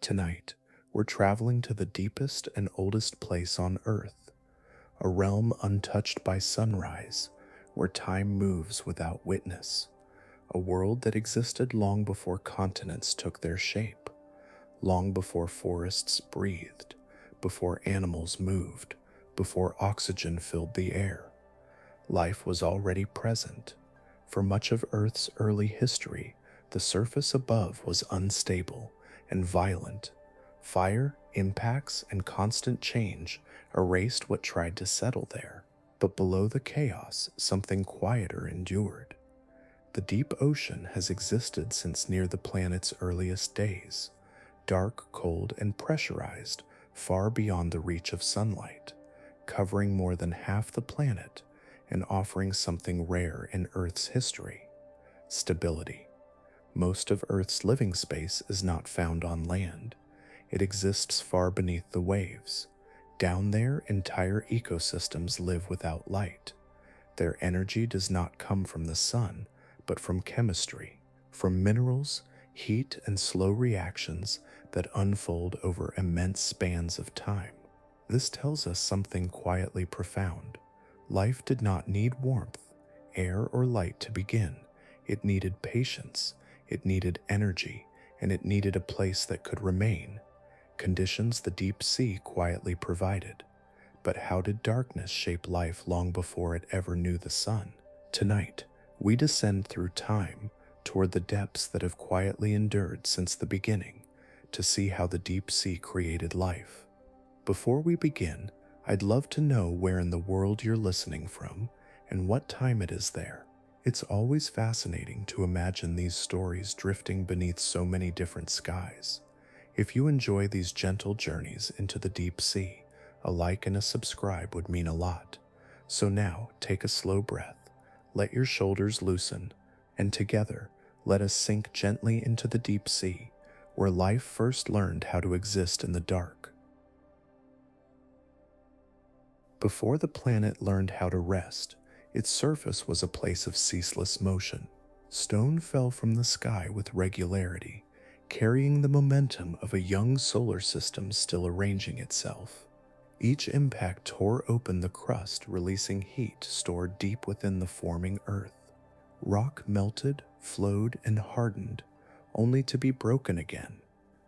Tonight, we're traveling to the deepest and oldest place on Earth, a realm untouched by sunrise, where time moves without witness, a world that existed long before continents took their shape, long before forests breathed, before animals moved, before oxygen filled the air. Life was already present. For much of Earth's early history, the surface above was unstable and violent. Fire, impacts, and constant change erased what tried to settle there. But below the chaos, something quieter endured. The deep ocean has existed since near the planet's earliest days, dark, cold, and pressurized, far beyond the reach of sunlight, covering more than half the planet and offering something rare in Earth's history: stability. Most of Earth's living space is not found on land. It exists far beneath the waves. Down there, entire ecosystems live without light. Their energy does not come from the sun, but from chemistry, from minerals, heat, and slow reactions that unfold over immense spans of time. This tells us something quietly profound. Life did not need warmth, air, or light to begin. It needed patience, it needed energy, and it needed a place that could remain, conditions the deep sea quietly provided. But how did darkness shape life long before it ever knew the sun? Tonight, we descend through time toward the depths that have quietly endured since the beginning, to see how the deep sea created life. Before we begin, I'd love to know where in the world you're listening from and what time it is there. It's always fascinating to imagine these stories drifting beneath so many different skies. If you enjoy these gentle journeys into the deep sea, a like and a subscribe would mean a lot. So now, take a slow breath, let your shoulders loosen, and together, let us sink gently into the deep sea, where life first learned how to exist in the dark. Before the planet learned how to rest, its surface was a place of ceaseless motion. Stone fell from the sky with regularity, carrying the momentum of a young solar system still arranging itself. Each impact tore open the crust, releasing heat stored deep within the forming Earth. Rock melted, flowed, and hardened, only to be broken again.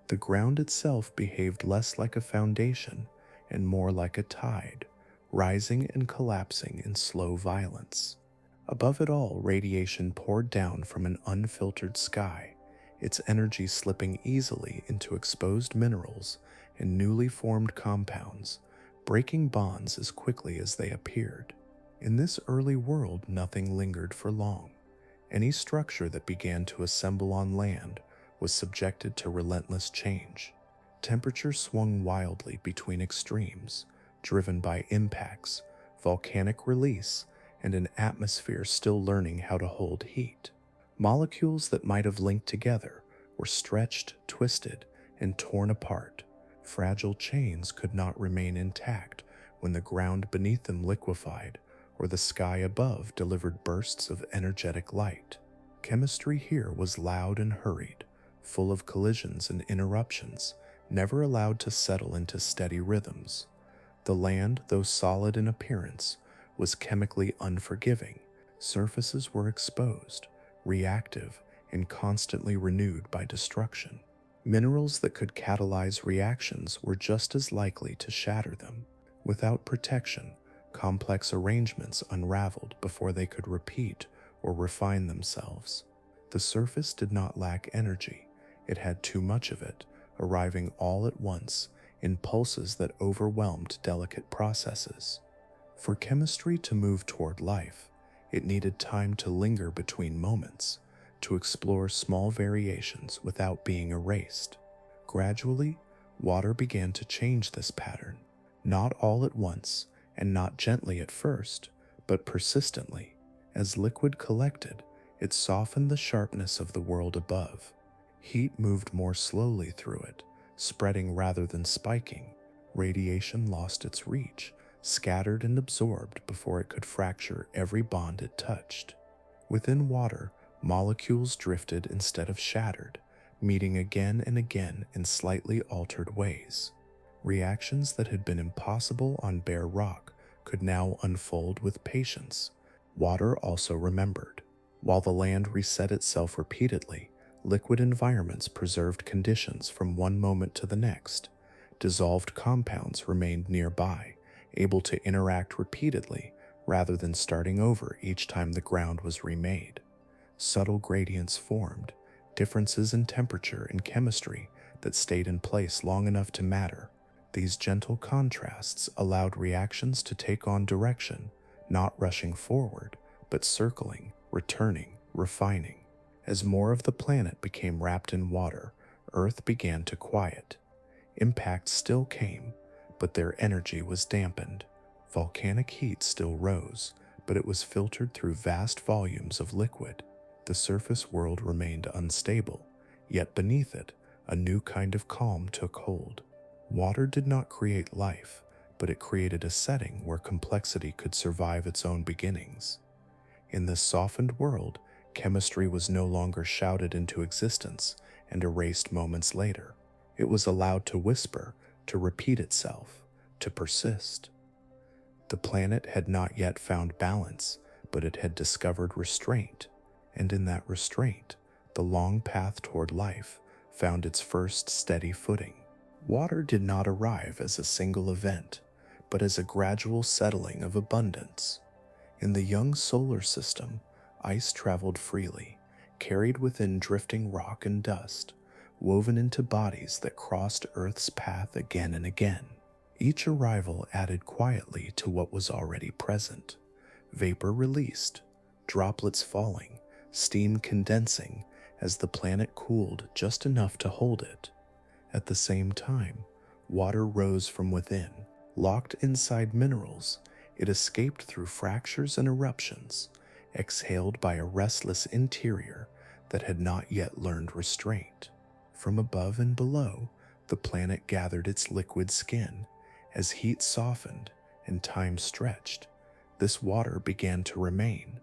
The ground itself behaved less like a foundation and more like a tide, rising and collapsing in slow violence. Above it all, radiation poured down from an unfiltered sky, its energy slipping easily into exposed minerals and newly formed compounds, breaking bonds as quickly as they appeared. In this early world, nothing lingered for long. Any structure that began to assemble on land was subjected to relentless change. Temperature swung wildly between extremes, driven by impacts, volcanic release, and an atmosphere still learning how to hold heat. Molecules that might have linked together were stretched, twisted, and torn apart. Fragile chains could not remain intact when the ground beneath them liquefied or the sky above delivered bursts of energetic light. Chemistry here was loud and hurried, full of collisions and interruptions, never allowed to settle into steady rhythms. The land, though solid in appearance, was chemically unforgiving. Surfaces were exposed, reactive, and constantly renewed by destruction. Minerals that could catalyze reactions were just as likely to shatter them. Without protection, complex arrangements unraveled before they could repeat or refine themselves. The surface did not lack energy. It had too much of it, arriving all at once in pulses that overwhelmed delicate processes. For chemistry to move toward life, it needed time to linger between moments, to explore small variations without being erased. Gradually, water began to change this pattern, not all at once and not gently at first, but persistently. As liquid collected, it softened the sharpness of the world above. Heat moved more slowly through it, spreading rather than spiking. Radiation lost its reach, scattered and absorbed before it could fracture every bond it touched. Within water, molecules drifted instead of shattered, meeting again and again in slightly altered ways. Reactions that had been impossible on bare rock could now unfold with patience. Water also remembered. While the land reset itself repeatedly, liquid environments preserved conditions from one moment to the next. Dissolved compounds remained nearby, able to interact repeatedly rather than starting over each time the ground was remade. Subtle gradients formed, differences in temperature and chemistry that stayed in place long enough to matter. These gentle contrasts allowed reactions to take on direction, not rushing forward, but circling, returning, refining. As more of the planet became wrapped in water, Earth began to quiet. Impacts still came, but their energy was dampened. Volcanic heat still rose, but it was filtered through vast volumes of liquid. The surface world remained unstable, yet beneath it, a new kind of calm took hold. Water did not create life, but it created a setting where complexity could survive its own beginnings. In this softened world, chemistry was no longer shouted into existence and erased moments later. It was allowed to whisper, to repeat itself, to persist. The planet had not yet found balance, but it had discovered restraint, and in that restraint, the long path toward life found its first steady footing. Water did not arrive as a single event, but as a gradual settling of abundance. In the young solar system, ice traveled freely, carried within drifting rock and dust, woven into bodies that crossed Earth's path again and again. Each arrival added quietly to what was already present. Vapor released, droplets falling, steam condensing as the planet cooled just enough to hold it. At the same time, water rose from within. Locked inside minerals, it escaped through fractures and eruptions, exhaled by a restless interior that had not yet learned restraint. From above and below, the planet gathered its liquid skin. As heat softened and time stretched, this water began to remain.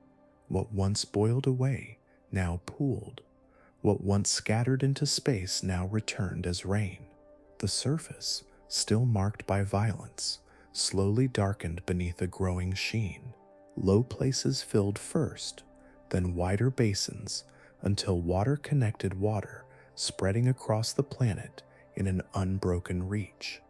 What once boiled away now pooled. What once scattered into space now returned as rain. The surface, still marked by violence, slowly darkened beneath a growing sheen. Low places filled first, then wider basins, until water connected water, spreading across the planet in an unbroken reach.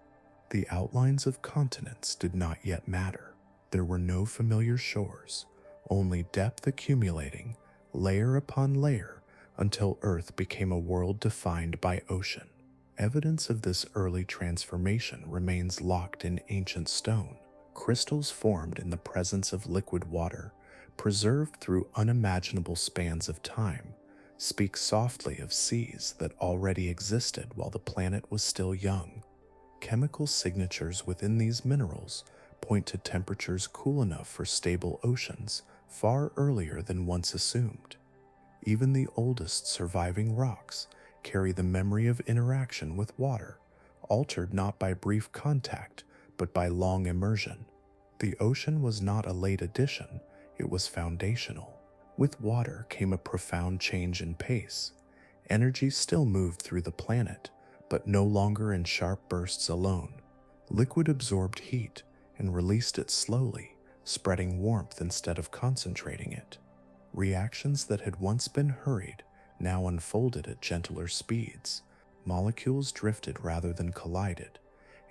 The outlines of continents did not yet matter. There were no familiar shores, only depth accumulating, layer upon layer, until Earth became a world defined by ocean. Evidence of this early transformation remains locked in ancient stone. Crystals formed in the presence of liquid water, preserved through unimaginable spans of time, speak softly of seas that already existed while the planet was still young. Chemical signatures within these minerals point to temperatures cool enough for stable oceans far earlier than once assumed. Even the oldest surviving rocks carry the memory of interaction with water, altered not by brief contact, but by long immersion. The ocean was not a late addition, it was foundational. With water came a profound change in pace. Energy still moved through the planet, but no longer in sharp bursts alone. Liquid absorbed heat and released it slowly, spreading warmth instead of concentrating it. Reactions that had once been hurried now unfolded at gentler speeds. Molecules drifted rather than collided,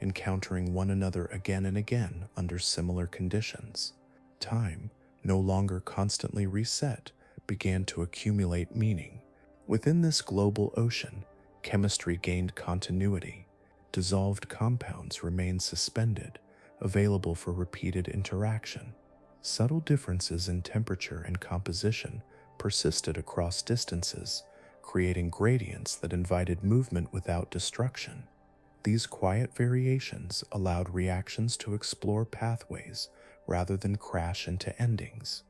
encountering one another again and again under similar conditions. Time, no longer constantly reset, began to accumulate meaning. Within this global ocean, chemistry gained continuity. Dissolved compounds remained suspended, available for repeated interaction. Subtle differences in temperature and composition persisted across distances, creating gradients that invited movement without destruction. These quiet variations allowed reactions to explore pathways rather than crash into endings.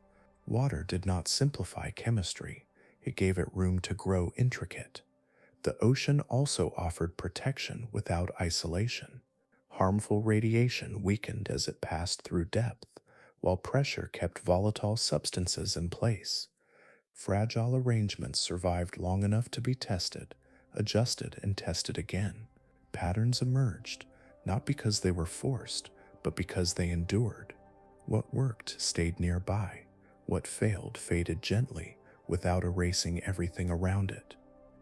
Water did not simplify chemistry, it gave it room to grow intricate. The ocean also offered protection without isolation. Harmful radiation weakened as it passed through depth, while pressure kept volatile substances in place. Fragile arrangements survived long enough to be tested, adjusted, and tested again. Patterns emerged, not because they were forced, but because they endured. What worked stayed nearby. What failed faded gently, without erasing everything around it.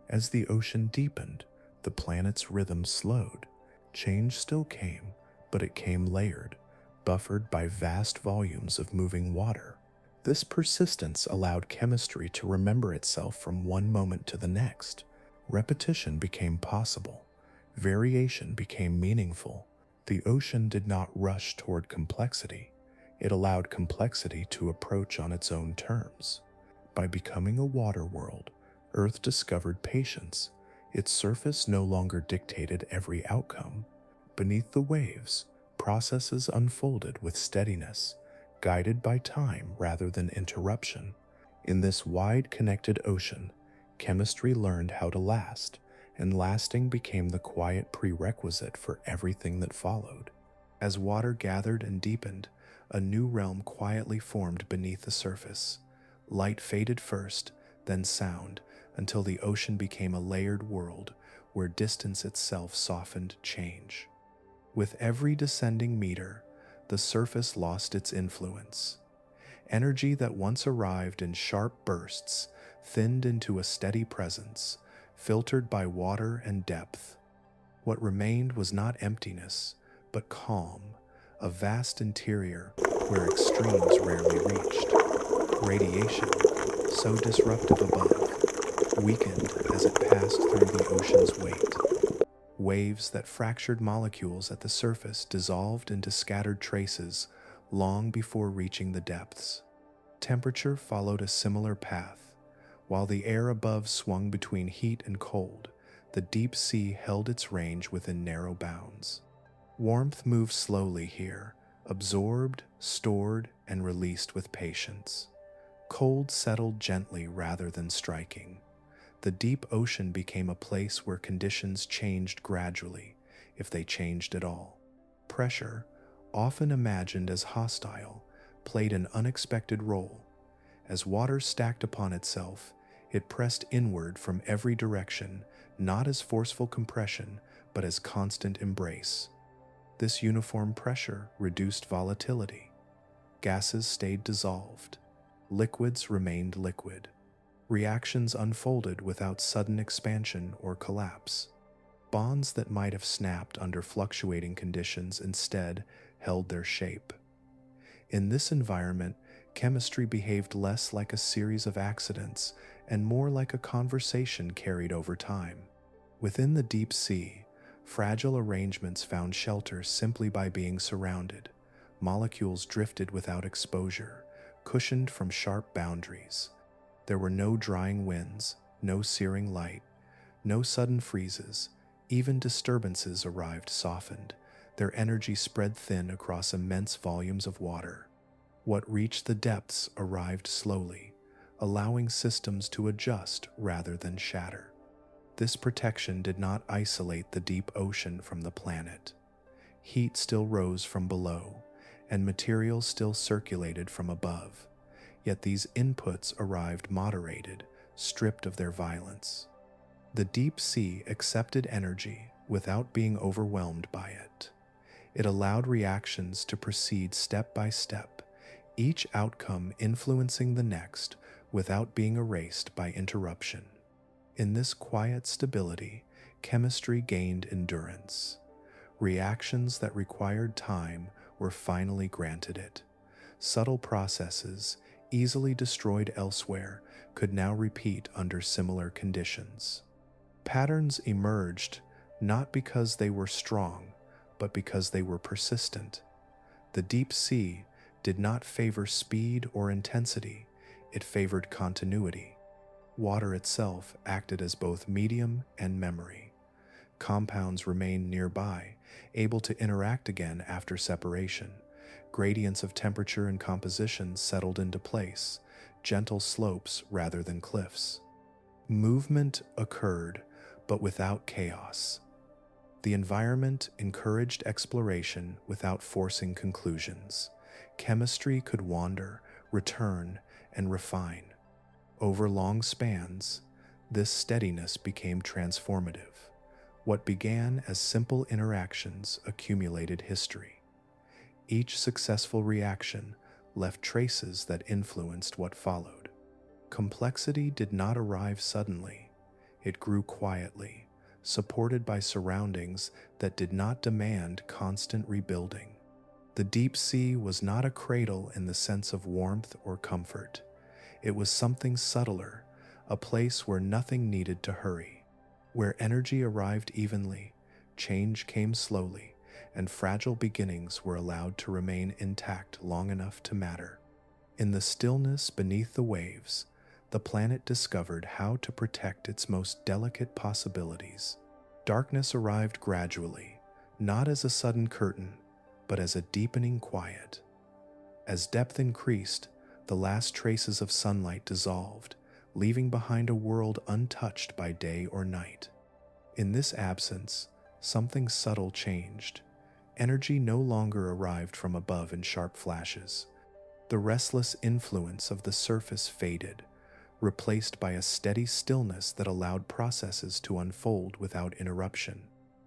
As the ocean deepened, the planet's rhythm slowed. Change still came, but it came layered, buffered by vast volumes of moving water. This persistence allowed chemistry to remember itself from one moment to the next. Repetition became possible. Variation became meaningful. The ocean did not rush toward complexity. It allowed complexity to approach on its own terms. By becoming a water world, Earth discovered patience. Its surface no longer dictated every outcome. Beneath the waves, processes unfolded with steadiness, guided by time rather than interruption. In this wide, connected ocean, chemistry learned how to last, and lasting became the quiet prerequisite for everything that followed. As water gathered and deepened, a new realm quietly formed beneath the surface. Light faded first, then sound, until the ocean became a layered world where distance itself softened change. With every descending meter, the surface lost its influence. Energy that once arrived in sharp bursts thinned into a steady presence, filtered by water and depth. What remained was not emptiness, but calm, a vast interior where extremes rarely reached. Radiation, so disruptive above, weakened as it passed through the ocean's weight. Waves that fractured molecules at the surface dissolved into scattered traces long before reaching the depths. Temperature followed a similar path. While the air above swung between heat and cold, the deep sea held its range within narrow bounds. Warmth moved slowly here, absorbed, stored, and released with patience. Cold settled gently rather than striking. The deep ocean became a place where conditions changed gradually, if they changed at all. Pressure, often imagined as hostile, played an unexpected role. As water stacked upon itself, it pressed inward from every direction, not as forceful compression, but as constant embrace. This uniform pressure reduced volatility. Gases stayed dissolved. Liquids remained liquid. Reactions unfolded without sudden expansion or collapse. Bonds that might have snapped under fluctuating conditions instead held their shape. In this environment, chemistry behaved less like a series of accidents and more like a conversation carried over time. Within the deep sea, fragile arrangements found shelter simply by being surrounded. Molecules drifted without exposure, cushioned from sharp boundaries. There were no drying winds, no searing light, no sudden freezes. Even disturbances arrived softened, their energy spread thin across immense volumes of water. What reached the depths arrived slowly, allowing systems to adjust rather than shatter. This protection did not isolate the deep ocean from the planet. Heat still rose from below, and materials still circulated from above. Yet these inputs arrived moderated, stripped of their violence. The deep sea accepted energy without being overwhelmed by it. It allowed reactions to proceed step by step, each outcome influencing the next without being erased by interruption. In this quiet stability, chemistry gained endurance. Reactions that required time were finally granted it. Subtle processes, easily destroyed elsewhere, could now repeat under similar conditions. Patterns emerged not because they were strong, but because they were persistent. The deep sea did not favor speed or intensity, it favored continuity. Water itself acted as both medium and memory. Compounds remained nearby, able to interact again after separation. Gradients of temperature and composition settled into place, gentle slopes rather than cliffs. Movement occurred, but without chaos. The environment encouraged exploration without forcing conclusions. Chemistry could wander, return, and refine. Over long spans, This steadiness became transformative. What began as simple interactions accumulated history. Each successful reaction left traces that influenced what followed. Complexity did not arrive suddenly. It grew quietly, supported by surroundings that did not demand constant rebuilding. The deep sea was not a cradle in the sense of warmth or comfort. It was something subtler, a place where nothing needed to hurry, where energy arrived evenly, change came slowly, and fragile beginnings were allowed to remain intact long enough to matter. In the stillness beneath the waves, the planet discovered how to protect its most delicate possibilities. Darkness arrived gradually, not as a sudden curtain, but as a deepening quiet. As depth increased, the last traces of sunlight dissolved, leaving behind a world untouched by day or night. In this absence, something subtle changed. Energy no longer arrived from above in sharp flashes. The restless influence of the surface faded, replaced by a steady stillness that allowed processes to unfold without interruption.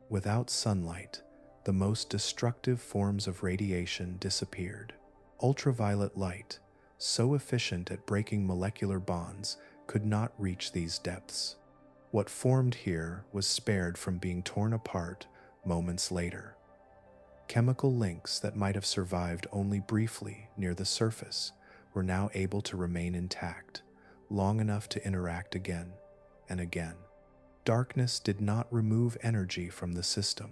Without sunlight, the most destructive forms of radiation disappeared. Ultraviolet light, so efficient at breaking molecular bonds, could not reach these depths. What formed here was spared from being torn apart moments later. Chemical links that might have survived only briefly near the surface were now able to remain intact, long enough to interact again and again. Darkness did not remove energy from the system.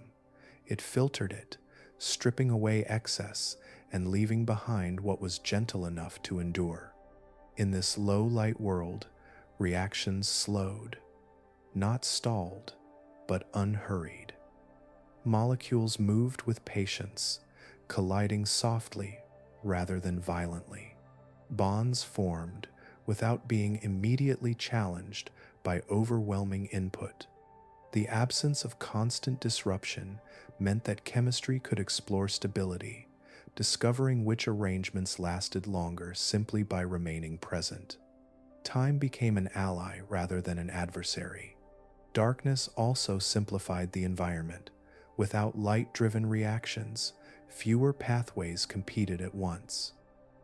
It filtered it, stripping away excess and leaving behind what was gentle enough to endure. In this low-light world, reactions slowed, not stalled, but unhurried. Molecules moved with patience, colliding softly rather than violently. Bonds formed without being immediately challenged by overwhelming input. The absence of constant disruption meant that chemistry could explore stability, discovering which arrangements lasted longer simply by remaining present. Time became an ally rather than an adversary. Darkness also simplified the environment. Without light-driven reactions, fewer pathways competed at once.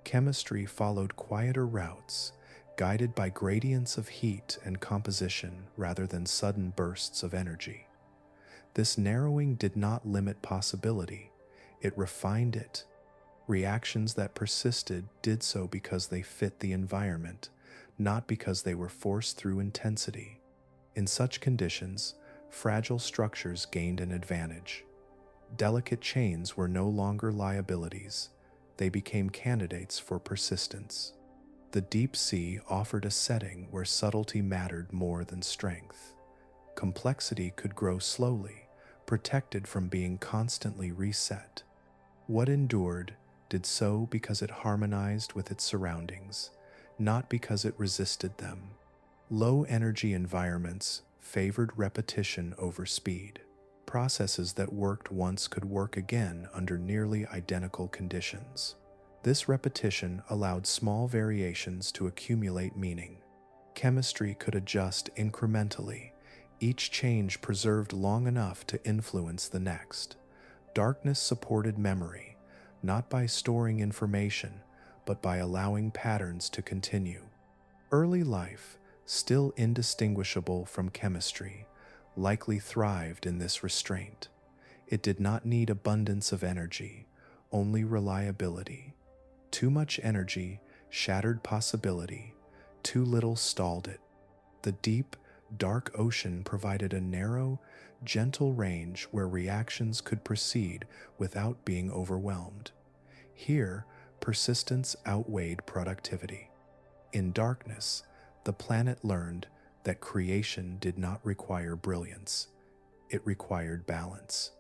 Chemistry followed quieter routes, guided by gradients of heat and composition rather than sudden bursts of energy. This narrowing did not limit possibility, it refined it. Reactions that persisted did so because they fit the environment, not because they were forced through intensity. In such conditions, fragile structures gained an advantage. Delicate chains were no longer liabilities, they became candidates for persistence. The deep sea offered a setting where subtlety mattered more than strength. Complexity could grow slowly, protected from being constantly reset. What endured did so because it harmonized with its surroundings, not because it resisted them. Low-energy environments favored repetition over speed. Processes that worked once could work again under nearly identical conditions. This repetition allowed small variations to accumulate meaning. Chemistry could adjust incrementally, each change preserved long enough to influence the next. Darkness supported memory, not by storing information, but by allowing patterns to continue. Early life, still indistinguishable from chemistry, likely thrived in this restraint. It did not need abundance of energy, only reliability. Too much energy shattered possibility, too little stalled it. The deep, dark ocean provided a narrow, gentle range where reactions could proceed without being overwhelmed. Here, persistence outweighed productivity. In darkness, the planet learned that creation did not require brilliance. It required balance.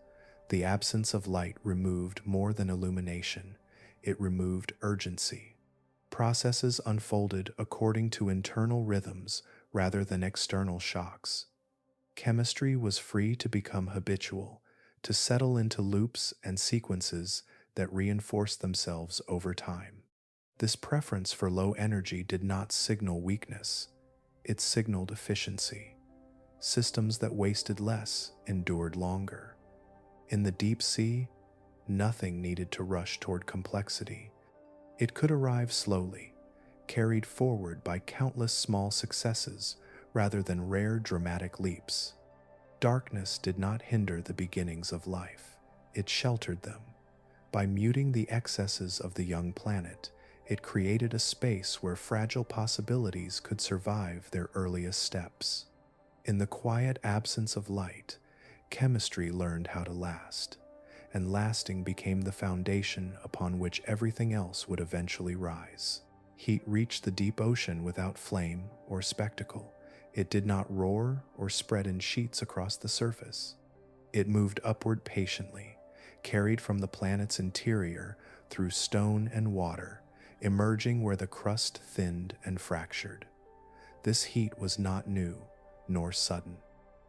The absence of light removed more than illumination. It removed urgency. Processes unfolded according to internal rhythms rather than external shocks. Chemistry was free to become habitual, to settle into loops and sequences that reinforced themselves over time. This preference for low energy did not signal weakness. it signaled efficiency. Systems that wasted less endured longer. In the deep sea, nothing needed to rush toward complexity. It could arrive slowly, carried forward by countless small successes rather than rare dramatic leaps. Darkness did not hinder the beginnings of life, it sheltered them. By muting the excesses of the young planet, it created a space where fragile possibilities could survive their earliest steps. In the quiet absence of light, chemistry learned how to last, and lasting became the foundation upon which everything else would eventually rise. Heat reached the deep ocean without flame or spectacle. It did not roar or spread in sheets across the surface. It moved upward patiently, carried from the planet's interior through stone and water, emerging where the crust thinned and fractured. This heat was not new, nor sudden.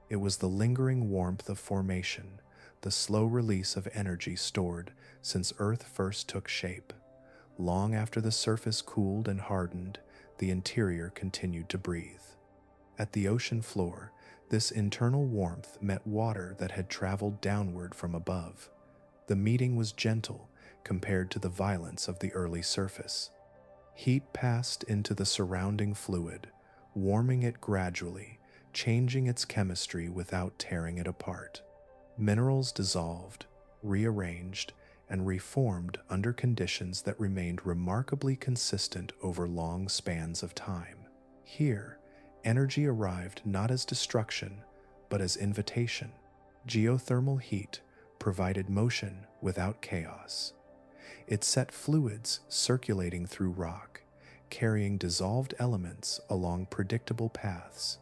It was the lingering warmth of formation, the slow release of energy stored since Earth first took shape. Long after the surface cooled and hardened, the interior continued to breathe. At the ocean floor, this internal warmth met water that had traveled downward from above. The meeting was gentle compared to the violence of the early surface. Heat passed into the surrounding fluid, warming it gradually, changing its chemistry without tearing it apart. Minerals dissolved, rearranged, and reformed under conditions that remained remarkably consistent over long spans of time. Here, energy arrived not as destruction, but as invitation. Geothermal heat provided motion without chaos. It set fluids circulating through rock, carrying dissolved elements along predictable paths.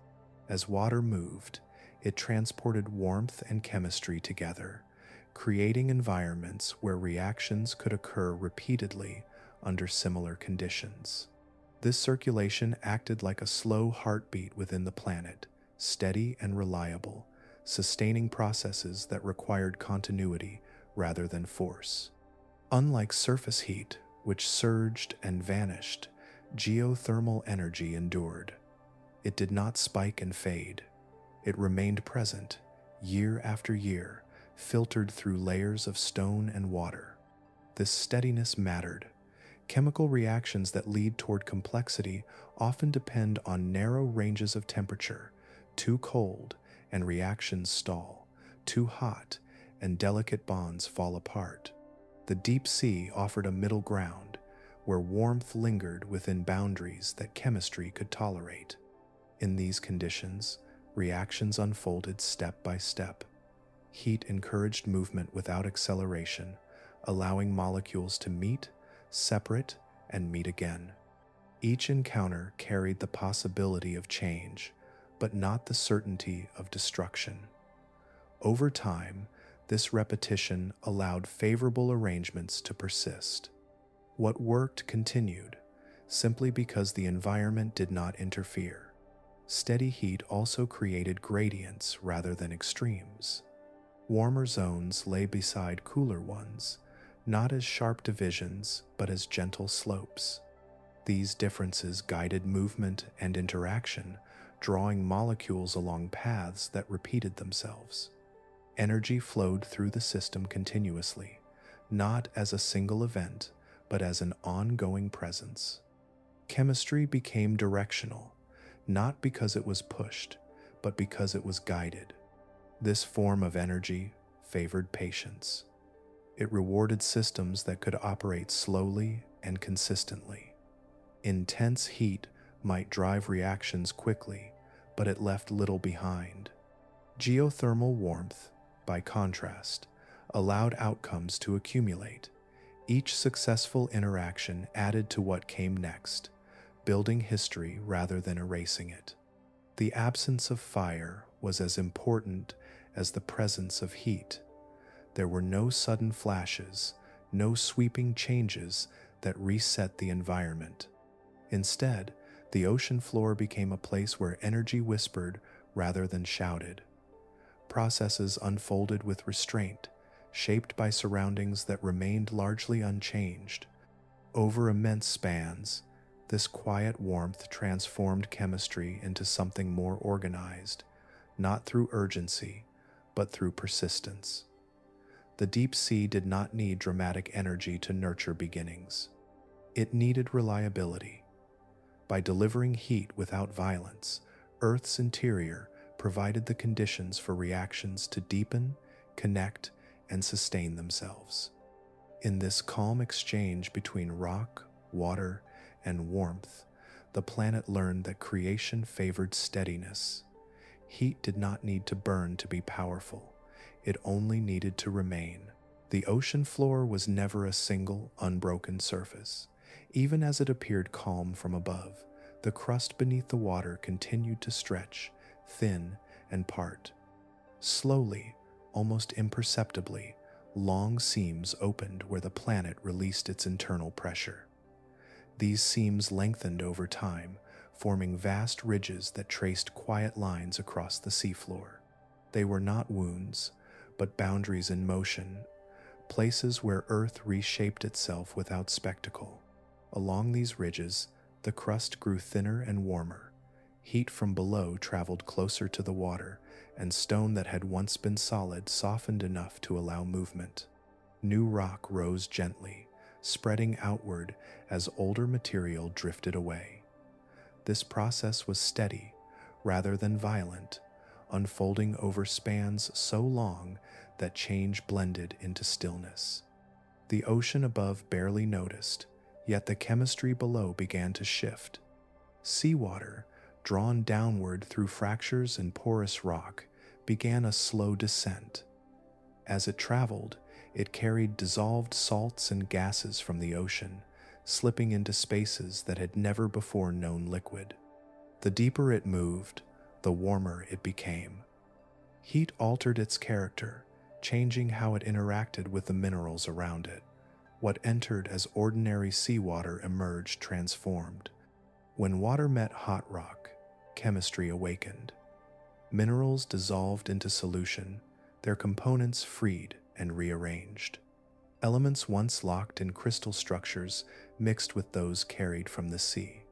As water moved, it transported warmth and chemistry together, creating environments where reactions could occur repeatedly under similar conditions. This circulation acted like a slow heartbeat within the planet, steady and reliable, sustaining processes that required continuity rather than force. Unlike surface heat, which surged and vanished, geothermal energy endured. It did not spike and fade. It remained present, year after year, filtered through layers of stone and water. This steadiness mattered. Chemical reactions that lead toward complexity often depend on narrow ranges of temperature. Too cold, and reactions stall. Too hot, and delicate bonds fall apart. The deep sea offered a middle ground, where warmth lingered within boundaries that chemistry could tolerate. In these conditions, reactions unfolded step by step. Heat encouraged movement without acceleration, allowing molecules to meet, separate, and meet again. Each encounter carried the possibility of change, but not the certainty of destruction. Over time, this repetition allowed favorable arrangements to persist. What worked continued, simply because the environment did not interfere. Steady heat also created gradients rather than extremes. Warmer zones lay beside cooler ones, not as sharp divisions, but as gentle slopes. These differences guided movement and interaction, drawing molecules along paths that repeated themselves. Energy flowed through the system continuously, not as a single event, but as an ongoing presence. Chemistry became directional, not because it was pushed, but because it was guided. This form of energy favored patience. It rewarded systems that could operate slowly and consistently. Intense heat might drive reactions quickly, but it left little behind. Geothermal warmth, by contrast, allowed outcomes to accumulate. Each successful interaction added to what came next, building history rather than erasing it. The absence of fire was as important as the presence of heat. There were no sudden flashes, no sweeping changes that reset the environment. Instead, the ocean floor became a place where energy whispered rather than shouted. Processes unfolded with restraint, shaped by surroundings that remained largely unchanged. Over immense spans, This quiet warmth transformed chemistry into something more organized, not through urgency, but through persistence. The deep sea did not need dramatic energy to nurture beginnings. It needed reliability. By delivering heat without violence, Earth's interior provided the conditions for reactions to deepen, connect, and sustain themselves. In this calm exchange between rock, water, and warmth, the planet learned that creation favored steadiness. Heat did not need to burn to be powerful. It only needed to remain. The ocean floor was never a single, unbroken surface. Even as it appeared calm from above, the crust beneath the water continued to stretch, thin, and part. Slowly, almost imperceptibly, long seams opened where the planet released its internal pressure. These seams lengthened over time, forming vast ridges that traced quiet lines across the seafloor. They were not wounds, but boundaries in motion, places where Earth reshaped itself without spectacle. Along these ridges, the crust grew thinner and warmer. Heat from below traveled closer to the water, and stone that had once been solid softened enough to allow movement. New rock rose gently, spreading outward as older material drifted away. This process was steady, rather than violent, unfolding over spans so long that change blended into stillness. The ocean above barely noticed, yet the chemistry below began to shift. Seawater, drawn downward through fractures in porous rock, began a slow descent. As it traveled, it carried dissolved salts and gases from the ocean, slipping into spaces that had never before known liquid. The deeper it moved, the warmer it became. Heat altered its character, changing how it interacted with the minerals around it. What entered as ordinary seawater emerged transformed. When water met hot rock, chemistry awakened. Minerals dissolved into solution, their components freed and rearranged. Elements once locked in crystal structures mixed with those carried from the sea.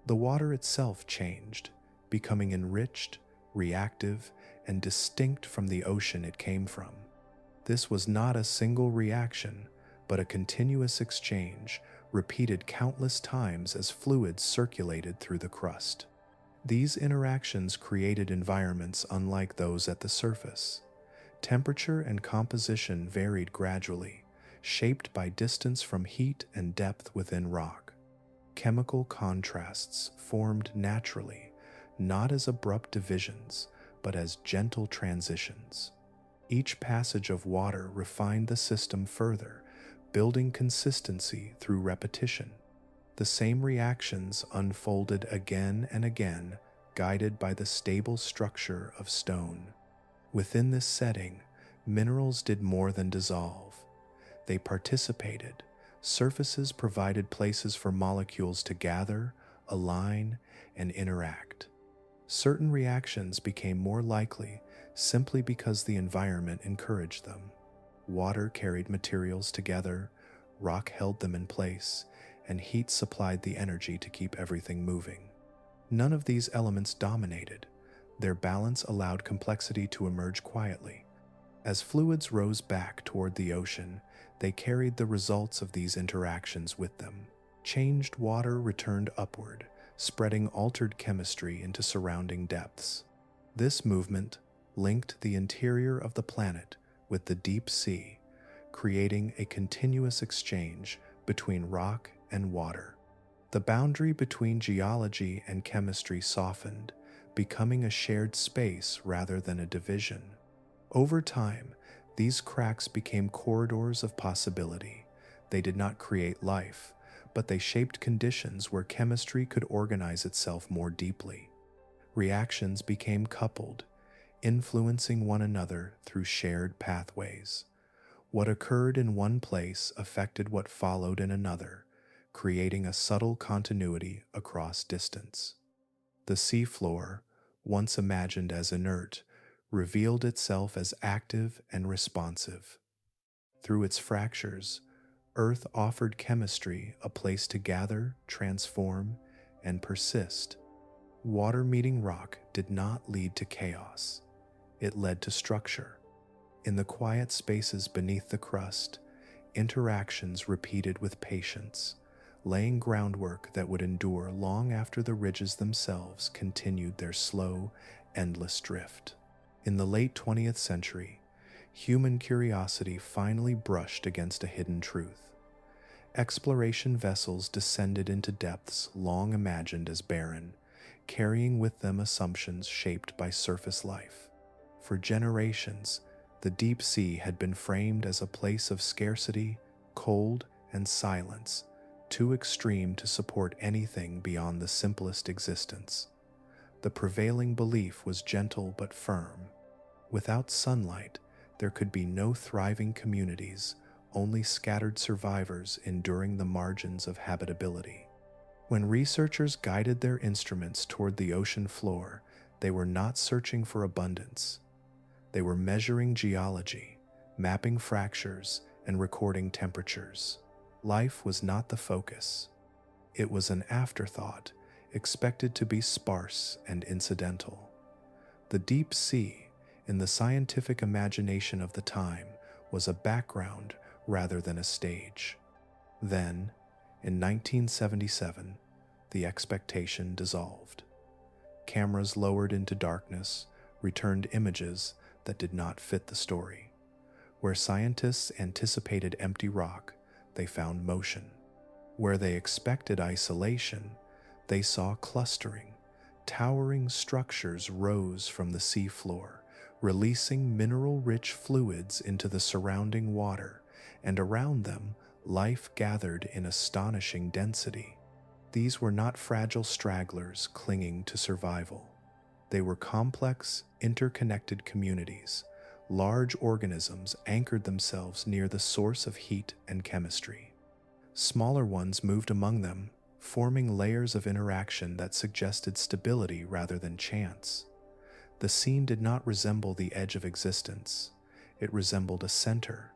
The water itself changed, becoming enriched, reactive, and distinct from the ocean it came from. This was not a single reaction, but a continuous exchange, repeated countless times as fluids circulated through the crust. These interactions created environments unlike those at the surface. Temperature and composition varied gradually, shaped by distance from heat and depth within rock. Chemical contrasts formed naturally, not as abrupt divisions, but as gentle transitions. Each passage of water refined the system further, building consistency through repetition. The same reactions unfolded again and again, guided by the stable structure of stone. Within this setting, minerals did more than dissolve. They participated. Surfaces provided places for molecules to gather, align, and interact. Certain reactions became more likely simply because the environment encouraged them. Water carried materials together, rock held them in place, and heat supplied the energy to keep everything moving. None of these elements dominated. Their balance allowed complexity to emerge quietly. As fluids rose back toward the ocean, they carried the results of these interactions with them. Changed water returned upward, spreading altered chemistry into surrounding depths. This movement linked the interior of the planet with the deep sea, creating a continuous exchange between rock and water. The boundary between geology and chemistry softened, becoming a shared space rather than a division. Over time, these cracks became corridors of possibility. They did not create life, but they shaped conditions where chemistry could organize itself more deeply. Reactions became coupled, influencing one another through shared pathways. What occurred in one place affected what followed in another, creating a subtle continuity across distance. The seafloor, once imagined as inert, revealed itself as active and responsive. Through its fractures, Earth offered chemistry a place to gather, transform, and persist. Water meeting rock did not lead to chaos. It led to structure. In the quiet spaces beneath the crust, interactions repeated with patience, laying groundwork that would endure long after the ridges themselves continued their slow, endless drift. In the late 20th century, human curiosity finally brushed against a hidden truth. Exploration vessels descended into depths long imagined as barren, carrying with them assumptions shaped by surface life. For generations, the deep sea had been framed as a place of scarcity, cold, and silence, too extreme to support anything beyond the simplest existence. The prevailing belief was gentle but firm. Without sunlight, there could be no thriving communities, only scattered survivors enduring the margins of habitability. When researchers guided their instruments toward the ocean floor, they were not searching for abundance. They were measuring geology, mapping fractures, and recording temperatures. Life was not the focus. It was an afterthought, expected to be sparse and incidental. The deep sea, in the scientific imagination of the time, was a background rather than a stage. Then, in 1977, the expectation dissolved. Cameras lowered into darkness, returned images that did not fit the story. Where scientists anticipated empty rock, they found motion. Where they expected isolation, they saw clustering. Towering structures rose from the seafloor, releasing mineral-rich fluids into the surrounding water, and around them, life gathered in astonishing density. These were not fragile stragglers clinging to survival. They were complex, interconnected communities. Large organisms anchored themselves near the source of heat and chemistry. Smaller ones moved among them, forming layers of interaction that suggested stability rather than chance. The scene did not resemble the edge of existence. It resembled a center.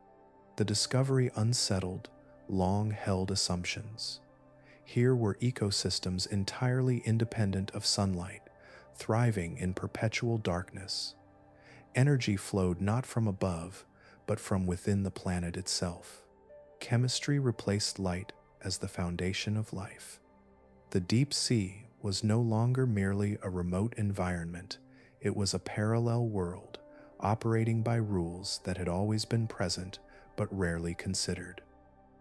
The discovery unsettled long-held assumptions. Here were ecosystems entirely independent of sunlight, thriving in perpetual darkness. Energy flowed not from above, but from within the planet itself. Chemistry replaced light as the foundation of life. The deep sea was no longer merely a remote environment. It was a parallel world, operating by rules that had always been present but rarely considered.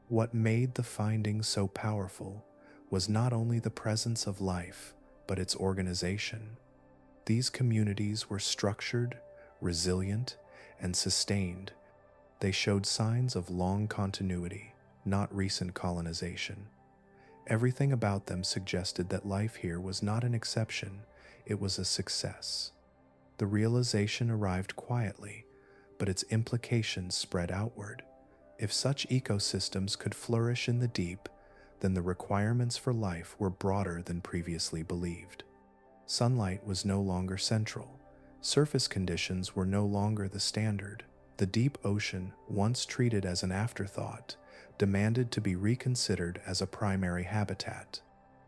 What made the findings so powerful was not only the presence of life, but its organization. These communities were structured, resilient, and sustained. They showed signs of long continuity, not recent colonization. Everything about them suggested that life here was not an exception, it was a success. The realization arrived quietly, but its implications spread outward. If such ecosystems could flourish in the deep, then the requirements for life were broader than previously believed. Sunlight was no longer central. Surface conditions were no longer the standard. The deep ocean, once treated as an afterthought, demanded to be reconsidered as a primary habitat.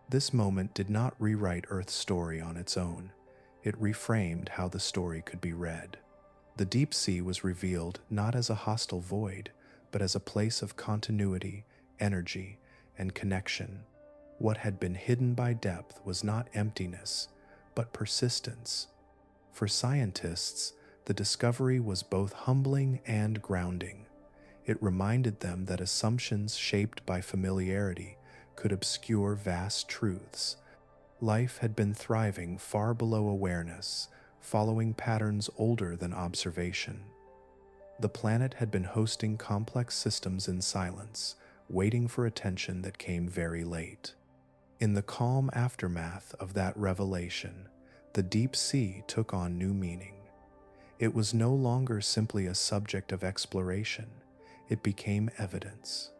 This moment did not rewrite Earth's story on its own. It reframed how the story could be read. The deep sea was revealed not as a hostile void, but as a place of continuity, energy, and connection. What had been hidden by depth was not emptiness, but persistence. For scientists, the discovery was both humbling and grounding. It reminded them that assumptions shaped by familiarity could obscure vast truths. Life had been thriving far below awareness, following patterns older than observation. The planet had been hosting complex systems in silence, waiting for attention that came very late. In the calm aftermath of that revelation, the deep sea took on new meaning. It was no longer simply a subject of exploration, it became evidence.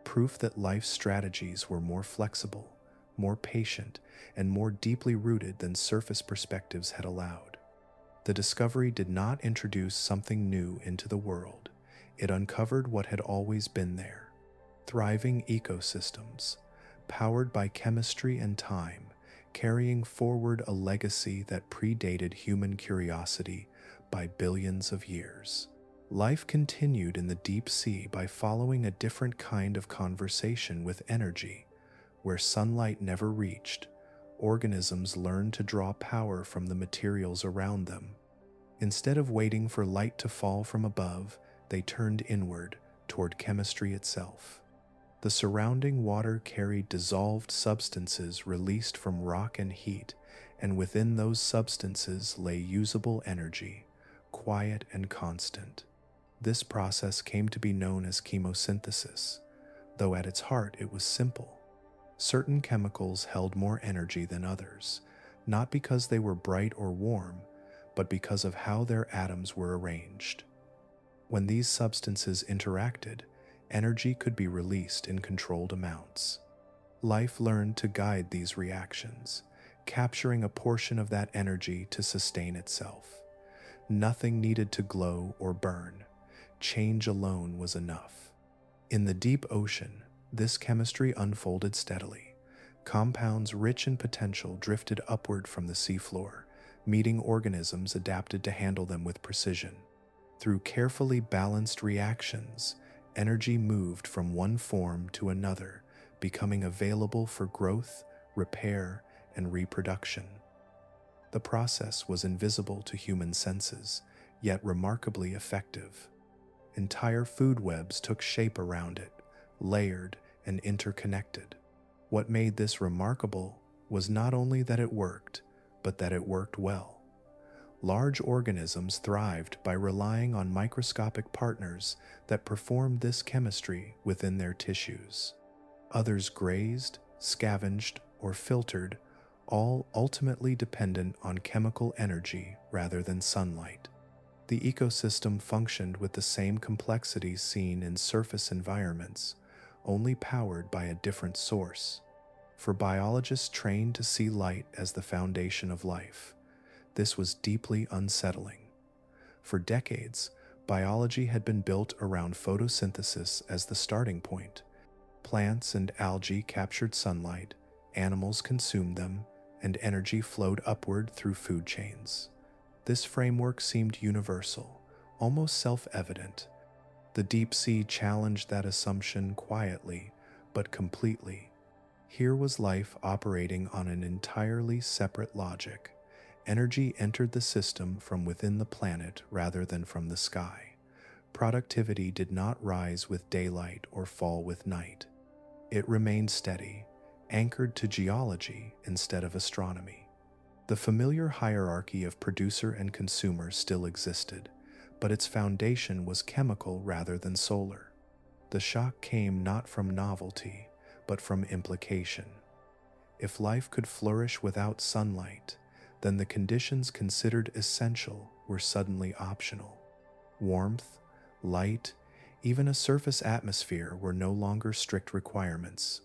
Proof that life's strategies were more flexible, more patient, and more deeply rooted than surface perspectives had allowed. The discovery did not introduce something new into the world, it uncovered what had always been there. thriving ecosystems, powered by chemistry and time, carrying forward a legacy that predated human curiosity by billions of years. Life continued in the deep sea by following a different kind of conversation with energy. Where sunlight never reached, organisms learned to draw power from the materials around them. Instead of waiting for light to fall from above, they turned inward, toward chemistry itself. The surrounding water carried dissolved substances released from rock and heat, and within those substances lay usable energy, quiet and constant. This process came to be known as chemosynthesis, though at its heart it was simple. Certain chemicals held more energy than others, not because they were bright or warm, but because of how their atoms were arranged. When these substances interacted, energy could be released in controlled amounts. Life learned to guide these reactions, capturing a portion of that energy to sustain itself. Nothing needed to glow or burn. Change alone was enough. In the deep ocean, this chemistry unfolded steadily. Compounds rich in potential drifted upward from the seafloor, meeting organisms adapted to handle them with precision. Through carefully balanced reactions, energy moved from one form to another, becoming available for growth, repair, and reproduction. The process was invisible to human senses, yet remarkably effective. Entire food webs took shape around it, layered and interconnected. What made this remarkable was not only that it worked, but that it worked well. Large organisms thrived by relying on microscopic partners that performed this chemistry within their tissues. Others grazed, scavenged, or filtered, all ultimately dependent on chemical energy rather than sunlight. The ecosystem functioned with the same complexities seen in surface environments, only powered by a different source. For biologists trained to see light as the foundation of life, this was deeply unsettling. For decades, biology had been built around photosynthesis as the starting point. Plants and algae captured sunlight, animals consumed them, and energy flowed upward through food chains. This framework seemed universal, almost self-evident. The deep sea challenged that assumption quietly, but completely. Here was life operating on an entirely separate logic. Energy entered the system from within the planet rather than from the sky. Productivity did not rise with daylight or fall with night. It remained steady, anchored to geology instead of astronomy. The familiar hierarchy of producer and consumer still existed, but its foundation was chemical rather than solar. The shock came not from novelty, but from implication. If life could flourish without sunlight, then the conditions considered essential were suddenly optional. Warmth, light, even a surface atmosphere were no longer strict requirements.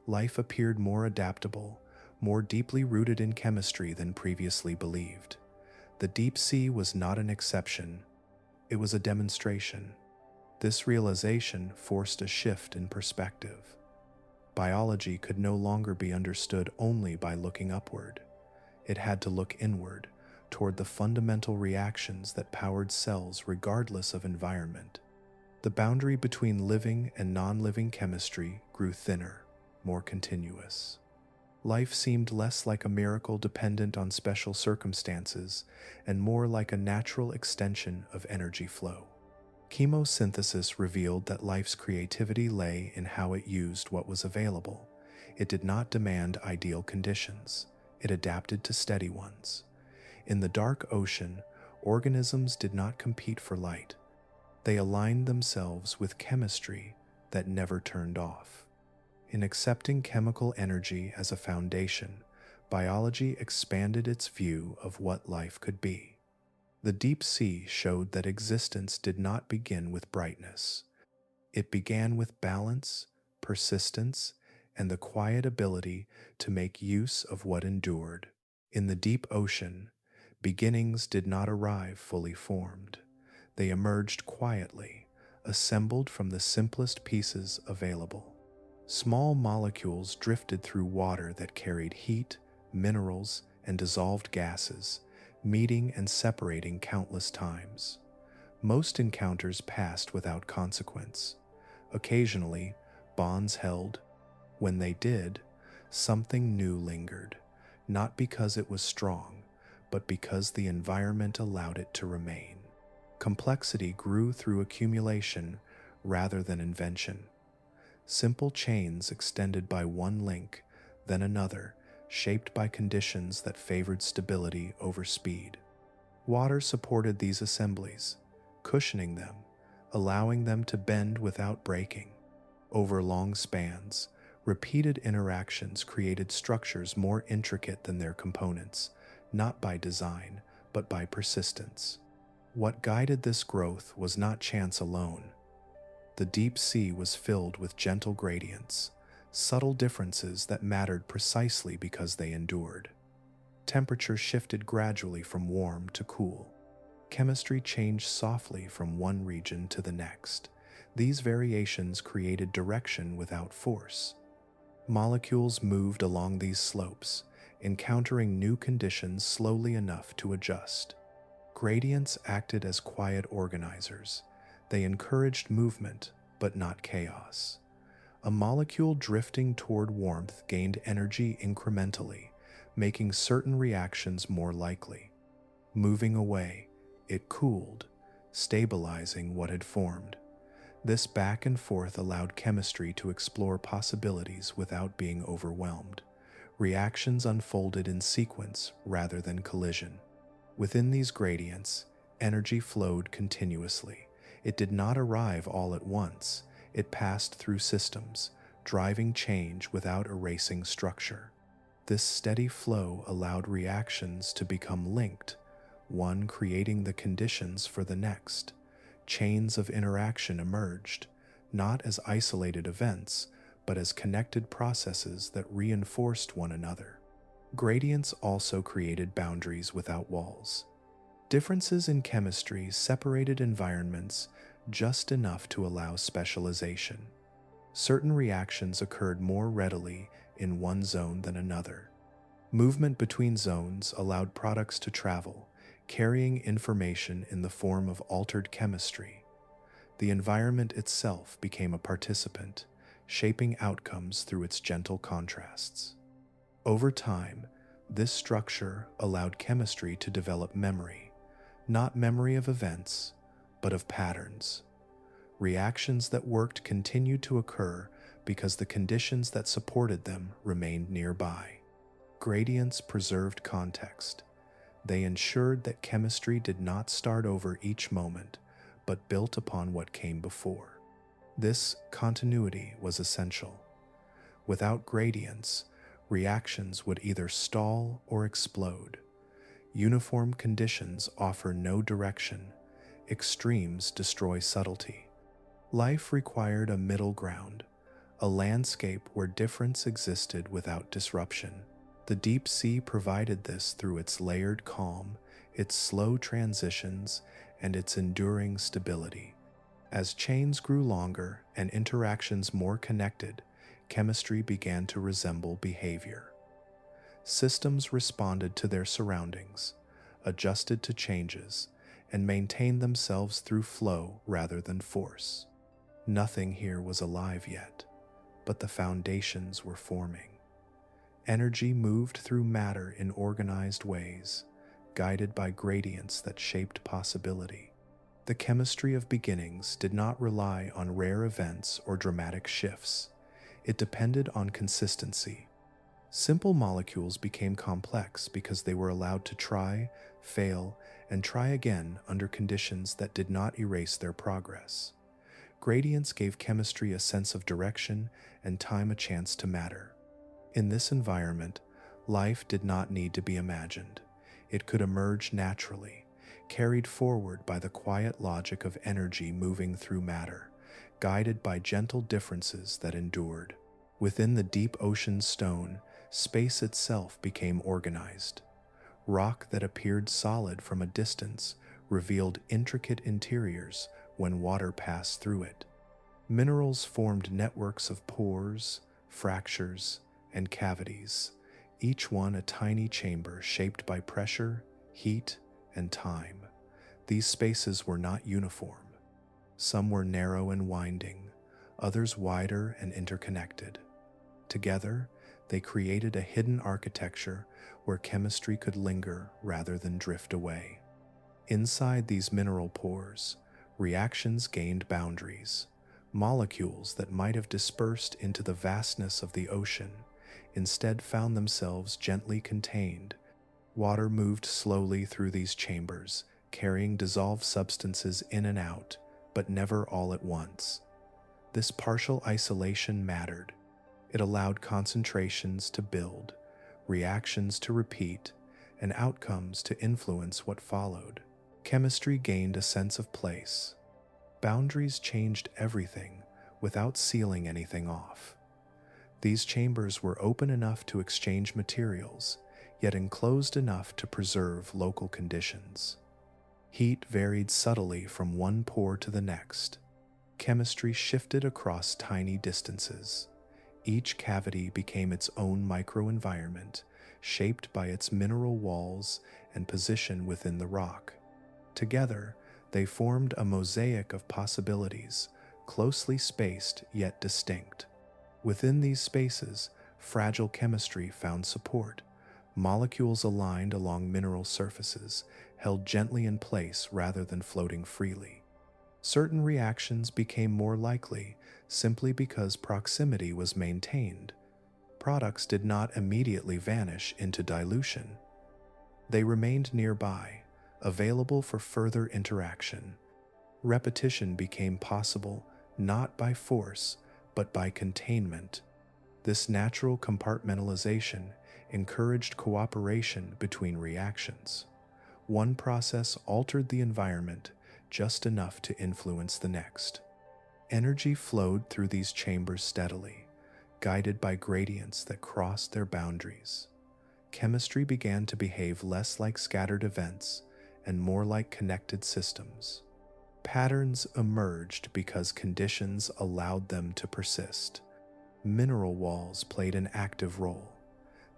Life appeared more adaptable, more deeply rooted in chemistry than previously believed. The deep sea was not an exception, it was a demonstration. This realization forced a shift in perspective. Biology could no longer be understood only by looking upward. It had to look inward, toward the fundamental reactions that powered cells regardless of environment. The boundary between living and non-living chemistry grew thinner, more continuous. Life seemed less like a miracle dependent on special circumstances and more like a natural extension of energy flow. Chemosynthesis revealed that life's creativity lay in how it used what was available. It did not demand ideal conditions. It adapted to steady ones. In the dark ocean, organisms did not compete for light. They aligned themselves with chemistry that never turned off. In accepting chemical energy as a foundation, biology expanded its view of what life could be. The deep sea showed that existence did not begin with brightness. It began with balance, persistence, and the quiet ability to make use of what endured. In the deep ocean, beginnings did not arrive fully formed. They emerged quietly, assembled from the simplest pieces available. Small molecules drifted through water that carried heat, minerals, and dissolved gases, meeting and separating countless times. Most encounters passed without consequence. Occasionally, bonds held. When they did, something new lingered, not because it was strong, but because the environment allowed it to remain. Complexity grew through accumulation rather than invention. Simple chains extended by one link, then another, shaped by conditions that favored stability over speed. Water supported these assemblies, cushioning them, allowing them to bend without breaking. Over long spans, repeated interactions created structures more intricate than their components, not by design, but by persistence. What guided this growth was not chance alone. The deep sea was filled with gentle gradients, subtle differences that mattered precisely because they endured. Temperature shifted gradually from warm to cool. Chemistry changed softly from one region to the next. These variations created direction without force. Molecules moved along these slopes, encountering new conditions slowly enough to adjust. Gradients acted as quiet organizers. They encouraged movement, but not chaos. A molecule drifting toward warmth gained energy incrementally, making certain reactions more likely. Moving away, it cooled, stabilizing what had formed. This back and forth allowed chemistry to explore possibilities without being overwhelmed. Reactions unfolded in sequence rather than collision. Within these gradients, energy flowed continuously. It did not arrive all at once. It passed through systems, driving change without erasing structure. This steady flow allowed reactions to become linked, one creating the conditions for the next. Chains of interaction emerged, not as isolated events, but as connected processes that reinforced one another. Gradients also created boundaries without walls. Differences in chemistry separated environments just enough to allow specialization. Certain reactions occurred more readily in one zone than another. Movement between zones allowed products to travel, carrying information in the form of altered chemistry. The environment itself became a participant, shaping outcomes through its gentle contrasts. Over time, this structure allowed chemistry to develop memory, not memory of events, but of patterns. Reactions that worked continued to occur because the conditions that supported them remained nearby. Gradients preserved context. They ensured that chemistry did not start over each moment, but built upon what came before. This continuity was essential. Without gradients, reactions would either stall or explode. Uniform conditions offer no direction. Extremes destroy subtlety. Life required a middle ground, a landscape where difference existed without disruption. The deep sea provided this through its layered calm, its slow transitions, and its enduring stability. As chains grew longer and interactions more connected, chemistry began to resemble behavior. Systems responded to their surroundings, adjusted to changes, and maintained themselves through flow rather than force. Nothing here was alive yet, but the foundations were forming. Energy moved through matter in organized ways, guided by gradients that shaped possibility. The chemistry of beginnings did not rely on rare events or dramatic shifts. It depended on consistency. Simple molecules became complex because they were allowed to try, fail, and try again under conditions that did not erase their progress. Gradients gave chemistry a sense of direction and time a chance to matter. In this environment, life did not need to be imagined. It could emerge naturally, carried forward by the quiet logic of energy moving through matter, guided by gentle differences that endured. Within the deep ocean's stone, space itself became organized. Rock that appeared solid from a distance revealed intricate interiors when water passed through it. Minerals formed networks of pores, fractures, and cavities, each one a tiny chamber shaped by pressure, heat, and time. These spaces were not uniform. Some were narrow and winding, others wider and interconnected. Together, they created a hidden architecture where chemistry could linger rather than drift away. Inside these mineral pores, reactions gained boundaries. Molecules that might have dispersed into the vastness of the ocean instead found themselves gently contained. Water moved slowly through these chambers, carrying dissolved substances in and out, but never all at once. This partial isolation mattered. It allowed concentrations to build, reactions to repeat, and outcomes to influence what followed. Chemistry gained a sense of place. Boundaries changed everything without sealing anything off. These chambers were open enough to exchange materials, yet enclosed enough to preserve local conditions. Heat varied subtly from one pore to the next. Chemistry shifted across tiny distances. Each cavity became its own microenvironment, shaped by its mineral walls and position within the rock. Together, they formed a mosaic of possibilities, closely spaced yet distinct. Within these spaces, fragile chemistry found support. Molecules aligned along mineral surfaces, held gently in place rather than floating freely. Certain reactions became more likely simply because proximity was maintained. Products did not immediately vanish into dilution. They remained nearby, available for further interaction. Repetition became possible not by force, but by containment. This natural compartmentalization encouraged cooperation between reactions. One process altered the environment just enough to influence the next. Energy flowed through these chambers steadily, guided by gradients that crossed their boundaries. Chemistry began to behave less like scattered events and more like connected systems. Patterns emerged because conditions allowed them to persist. Mineral walls played an active role.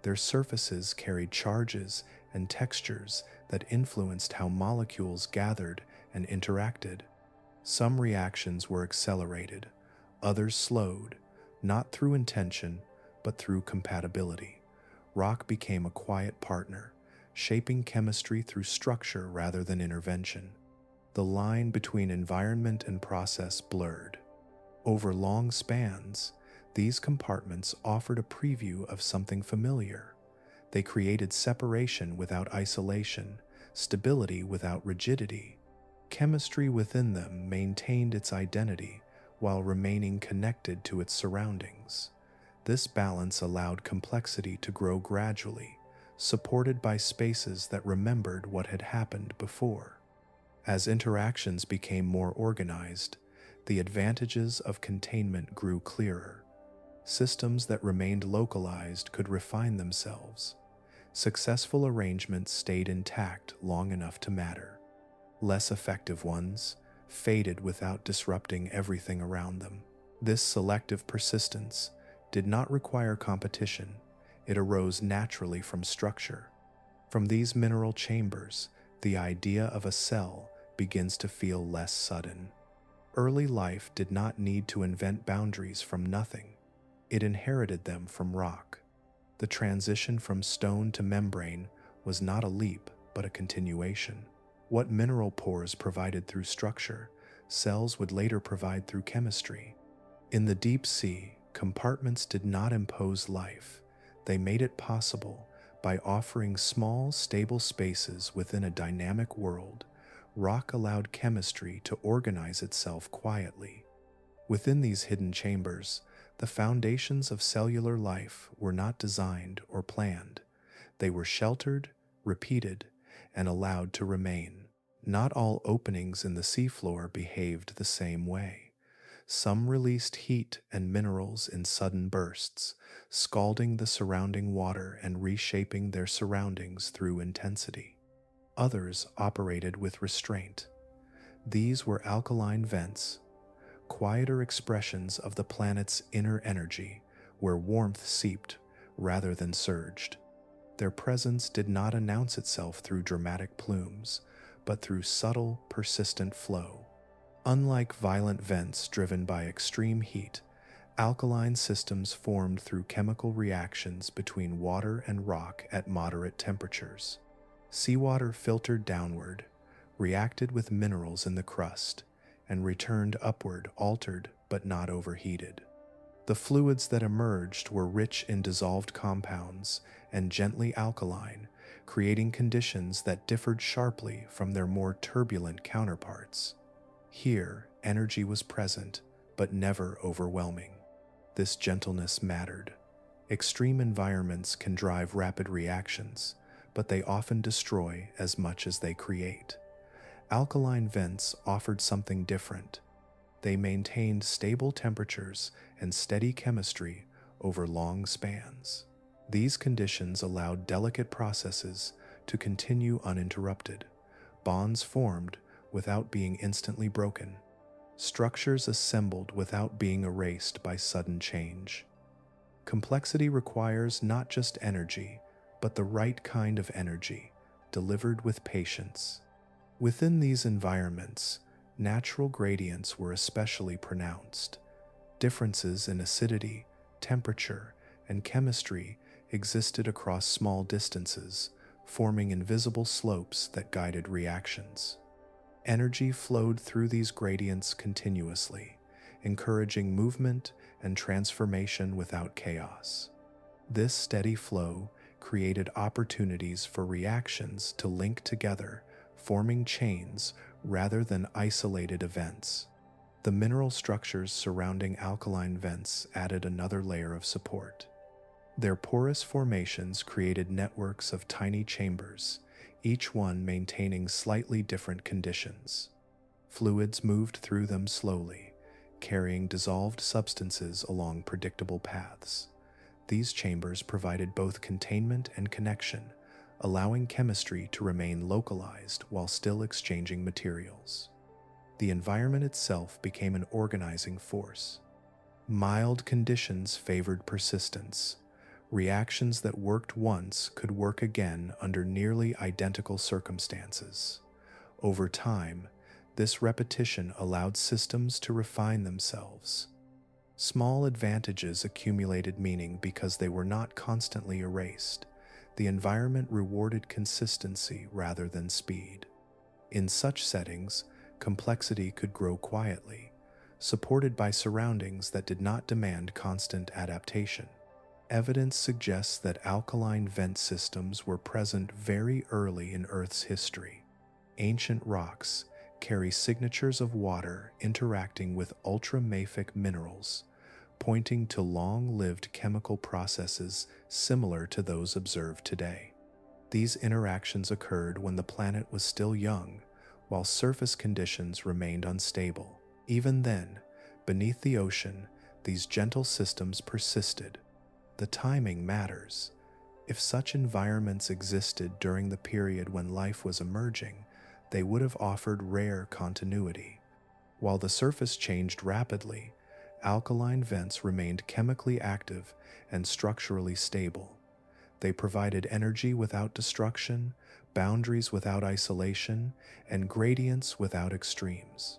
Their surfaces carried charges and textures that influenced how molecules gathered and interacted. Some reactions were accelerated, others slowed, not through intention, but through compatibility. Rock became a quiet partner, shaping chemistry through structure rather than intervention. The line between environment and process blurred. Over long spans, these compartments offered a preview of something familiar. They created separation without isolation, stability without rigidity. Chemistry within them maintained its identity while remaining connected to its surroundings. This balance allowed complexity to grow gradually, supported by spaces that remembered what had happened before. As interactions became more organized, the advantages of containment grew clearer. Systems that remained localized could refine themselves. Successful arrangements stayed intact long enough to matter. Less effective ones faded without disrupting everything around them. This selective persistence did not require competition. It arose naturally from structure. From these mineral chambers, the idea of a cell begins to feel less sudden. Early life did not need to invent boundaries from nothing. It inherited them from rock. The transition from stone to membrane was not a leap, but a continuation. What mineral pores provided through structure, cells would later provide through chemistry. In the deep sea, compartments did not impose life. They made it possible by offering small, stable spaces within a dynamic world. Rock allowed chemistry to organize itself quietly. Within these hidden chambers, the foundations of cellular life were not designed or planned. They were sheltered, repeated, and allowed to remain. Not all openings in the seafloor behaved the same way. Some released heat and minerals in sudden bursts, scalding the surrounding water and reshaping their surroundings through intensity. Others operated with restraint. These were alkaline vents, quieter expressions of the planet's inner energy, where warmth seeped rather than surged. Their presence did not announce itself through dramatic plumes, but through subtle, persistent flow. Unlike violent vents driven by extreme heat, alkaline systems formed through chemical reactions between water and rock at moderate temperatures. Seawater filtered downward, reacted with minerals in the crust, and returned upward altered but not overheated. The fluids that emerged were rich in dissolved compounds and gently alkaline, creating conditions that differed sharply from their more turbulent counterparts. Here, energy was present, but never overwhelming. This gentleness mattered. Extreme environments can drive rapid reactions, but they often destroy as much as they create. Alkaline vents offered something different. They maintained stable temperatures and steady chemistry over long spans. These conditions allowed delicate processes to continue uninterrupted. Bonds formed without being instantly broken. Structures assembled without being erased by sudden change. Complexity requires not just energy, but the right kind of energy, delivered with patience. Within these environments, natural gradients were especially pronounced. Differences in acidity, temperature, and chemistry existed across small distances, forming invisible slopes that guided reactions. Energy flowed through these gradients continuously, encouraging movement and transformation without chaos. This steady flow created opportunities for reactions to link together, forming chains rather than isolated events. The mineral structures surrounding alkaline vents added another layer of support. Their porous formations created networks of tiny chambers, each one maintaining slightly different conditions. Fluids moved through them slowly, carrying dissolved substances along predictable paths. These chambers provided both containment and connection, allowing chemistry to remain localized while still exchanging materials. The environment itself became an organizing force. Mild conditions favored persistence. Reactions that worked once could work again under nearly identical circumstances. Over time, this repetition allowed systems to refine themselves. Small advantages accumulated meaning because they were not constantly erased. The environment rewarded consistency rather than speed. In such settings, complexity could grow quietly, supported by surroundings that did not demand constant adaptation. Evidence suggests that alkaline vent systems were present very early in Earth's history. Ancient rocks carry signatures of water interacting with ultramafic minerals, pointing to long-lived chemical processes similar to those observed today. These interactions occurred when the planet was still young, while surface conditions remained unstable. Even then, beneath the ocean, these gentle systems persisted. The timing matters. If such environments existed during the period when life was emerging, they would have offered rare continuity. While the surface changed rapidly, alkaline vents remained chemically active and structurally stable. They provided energy without destruction, boundaries without isolation, and gradients without extremes.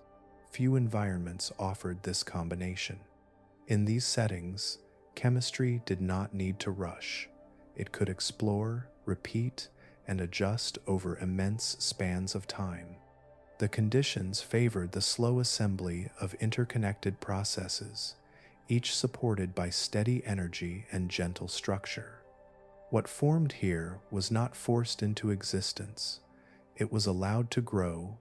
Few environments offered this combination. In these settings, chemistry did not need to rush. It could explore, repeat, and adjust over immense spans of time. The conditions favored the slow assembly of interconnected processes, each supported by steady energy and gentle structure. What formed here was not forced into existence. It was allowed to grow.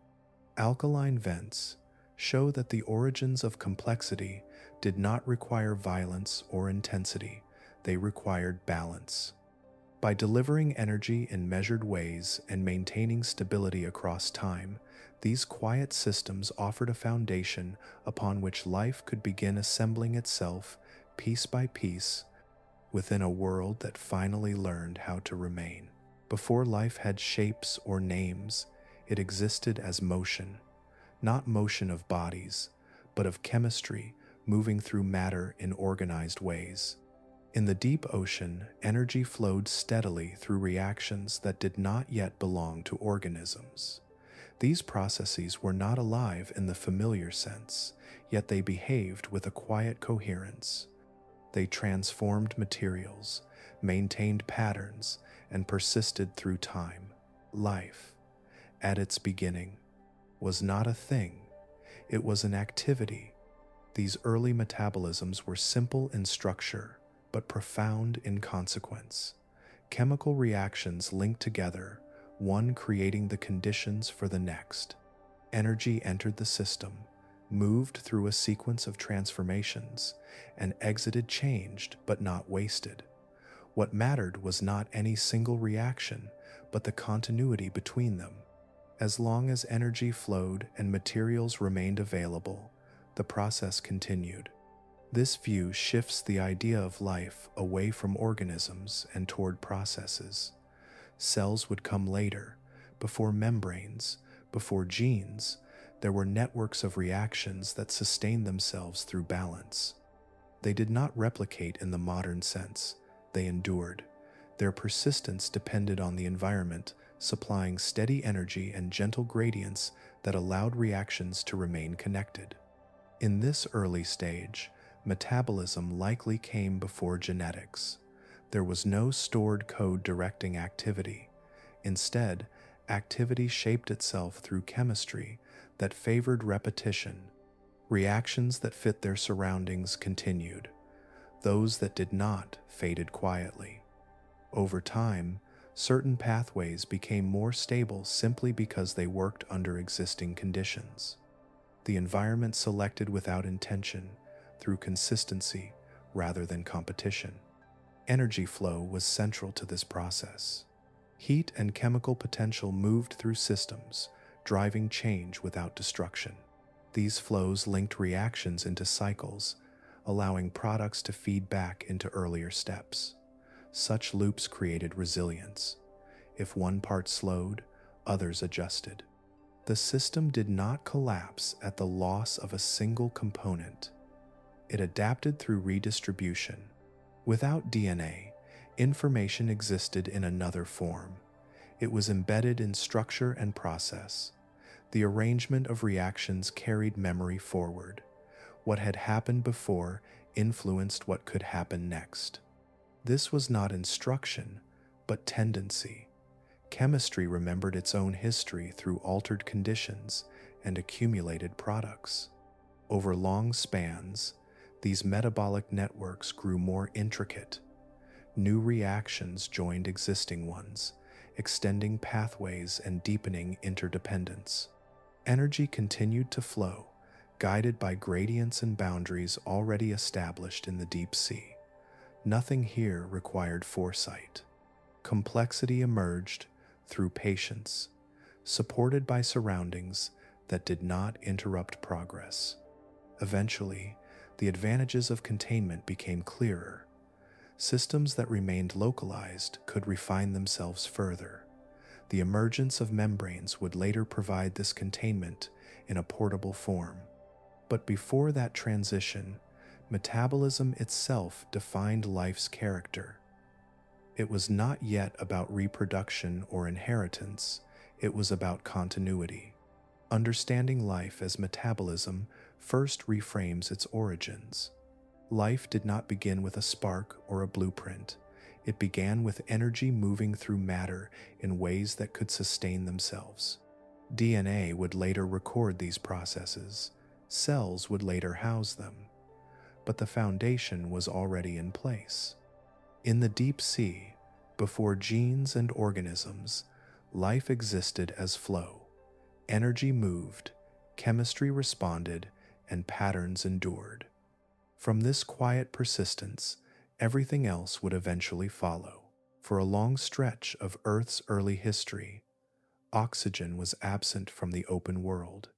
Alkaline vents show that the origins of complexity did not require violence or intensity. They required balance. By delivering energy in measured ways and maintaining stability across time, these quiet systems offered a foundation upon which life could begin assembling itself piece by piece within a world that finally learned how to remain. Before life had shapes or names, it existed as motion, not motion of bodies, but of chemistry moving through matter in organized ways. In the deep ocean, energy flowed steadily through reactions that did not yet belong to organisms. These processes were not alive in the familiar sense, yet they behaved with a quiet coherence. They transformed materials, maintained patterns, and persisted through time. Life, at its beginning, was not a thing, it was an activity. These early metabolisms were simple in structure, but profound in consequence. Chemical reactions linked together, one creating the conditions for the next. Energy entered the system, moved through a sequence of transformations, and exited changed but not wasted. What mattered was not any single reaction, but the continuity between them. As long as energy flowed and materials remained available, the process continued. This view shifts the idea of life away from organisms and toward processes. Cells would come later, before membranes, before genes. There were networks of reactions that sustained themselves through balance. They did not replicate in the modern sense, they endured. Their persistence depended on the environment, supplying steady energy and gentle gradients that allowed reactions to remain connected. In this early stage, metabolism likely came before genetics. There was no stored code directing activity. Instead, activity shaped itself through chemistry that favored repetition. Reactions that fit their surroundings continued. Those that did not faded quietly. Over time, certain pathways became more stable simply because they worked under existing conditions. The environment selected without intention, through consistency rather than competition. Energy flow was central to this process. Heat and chemical potential moved through systems, driving change without destruction. These flows linked reactions into cycles, allowing products to feed back into earlier steps. Such loops created resilience. If one part slowed, others adjusted. The system did not collapse at the loss of a single component. It adapted through redistribution. Without DNA, information existed in another form. It was embedded in structure and process. The arrangement of reactions carried memory forward. What had happened before influenced what could happen next. This was not instruction, but tendency. Chemistry remembered its own history through altered conditions and accumulated products. Over long spans, these metabolic networks grew more intricate. New reactions joined existing ones, extending pathways and deepening interdependence. Energy continued to flow, guided by gradients and boundaries already established in the deep sea. Nothing here required foresight. Complexity emerged through patience, supported by surroundings that did not interrupt progress. Eventually, the advantages of containment became clearer. Systems that remained localized could refine themselves further. The emergence of membranes would later provide this containment in a portable form. But before that transition, metabolism itself defined life's character. It was not yet about reproduction or inheritance, it was about continuity. Understanding life as metabolism first reframes its origins. Life did not begin with a spark or a blueprint. It began with energy moving through matter in ways that could sustain themselves. DNA would later record these processes. Cells would later house them. But the foundation was already in place. In the deep sea, before genes and organisms, life existed as flow. Energy moved, chemistry responded, and patterns endured. From this quiet persistence, everything else would eventually follow. For a long stretch of Earth's early history, oxygen was absent from the open world.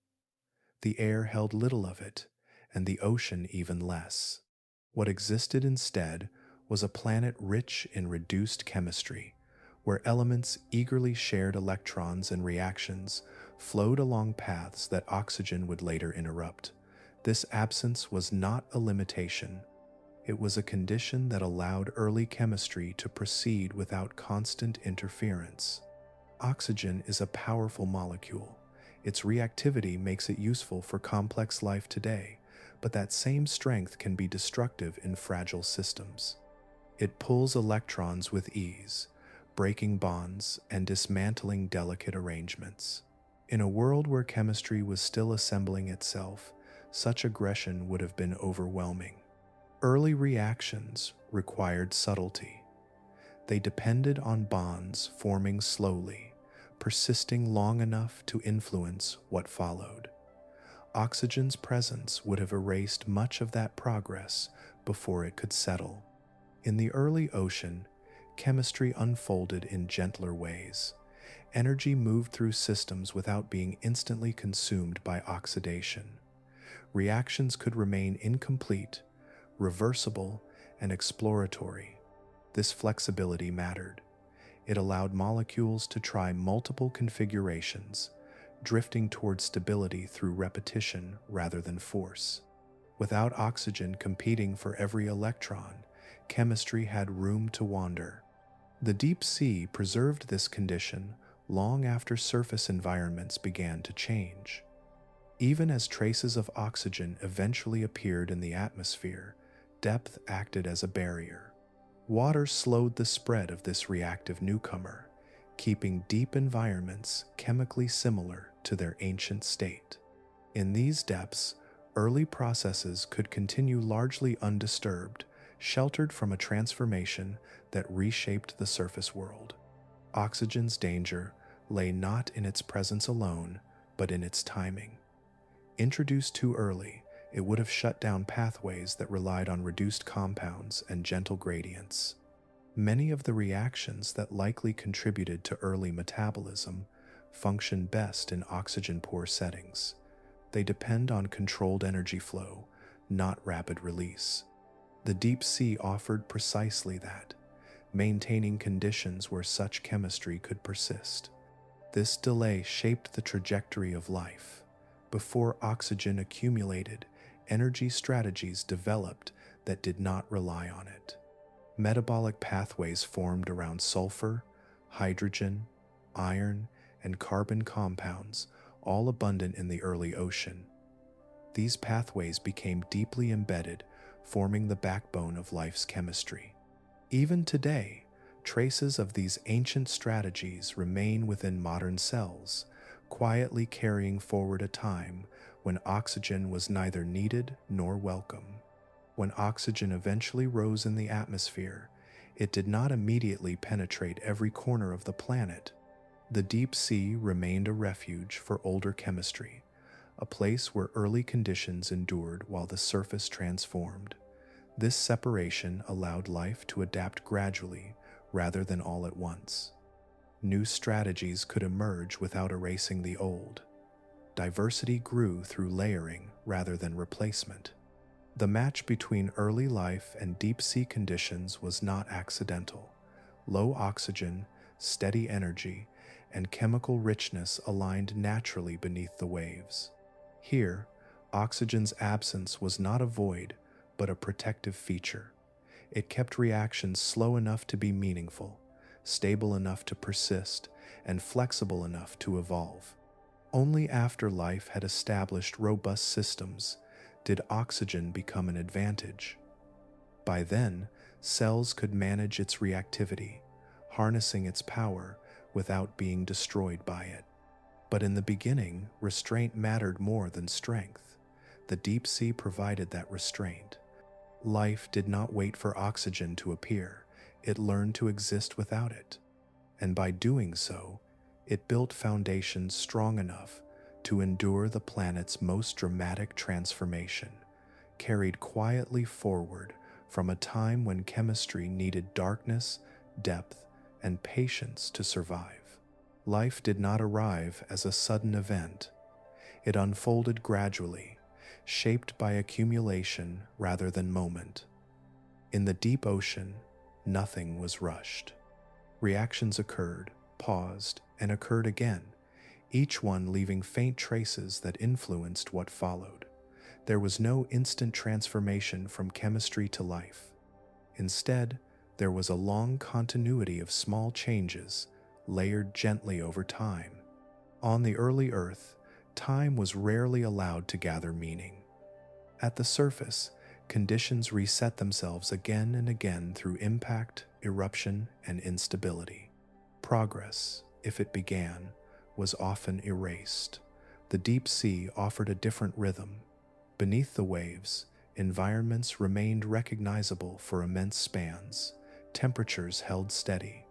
The air held little of it, and the ocean even less. What existed instead was a planet rich in reduced chemistry, where elements eagerly shared electrons and reactions flowed along paths that oxygen would later interrupt. This absence was not a limitation. It was a condition that allowed early chemistry to proceed without constant interference. Oxygen is a powerful molecule. Its reactivity makes it useful for complex life today, but that same strength can be destructive in fragile systems. It pulls electrons with ease, breaking bonds and dismantling delicate arrangements. In a world where chemistry was still assembling itself, such aggression would have been overwhelming. Early reactions required subtlety. They depended on bonds forming slowly, persisting long enough to influence what followed. Oxygen's presence would have erased much of that progress before it could settle. In the early ocean, chemistry unfolded in gentler ways. Energy moved through systems without being instantly consumed by oxidation. Reactions could remain incomplete, reversible, and exploratory. This flexibility mattered. It allowed molecules to try multiple configurations, drifting toward stability through repetition rather than force. Without oxygen competing for every electron, chemistry had room to wander. The deep sea preserved this condition long after surface environments began to change. Even as traces of oxygen eventually appeared in the atmosphere, depth acted as a barrier. Water slowed the spread of this reactive newcomer, keeping deep environments chemically similar to their ancient state. In these depths, early processes could continue largely undisturbed, sheltered from a transformation that reshaped the surface world. Oxygen's danger lay not in its presence alone, but in its timing. Introduced too early, it would have shut down pathways that relied on reduced compounds and gentle gradients. Many of the reactions that likely contributed to early metabolism function best in oxygen-poor settings. They depend on controlled energy flow, not rapid release. The deep sea offered precisely that, maintaining conditions where such chemistry could persist. This delay shaped the trajectory of life. Before oxygen accumulated, energy strategies developed that did not rely on it. Metabolic pathways formed around sulfur, hydrogen, iron, and carbon compounds, all abundant in the early ocean. These pathways became deeply embedded, forming the backbone of life's chemistry. Even today, traces of these ancient strategies remain within modern cells, quietly carrying forward a time when oxygen was neither needed nor welcome. When oxygen eventually rose in the atmosphere, it did not immediately penetrate every corner of the planet. The deep sea remained a refuge for older chemistry, a place where early conditions endured while the surface transformed. This separation allowed life to adapt gradually rather than all at once. New strategies could emerge without erasing the old. Diversity grew through layering rather than replacement. The match between early life and deep-sea conditions was not accidental. Low oxygen, steady energy, and chemical richness aligned naturally beneath the waves. Here, oxygen's absence was not a void, but a protective feature. It kept reactions slow enough to be meaningful, stable enough to persist, and flexible enough to evolve. Only after life had established robust systems did oxygen become an advantage. By then, cells could manage its reactivity, harnessing its power without being destroyed by it. But in the beginning, restraint mattered more than strength. The deep sea provided that restraint. Life did not wait for oxygen to appear, it learned to exist without it. And by doing so, it built foundations strong enough to endure the planet's most dramatic transformation, carried quietly forward from a time when chemistry needed darkness, depth, and patience to survive. Life did not arrive as a sudden event. It unfolded gradually, shaped by accumulation rather than moment. In the deep ocean, nothing was rushed. Reactions occurred, paused, and occurred again, each one leaving faint traces that influenced what followed. There was no instant transformation from chemistry to life. Instead, there was a long continuity of small changes, layered gently over time. On the early Earth, time was rarely allowed to gather meaning. At the surface, conditions reset themselves again and again through impact, eruption, and instability. Progress, if it began, was often erased. The deep sea offered a different rhythm. Beneath the waves, environments remained recognizable for immense spans. Temperatures held steady.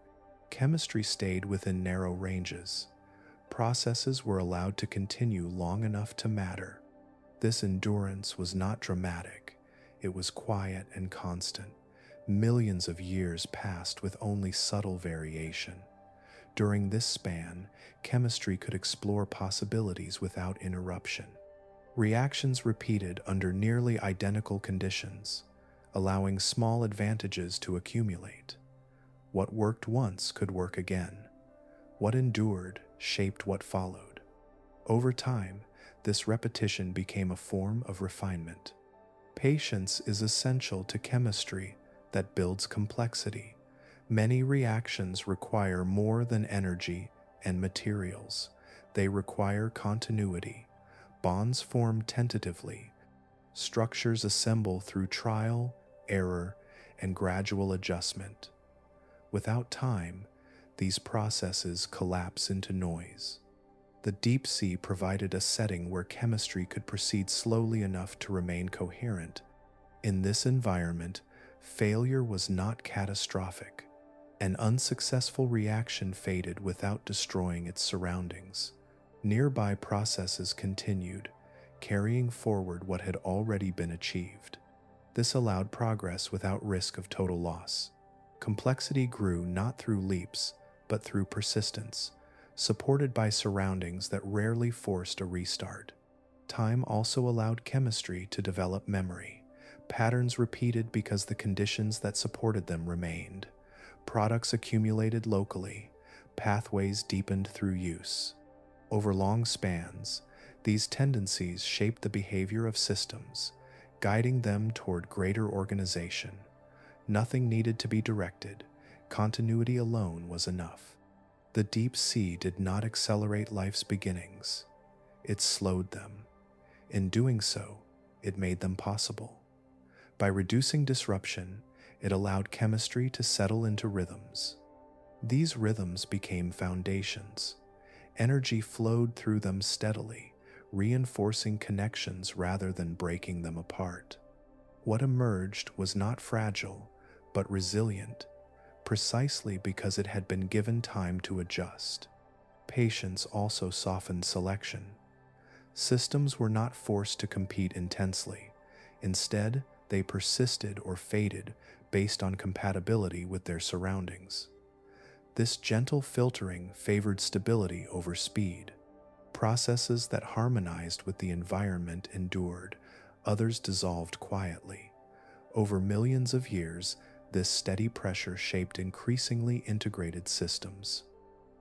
Chemistry stayed within narrow ranges. Processes were allowed to continue long enough to matter. This endurance was not dramatic. It was quiet and constant. Millions of years passed with only subtle variation. During this span, chemistry could explore possibilities without interruption. Reactions repeated under nearly identical conditions, allowing small advantages to accumulate. What worked once could work again. What endured shaped what followed. Over time, this repetition became a form of refinement. Patience is essential to chemistry that builds complexity. Many reactions require more than energy and materials. They require continuity. Bonds form tentatively. Structures assemble through trial, error, and gradual adjustment. Without time, these processes collapse into noise. The deep sea provided a setting where chemistry could proceed slowly enough to remain coherent. In this environment, failure was not catastrophic. An unsuccessful reaction faded without destroying its surroundings. Nearby processes continued, carrying forward what had already been achieved. This allowed progress without risk of total loss. Complexity grew not through leaps, but through persistence, supported by surroundings that rarely forced a restart. Time also allowed chemistry to develop memory. Patterns repeated because the conditions that supported them remained. Products accumulated locally. Pathways deepened through use. Over long spans, these tendencies shaped the behavior of systems, guiding them toward greater organization. Nothing needed to be directed. Continuity alone was enough. The deep sea did not accelerate life's beginnings. It slowed them. In doing so, it made them possible. By reducing disruption, it allowed chemistry to settle into rhythms. These rhythms became foundations. Energy flowed through them steadily, reinforcing connections rather than breaking them apart. What emerged was not fragile, but resilient, precisely because it had been given time to adjust. Patience also softened selection. Systems were not forced to compete intensely. Instead, they persisted or faded based on compatibility with their surroundings. This gentle filtering favored stability over speed. Processes that harmonized with the environment endured, others dissolved quietly. Over millions of years, this steady pressure shaped increasingly integrated systems.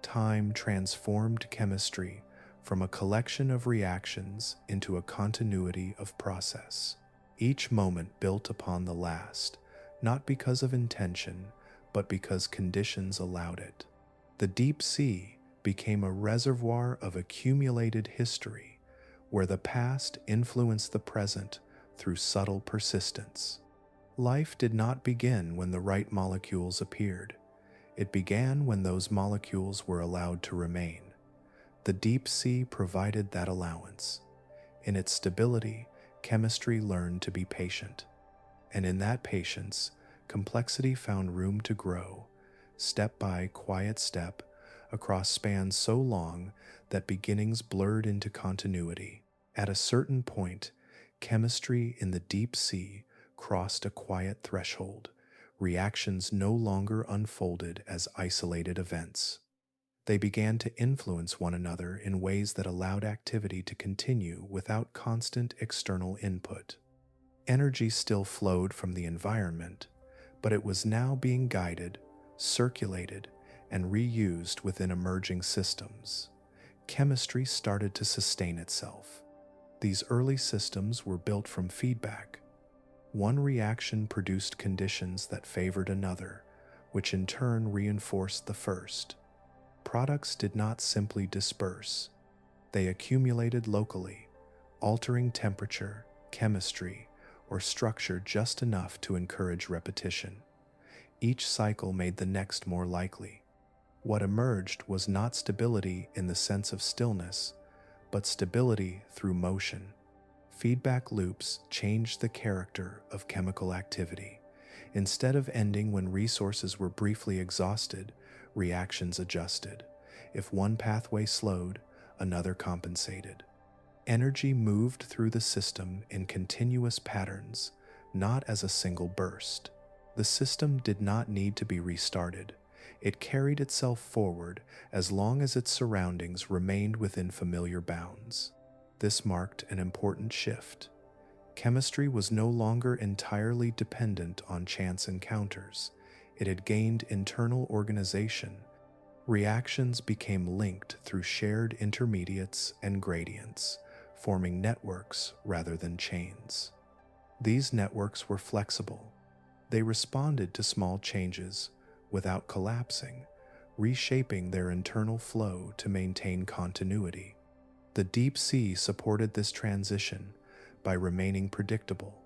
Time transformed chemistry from a collection of reactions into a continuity of process. Each moment built upon the last, not because of intention, but because conditions allowed it. The deep sea became a reservoir of accumulated history, where the past influenced the present through subtle persistence. Life did not begin when the right molecules appeared. It began when those molecules were allowed to remain. The deep sea provided that allowance. In its stability, chemistry learned to be patient. And in that patience, complexity found room to grow, step by quiet step, across spans so long that beginnings blurred into continuity. At a certain point, chemistry in the deep sea crossed a quiet threshold. Reactions no longer unfolded as isolated events. They began to influence one another in ways that allowed activity to continue without constant external input. Energy still flowed from the environment, but it was now being guided, circulated, and reused within emerging systems. chemistry started to sustain itself. These early systems were built from feedback. One reaction produced conditions that favored another, which in turn reinforced the first. Products did not simply disperse. They accumulated locally, altering temperature, chemistry, or structure just enough to encourage repetition. Each cycle made the next more likely. What emerged was not stability in the sense of stillness, but stability through motion. Feedback loops changed the character of chemical activity. Instead of ending when resources were briefly exhausted, reactions adjusted. If one pathway slowed, another compensated. Energy moved through the system in continuous patterns, not as a single burst. The system did not need to be restarted. It carried itself forward as long as its surroundings remained within familiar bounds. This marked an important shift. Chemistry was no longer entirely dependent on chance encounters. It had gained internal organization. Reactions became linked through shared intermediates and gradients, forming networks rather than chains. These networks were flexible. They responded to small changes without collapsing, reshaping their internal flow to maintain continuity. The deep sea supported this transition by remaining predictable.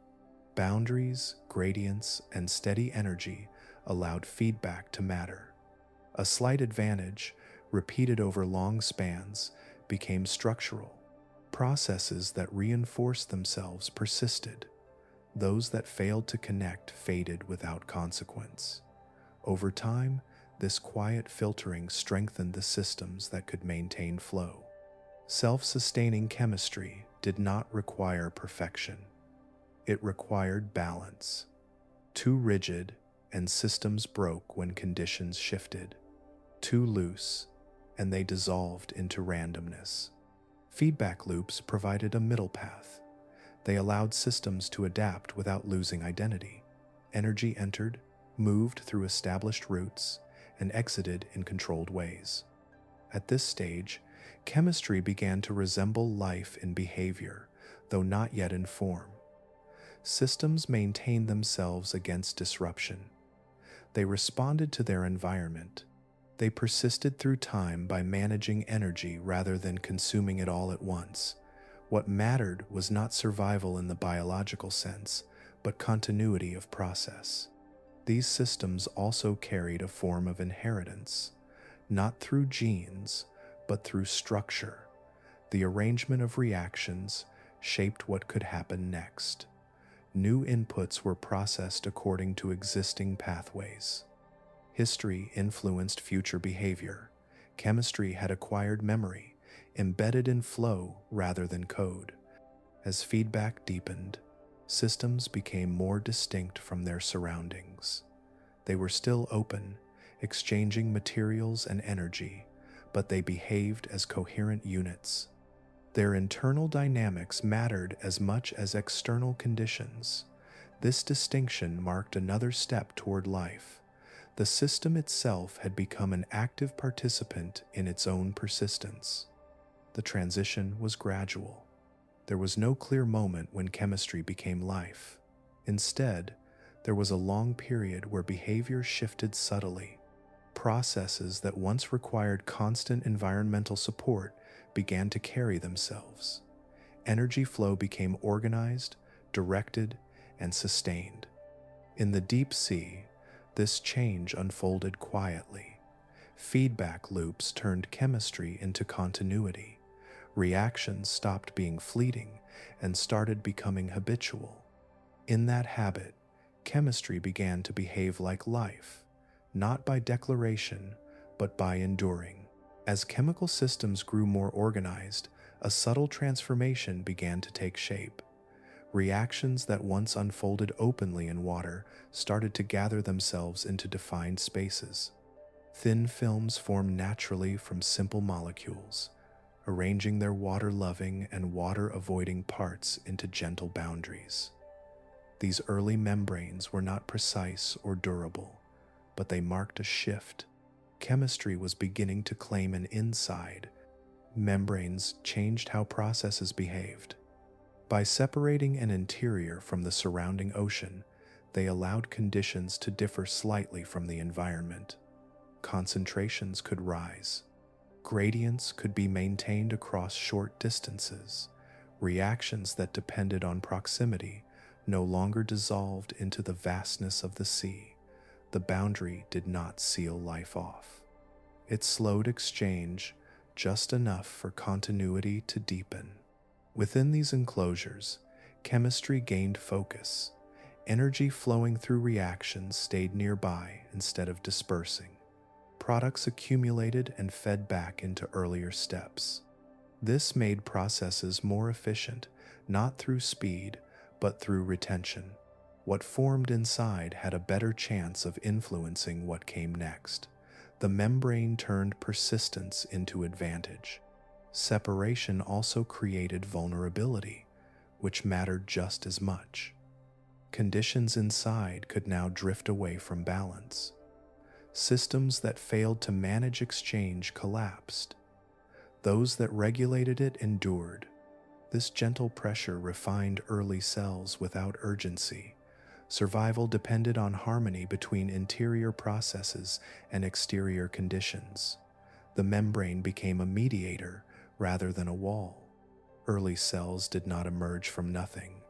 Boundaries, gradients, and steady energy allowed feedback to matter. A slight advantage, repeated over long spans, became structural. Processes that reinforced themselves persisted. Those that failed to connect faded without consequence. Over time, this quiet filtering strengthened the systems that could maintain flow. Self-sustaining chemistry did not require perfection. It required balance. Too rigid, and systems broke when conditions shifted. Too loose, and they dissolved into randomness. Feedback loops provided a middle path. They allowed systems to adapt without losing identity. Energy entered, moved through established routes, and exited in controlled ways. At this stage, chemistry began to resemble life in behavior, though not yet in form. Systems maintained themselves against disruption. They responded to their environment. They persisted through time by managing energy rather than consuming it all at once. What mattered was not survival in the biological sense, but continuity of process. These systems also carried a form of inheritance, not through genes, but through structure. The arrangement of reactions shaped what could happen next. New inputs were processed according to existing pathways. History influenced future behavior. Chemistry had acquired memory, embedded in flow rather than code. As feedback deepened, systems became more distinct from their surroundings. They were still open, exchanging materials and energy, but they behaved as coherent units. Their internal dynamics mattered as much as external conditions. This distinction marked another step toward life. The system itself had become an active participant in its own persistence. The transition was gradual. There was no clear moment when chemistry became life. Instead, there was a long period where behavior shifted subtly. Processes that once required constant environmental support began to carry themselves. Energy flow became organized, directed, and sustained. In the deep sea, this change unfolded quietly. Feedback loops turned chemistry into continuity. Reactions stopped being fleeting and started becoming habitual. In that habit, chemistry began to behave like life, not by declaration, but by enduring. As chemical systems grew more organized, a subtle transformation began to take shape. Reactions that once unfolded openly in water started to gather themselves into defined spaces. Thin films formed naturally from simple molecules, arranging their water-loving and water-avoiding parts into gentle boundaries. These early membranes were not precise or durable, but they marked a shift. Chemistry was beginning to claim an inside, membranes changed how processes behaved. By separating an interior from the surrounding ocean, they allowed conditions to differ slightly from the environment. Concentrations could rise. Gradients could be maintained across short distances. Reactions that depended on proximity no longer dissolved into the vastness of the sea. The boundary did not seal life off. It slowed exchange just enough for continuity to deepen. Within these enclosures, chemistry gained focus. Energy flowing through reactions stayed nearby instead of dispersing. Products accumulated and fed back into earlier steps. This made processes more efficient, not through speed, but through retention. What formed inside had a better chance of influencing what came next. The membrane turned persistence into advantage. Separation also created vulnerability, which mattered just as much. Conditions inside could now drift away from balance. Systems that failed to manage exchange collapsed. Those that regulated it endured. This gentle pressure refined early cells without urgency. Survival depended on harmony between interior processes and exterior conditions. The membrane became a mediator rather than a wall. Early cells did not emerge from nothing.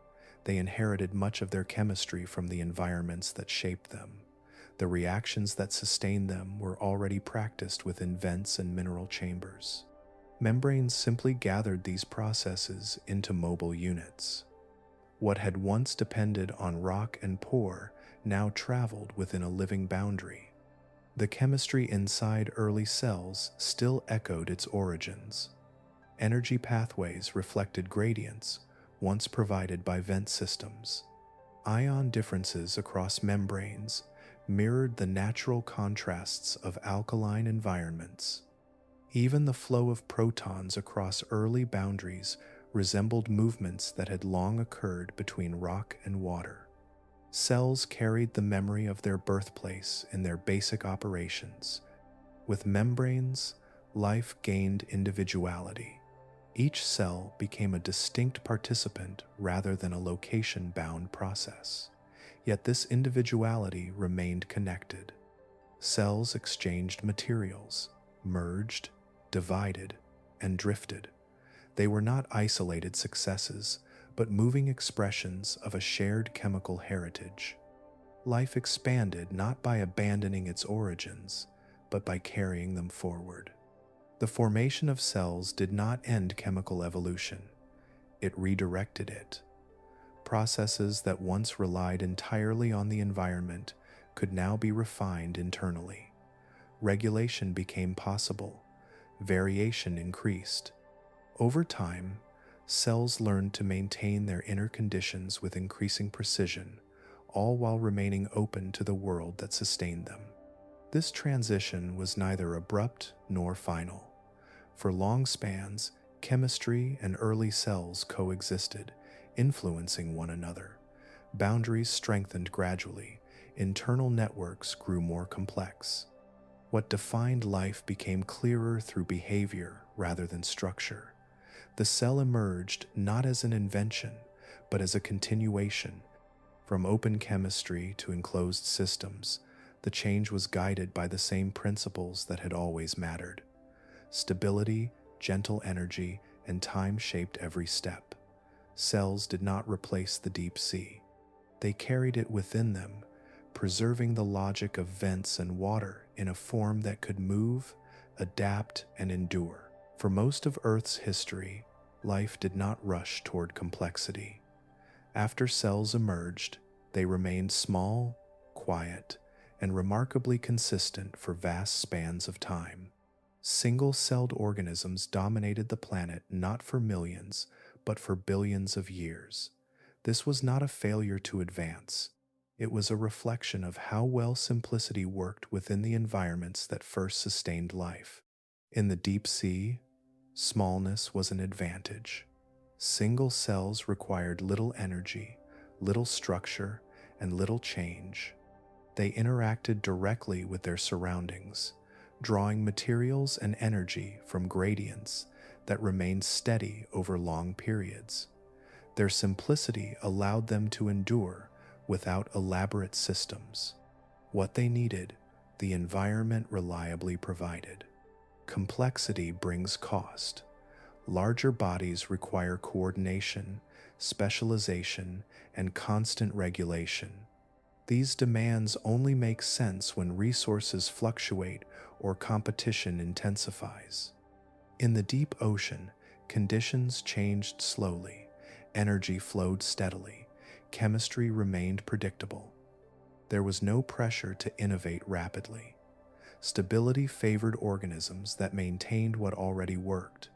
They inherited much of their chemistry from the environments that shaped them. The reactions that sustained them were already practiced within vents and mineral chambers. Membranes simply gathered these processes into mobile units. What had once depended on rock and pore now traveled within a living boundary. The chemistry inside early cells still echoed its origins. Energy pathways reflected gradients once provided by vent systems. Ion differences across membranes mirrored the natural contrasts of alkaline environments. Even the flow of protons across early boundaries resembled movements that had long occurred between rock and water. Cells carried the memory of their birthplace in their basic operations. With membranes, life gained individuality. Each cell became a distinct participant rather than a location-bound process. Yet this individuality remained connected. Cells exchanged materials, merged, divided, and drifted. They were not isolated successes, but moving expressions of a shared chemical heritage. Life expanded not by abandoning its origins, but by carrying them forward. The formation of cells did not end chemical evolution. It redirected it. Processes that once relied entirely on the environment could now be refined internally. Regulation became possible. Variation increased. Over time, cells learned to maintain their inner conditions with increasing precision, all while remaining open to the world that sustained them. This transition was neither abrupt nor final. For long spans, chemistry and early cells coexisted, influencing one another. Boundaries strengthened gradually. Internal networks grew more complex. What defined life became clearer through behavior rather than structure. The cell emerged not as an invention, but as a continuation. From open chemistry to enclosed systems, the change was guided by the same principles that had always mattered. Stability, gentle energy, and time shaped every step. Cells did not replace the deep sea. They carried it within them, preserving the logic of vents and water in a form that could move, adapt, and endure. For most of Earth's history, life did not rush toward complexity. After cells emerged, they remained small, quiet, and remarkably consistent for vast spans of time. Single-celled organisms dominated the planet not for millions, but for billions of years. This was not a failure to advance. It was a reflection of how well simplicity worked within the environments that first sustained life. In the deep sea, smallness was an advantage. Single cells required little energy, little structure, and little change. They interacted directly with their surroundings, drawing materials and energy from gradients that remained steady over long periods. Their simplicity allowed them to endure without elaborate systems. What they needed, the environment reliably provided. Complexity brings cost. Larger bodies require coordination, specialization, and constant regulation. These demands only make sense when resources fluctuate or competition intensifies. In the deep ocean, conditions changed slowly, energy flowed steadily, chemistry remained predictable. There was no pressure to innovate rapidly. Stability favored organisms that maintained what already worked.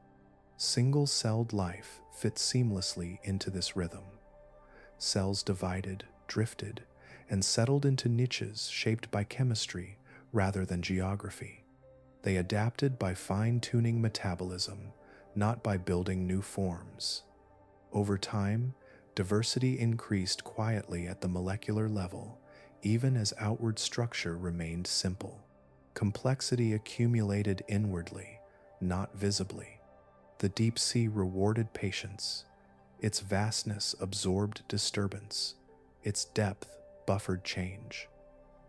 Single-celled life fit seamlessly into this rhythm. Cells divided, drifted, and settled into niches shaped by chemistry rather than geography. They adapted by fine-tuning metabolism, not by building new forms. Over time, diversity increased quietly at the molecular level, even as outward structure remained simple. Complexity accumulated inwardly, not visibly. The deep sea rewarded patience. Its vastness absorbed disturbance. Its depth buffered change.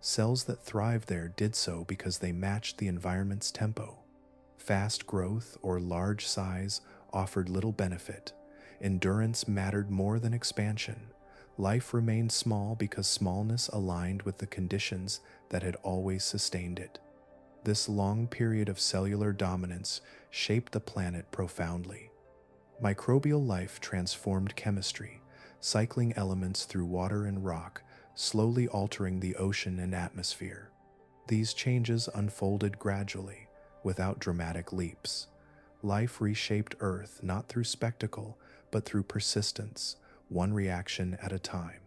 Cells that thrived there did so because they matched the environment's tempo. Fast growth or large size offered little benefit. Endurance mattered more than expansion. Life remained small because smallness aligned with the conditions that had always sustained it. This long period of cellular dominance shaped the planet profoundly. Microbial life transformed chemistry, cycling elements through water and rock, slowly altering the ocean and atmosphere. These changes unfolded gradually, without dramatic leaps. Life reshaped Earth not through spectacle, but through persistence, one reaction at a time.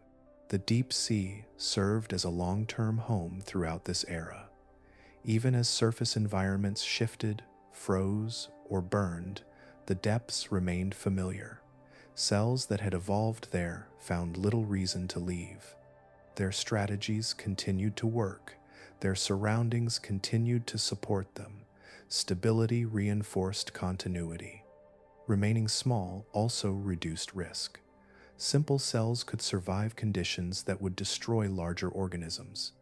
The deep sea served as a long-term home throughout this era. Even as surface environments shifted, froze, or burned, the depths remained familiar. Cells that had evolved there found little reason to leave. Their strategies continued to work. Their surroundings continued to support them. Stability reinforced continuity. Remaining small also reduced risk. Simple cells could survive conditions that would destroy larger organisms.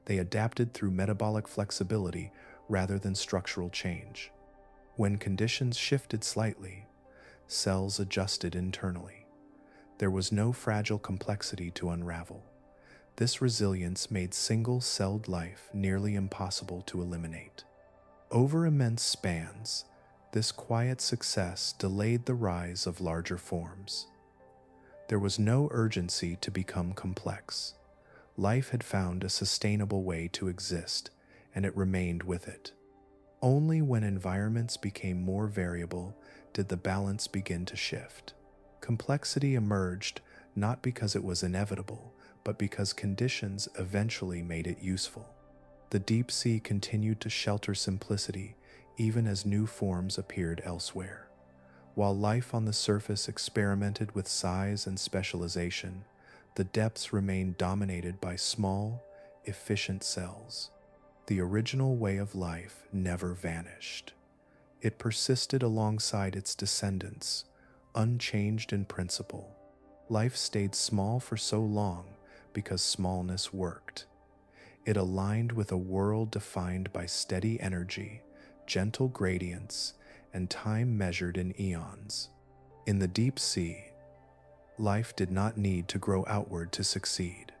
They adapted through metabolic flexibility rather than structural change. When conditions shifted slightly, cells adjusted internally. There was no fragile complexity to unravel. This resilience made single-celled life nearly impossible to eliminate. Over immense spans, this quiet success delayed the rise of larger forms. There was no urgency to become complex. Life had found a sustainable way to exist, and it remained with it. Only when environments became more variable did the balance begin to shift. Complexity emerged not because it was inevitable, but because conditions eventually made it useful. The deep sea continued to shelter simplicity even as new forms appeared elsewhere. While life on the surface experimented with size and specialization, the depths remained dominated by small, efficient cells. The original way of life never vanished. It persisted alongside its descendants, unchanged in principle. Life stayed small for so long because smallness worked. It aligned with a world defined by steady energy, gentle gradients, and time measured in eons. In the deep sea, life did not need to grow outward to succeed.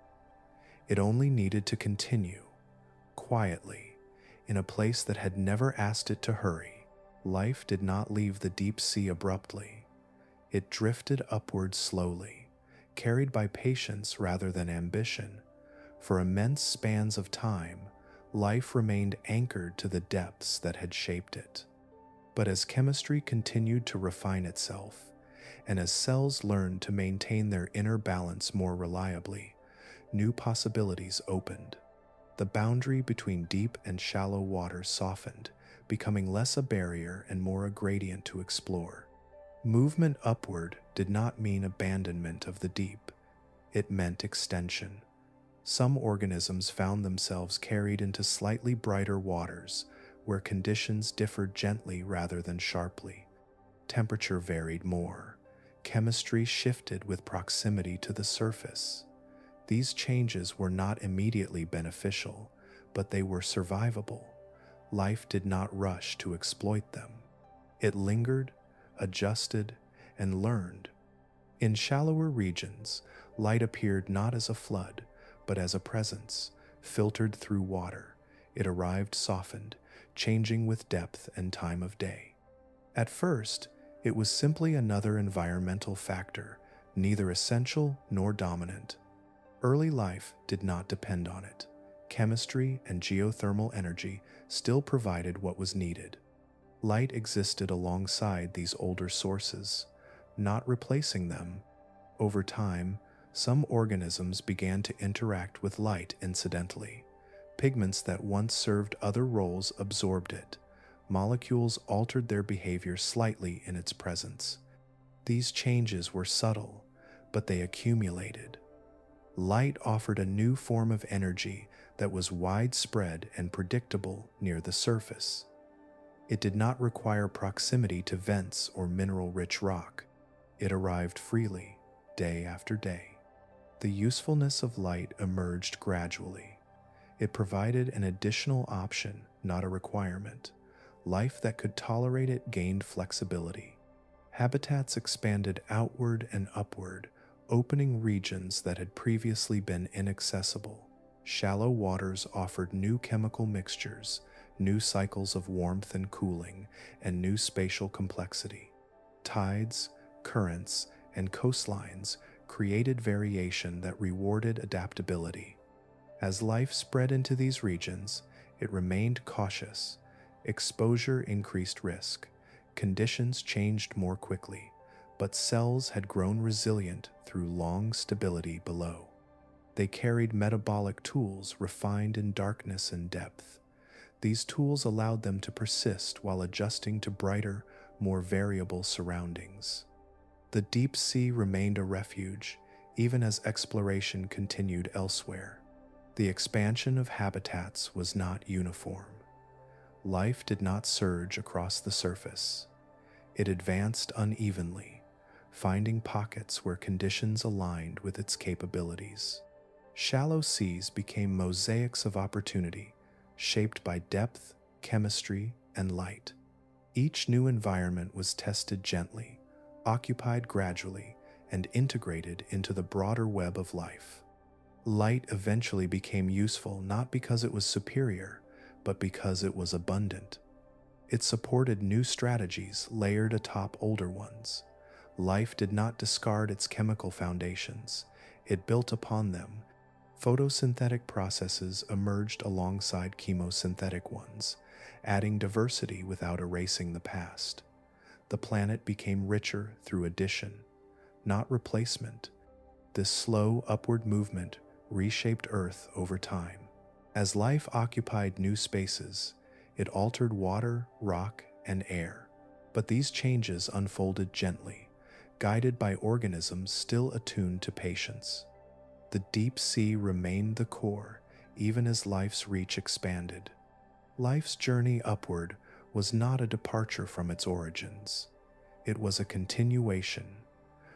It only needed to continue, quietly, in a place that had never asked it to hurry. Life did not leave the deep sea abruptly. It drifted upward slowly, carried by patience rather than ambition. For immense spans of time, life remained anchored to the depths that had shaped it. But as chemistry continued to refine itself, and as cells learned to maintain their inner balance more reliably, new possibilities opened. The boundary between deep and shallow water softened, becoming less a barrier and more a gradient to explore. Movement upward did not mean abandonment of the deep. It meant extension. Some organisms found themselves carried into slightly brighter waters, where conditions differed gently rather than sharply. Temperature varied more. Chemistry shifted with proximity to the surface. These changes were not immediately beneficial, but they were survivable. Life did not rush to exploit them. It lingered, adjusted, and learned. In shallower regions, light appeared not as a flood, but as a presence, filtered through water. It arrived softened, changing with depth and time of day. At first, it was simply another environmental factor, neither essential nor dominant. Early life did not depend on it. Chemistry and geothermal energy still provided what was needed. Light existed alongside these older sources, not replacing them. Over time, some organisms began to interact with light incidentally. Pigments that once served other roles absorbed it. Molecules altered their behavior slightly in its presence. These changes were subtle, but they accumulated. Light offered a new form of energy that was widespread and predictable near the surface. It did not require proximity to vents or mineral-rich rock. It arrived freely, day after day. The usefulness of light emerged gradually. It provided an additional option, not a requirement. Life that could tolerate it gained flexibility. Habitats expanded outward and upward, opening regions that had previously been inaccessible. Shallow waters offered new chemical mixtures, new cycles of warmth and cooling, and new spatial complexity. Tides, currents, and coastlines created variation that rewarded adaptability. As life spread into these regions, it remained cautious. Exposure increased risk. Conditions changed more quickly, but cells had grown resilient through long stability below. They carried metabolic tools refined in darkness and depth. These tools allowed them to persist while adjusting to brighter, more variable surroundings. The deep sea remained a refuge, even as exploration continued elsewhere. The expansion of habitats was not uniform. Life did not surge across the surface. It advanced unevenly, finding pockets where conditions aligned with its capabilities. Shallow seas became mosaics of opportunity, shaped by depth, chemistry, and light. Each new environment was tested gently, occupied gradually, and integrated into the broader web of life. Light eventually became useful not because it was superior, but because it was abundant. It supported new strategies layered atop older ones. Life did not discard its chemical foundations. It built upon them. Photosynthetic processes emerged alongside chemosynthetic ones, adding diversity without erasing the past. The planet became richer through addition, not replacement. This slow upward movement reshaped Earth over time. As life occupied new spaces, it altered water, rock, and air. But these changes unfolded gently, guided by organisms still attuned to patience. The deep sea remained the core, even as life's reach expanded. Life's journey upward was not a departure from its origins. It was a continuation,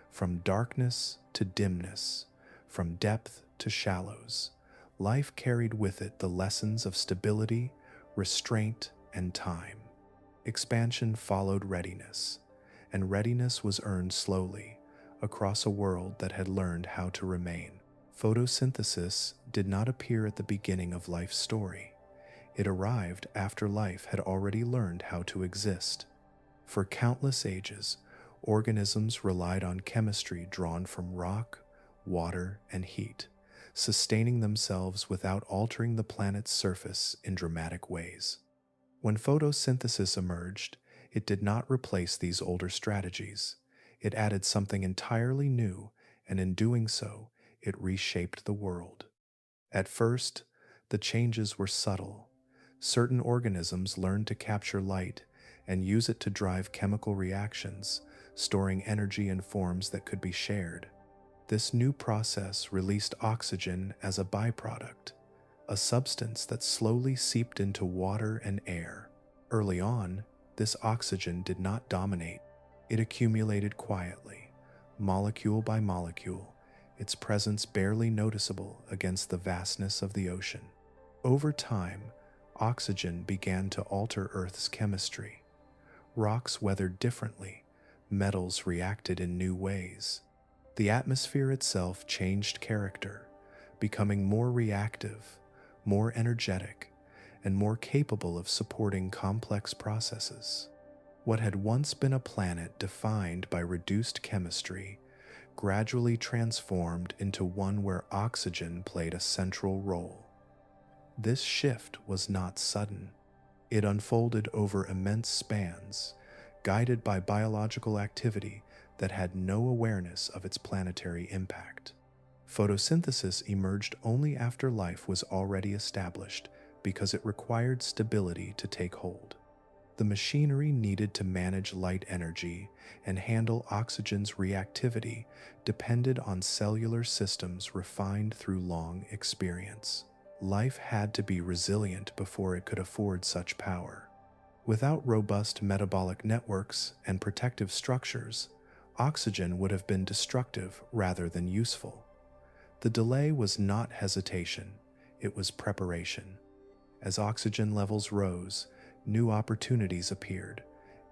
from darkness to dimness, from depth to shallows. Life carried with it the lessons of stability, restraint, and time. Expansion followed readiness, and readiness was earned slowly across a world that had learned how to remain. Photosynthesis did not appear at the beginning of life's story. It arrived after life had already learned how to exist. For countless ages, organisms relied on chemistry drawn from rock, water, and heat, sustaining themselves without altering the planet's surface in dramatic ways. When photosynthesis emerged, it did not replace these older strategies. It added something entirely new, and in doing so, it reshaped the world. At first, the changes were subtle. Certain organisms learned to capture light and use it to drive chemical reactions, storing energy in forms that could be shared. This new process released oxygen as a byproduct, a substance that slowly seeped into water and air. Early on, this oxygen did not dominate. It accumulated quietly, molecule by molecule, its presence barely noticeable against the vastness of the ocean. Over time, oxygen began to alter Earth's chemistry. Rocks weathered differently, metals reacted in new ways. The atmosphere itself changed character, becoming more reactive, more energetic, and more capable of supporting complex processes. What had once been a planet defined by reduced chemistry gradually transformed into one where oxygen played a central role. This shift was not sudden. It unfolded over immense spans, guided by biological activity that had no awareness of its planetary impact. Photosynthesis emerged only after life was already established because it required stability to take hold. The machinery needed to manage light energy and handle oxygen's reactivity depended on cellular systems refined through long experience. Life had to be resilient before it could afford such power. Without robust metabolic networks and protective structures, oxygen would have been destructive rather than useful. The delay was not hesitation, it was preparation. As oxygen levels rose, new opportunities appeared,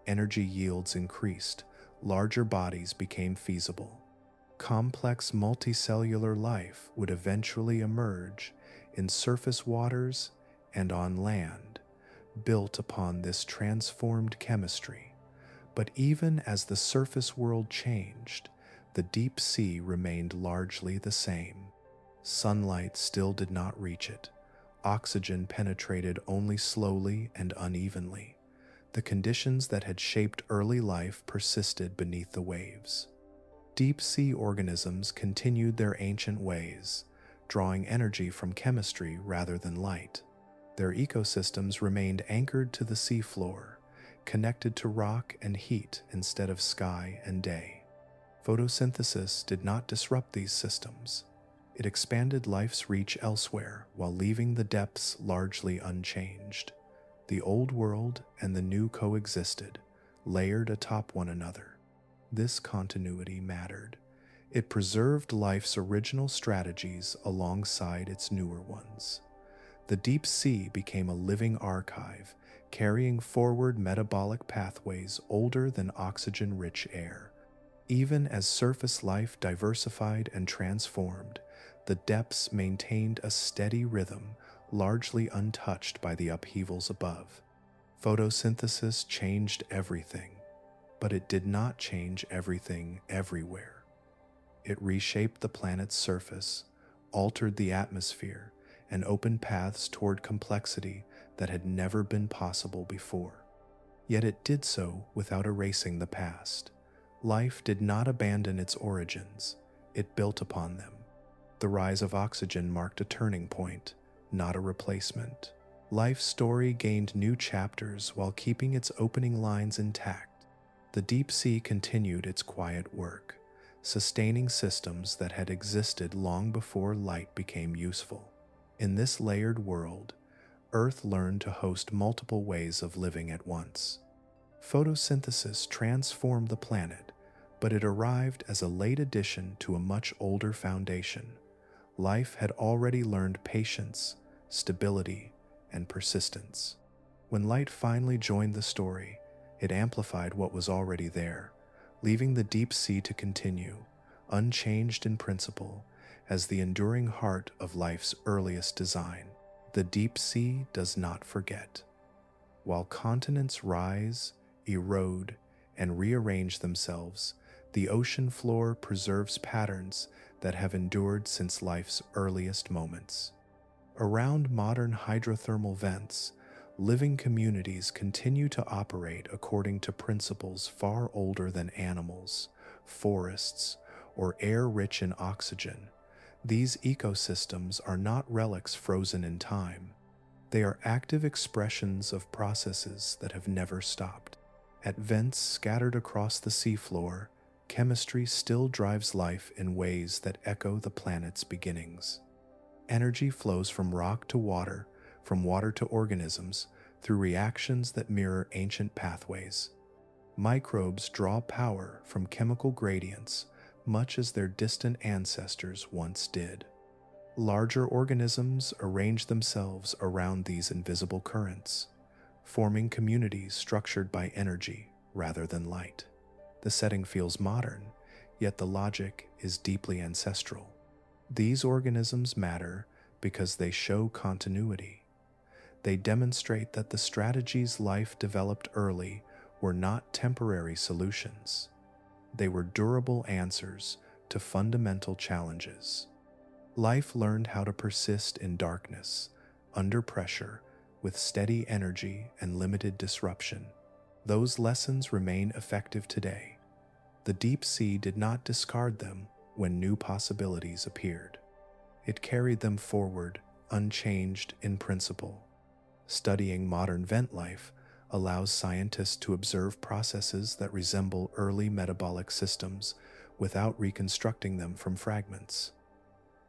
energy yields increased, larger bodies became feasible. Complex multicellular life would eventually emerge in surface waters and on land, built upon this transformed chemistry. But even as the surface world changed, the deep sea remained largely the same. Sunlight still did not reach it. Oxygen penetrated only slowly and unevenly. The conditions that had shaped early life persisted beneath the waves. Deep-sea organisms continued their ancient ways, drawing energy from chemistry rather than light. Their ecosystems remained anchored to the seafloor, connected to rock and heat instead of sky and day. Photosynthesis did not disrupt these systems. It expanded life's reach elsewhere while leaving the depths largely unchanged. The old world and the new coexisted, layered atop one another. This continuity mattered. It preserved life's original strategies alongside its newer ones. The deep sea became a living archive, carrying forward metabolic pathways older than oxygen-rich air. Even as surface life diversified and transformed, the depths maintained a steady rhythm, largely untouched by the upheavals above. Photosynthesis changed everything, but it did not change everything everywhere. It reshaped the planet's surface, altered the atmosphere, and opened paths toward complexity that had never been possible before. Yet it did so without erasing the past. Life did not abandon its origins, it built upon them. The rise of oxygen marked a turning point, not a replacement. Life's story gained new chapters while keeping its opening lines intact. The deep sea continued its quiet work, sustaining systems that had existed long before light became useful. In this layered world, Earth learned to host multiple ways of living at once. Photosynthesis transformed the planet, but it arrived as a late addition to a much older foundation. Life had already learned patience, stability, and persistence. When light finally joined the story, it amplified what was already there, leaving the deep sea to continue, unchanged in principle, as the enduring heart of life's earliest design. The deep sea does not forget. While continents rise, erode, and rearrange themselves, the ocean floor preserves patterns that have endured since life's earliest moments. Around modern hydrothermal vents, living communities continue to operate according to principles far older than animals, forests, or air rich in oxygen. These ecosystems are not relics frozen in time. They are active expressions of processes that have never stopped. At vents scattered across the seafloor, chemistry still drives life in ways that echo the planet's beginnings. Energy flows from rock to water, from water to organisms, through reactions that mirror ancient pathways. Microbes draw power from chemical gradients much as their distant ancestors once did. Larger organisms arrange themselves around these invisible currents, forming communities structured by energy rather than light. The setting feels modern, yet the logic is deeply ancestral. These organisms matter because they show continuity. They demonstrate that the strategies life developed early were not temporary solutions. They were durable answers to fundamental challenges. Life learned how to persist in darkness, under pressure, with steady energy and limited disruption. Those lessons remain effective today. The deep sea did not discard them when new possibilities appeared. It carried them forward, unchanged in principle. Studying modern vent life allows scientists to observe processes that resemble early metabolic systems without reconstructing them from fragments.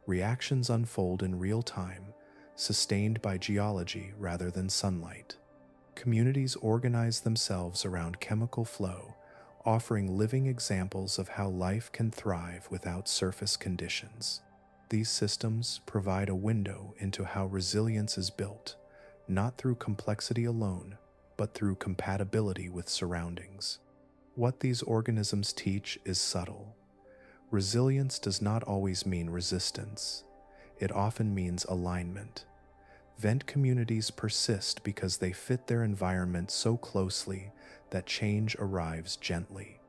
Reactions unfold in real time, sustained by geology rather than sunlight. Communities organize themselves around chemical flow, offering living examples of how life can thrive without surface conditions. These systems provide a window into how resilience is built, not through complexity alone, but through compatibility with surroundings. What these organisms teach is subtle. Resilience does not always mean resistance. It often means alignment. Vent communities persist because they fit their environment so closely that change arrives gently.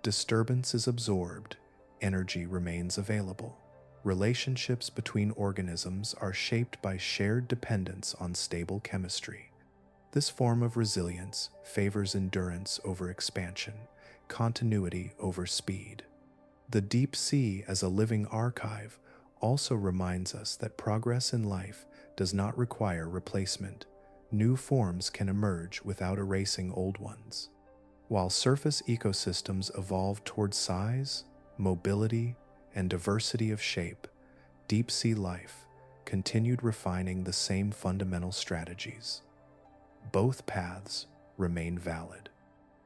Disturbance is absorbed, energy remains available. Relationships between organisms are shaped by shared dependence on stable chemistry. This form of resilience favors endurance over expansion, continuity over speed. The deep sea as a living archive also reminds us that progress in life does not require replacement. New forms can emerge without erasing old ones. While surface ecosystems evolve toward size, mobility, and diversity of shape, deep sea life continued refining the same fundamental strategies. Both paths remain valid.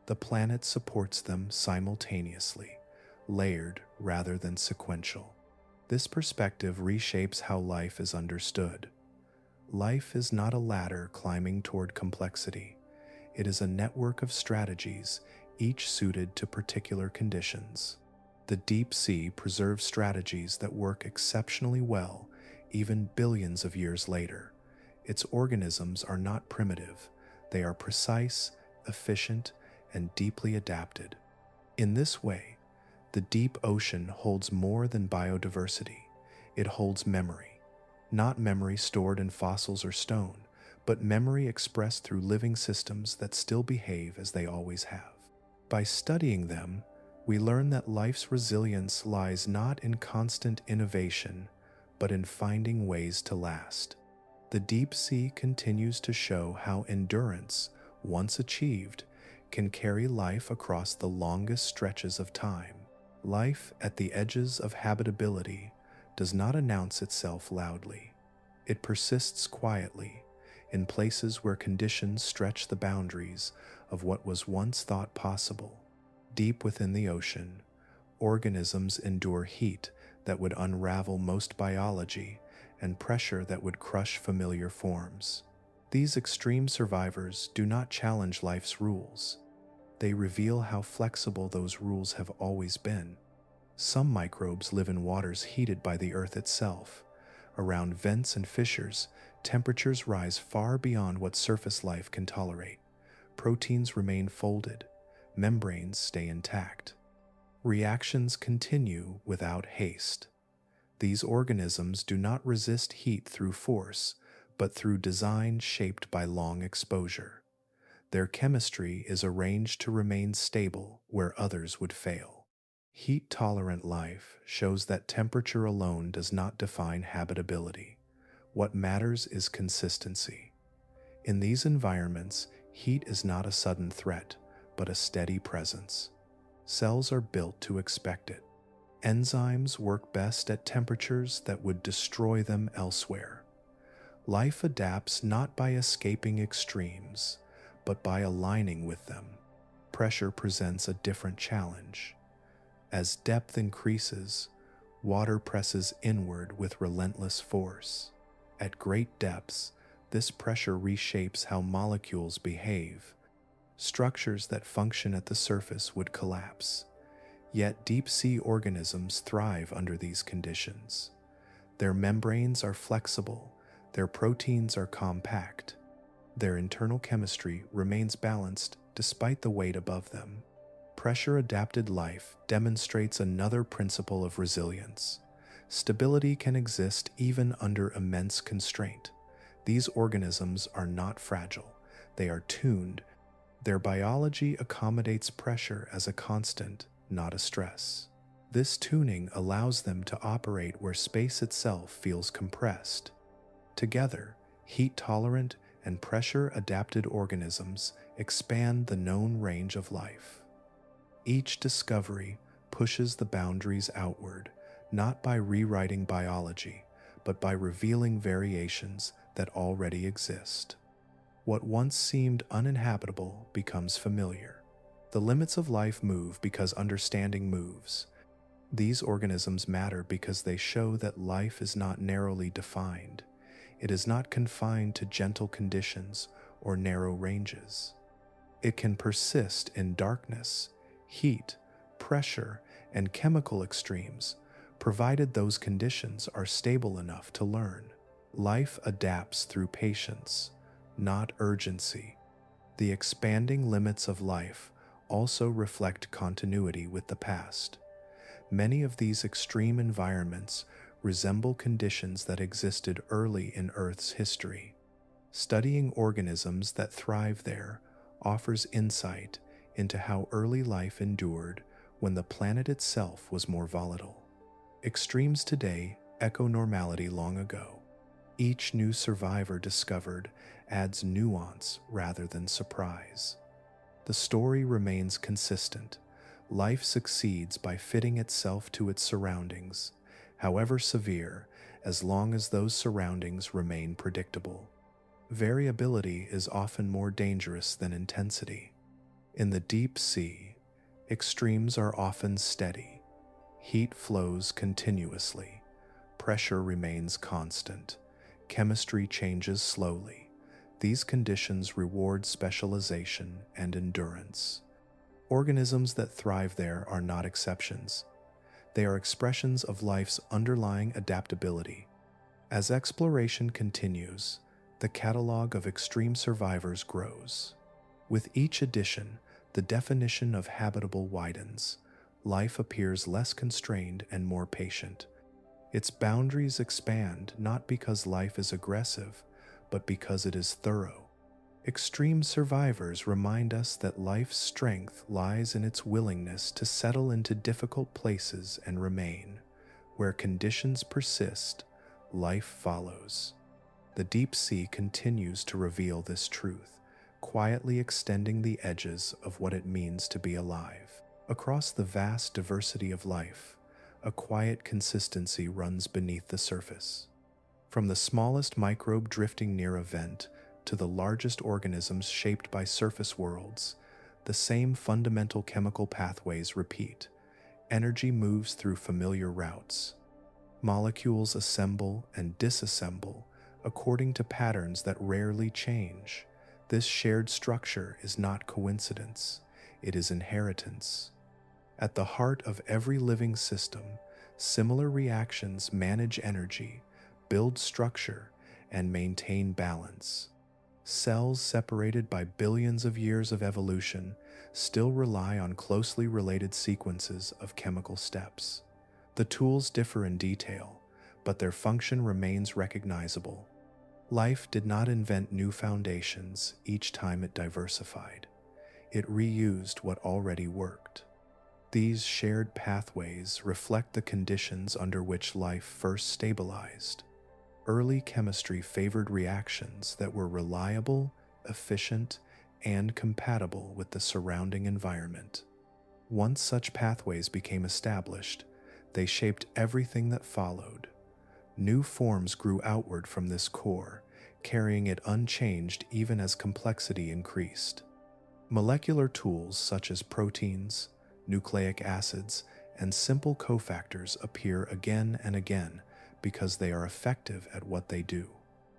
The planet supports them simultaneously, layered rather than sequential. This perspective reshapes how life is understood. Life is not a ladder climbing toward complexity. It is a network of strategies, each suited to particular conditions. The deep sea preserves strategies that work exceptionally well, even billions of years later. Its organisms are not primitive. They are precise, efficient, and deeply adapted. In this way, the deep ocean holds more than biodiversity. It holds memory. Not memory stored in fossils or stone, but memory expressed through living systems that still behave as they always have. By studying them, we learn that life's resilience lies not in constant innovation, but in finding ways to last. The deep sea continues to show how endurance, once achieved, can carry life across the longest stretches of time. Life at the edges of habitability does not announce itself loudly. It persists quietly, in places where conditions stretch the boundaries of what was once thought possible. Deep within the ocean, organisms endure heat that would unravel most biology and pressure that would crush familiar forms. These extreme survivors do not challenge life's rules. They reveal how flexible those rules have always been. Some microbes live in waters heated by the earth itself. Around vents and fissures, temperatures rise far beyond what surface life can tolerate. Proteins remain folded. Membranes stay intact. Reactions continue without haste. These organisms do not resist heat through force, but through design shaped by long exposure. Their chemistry is arranged to remain stable where others would fail. Heat-tolerant life shows that temperature alone does not define habitability. What matters is consistency. In these environments, heat is not a sudden threat, but a steady presence. Cells are built to expect it. Enzymes work best at temperatures that would destroy them elsewhere. Life adapts not by escaping extremes, but by aligning with them. pressure presents a different challenge. As depth increases, water presses inward with relentless force. At great depths, this pressure reshapes how molecules behave. Structures that function at the surface would collapse. Yet deep-sea organisms thrive under these conditions. Their membranes are flexible, their proteins are compact, their internal chemistry remains balanced despite the weight above them. Pressure-adapted life demonstrates another principle of resilience. Stability can exist even under immense constraint. These organisms are not fragile, they are tuned. Their biology accommodates pressure as a constant, not a stress. This tuning allows them to operate where space itself feels compressed. Together, heat-tolerant and pressure-adapted organisms expand the known range of life. Each discovery pushes the boundaries outward, not by rewriting biology, but by revealing variations that already exist. What once seemed uninhabitable becomes familiar. The limits of life move because understanding moves. These organisms matter because they show that life is not narrowly defined. It is not confined to gentle conditions or narrow ranges. It can persist in darkness, heat, pressure, and chemical extremes, provided those conditions are stable enough to learn. Life adapts through patience, not urgency. The expanding limits of life also reflect continuity with the past. Many of these extreme environments resemble conditions that existed early in Earth's history. Studying organisms that thrive there offers insight into how early life endured when the planet itself was more volatile. Extremes today echo normality long ago. Each new survivor discovered adds nuance rather than surprise. The story remains consistent. Life succeeds by fitting itself to its surroundings, however severe, as long as those surroundings remain predictable. Variability is often more dangerous than intensity. In the deep sea, extremes are often steady. Heat flows continuously. Pressure remains constant. Chemistry changes slowly. These conditions reward specialization and endurance. Organisms that thrive there are not exceptions. They are expressions of life's underlying adaptability. As exploration continues, the catalog of extreme survivors grows. With each edition, the definition of habitable widens. Life appears less constrained and more patient. Its boundaries expand not because life is aggressive, but because it is thorough. Extreme survivors remind us that life's strength lies in its willingness to settle into difficult places and remain. Where conditions persist, life follows. The deep sea continues to reveal this truth, quietly extending the edges of what it means to be alive. Across the vast diversity of life, a quiet consistency runs beneath the surface. From the smallest microbe drifting near a vent to the largest organisms shaped by surface worlds, the same fundamental chemical pathways repeat. Energy moves through familiar routes. Molecules assemble and disassemble according to patterns that rarely change. This shared structure is not coincidence, it is inheritance. At the heart of every living system, similar reactions manage energy, build structure, and maintain balance. Cells separated by billions of years of evolution still rely on closely related sequences of chemical steps. The tools differ in detail, but their function remains recognizable. Life did not invent new foundations each time it diversified. It reused what already worked. These shared pathways reflect the conditions under which life first stabilized. Early chemistry favored reactions that were reliable, efficient, and compatible with the surrounding environment. Once such pathways became established, they shaped everything that followed. New forms grew outward from this core, carrying it unchanged even as complexity increased. Molecular tools such as proteins, nucleic acids, and simple cofactors appear again and again because they are effective at what they do.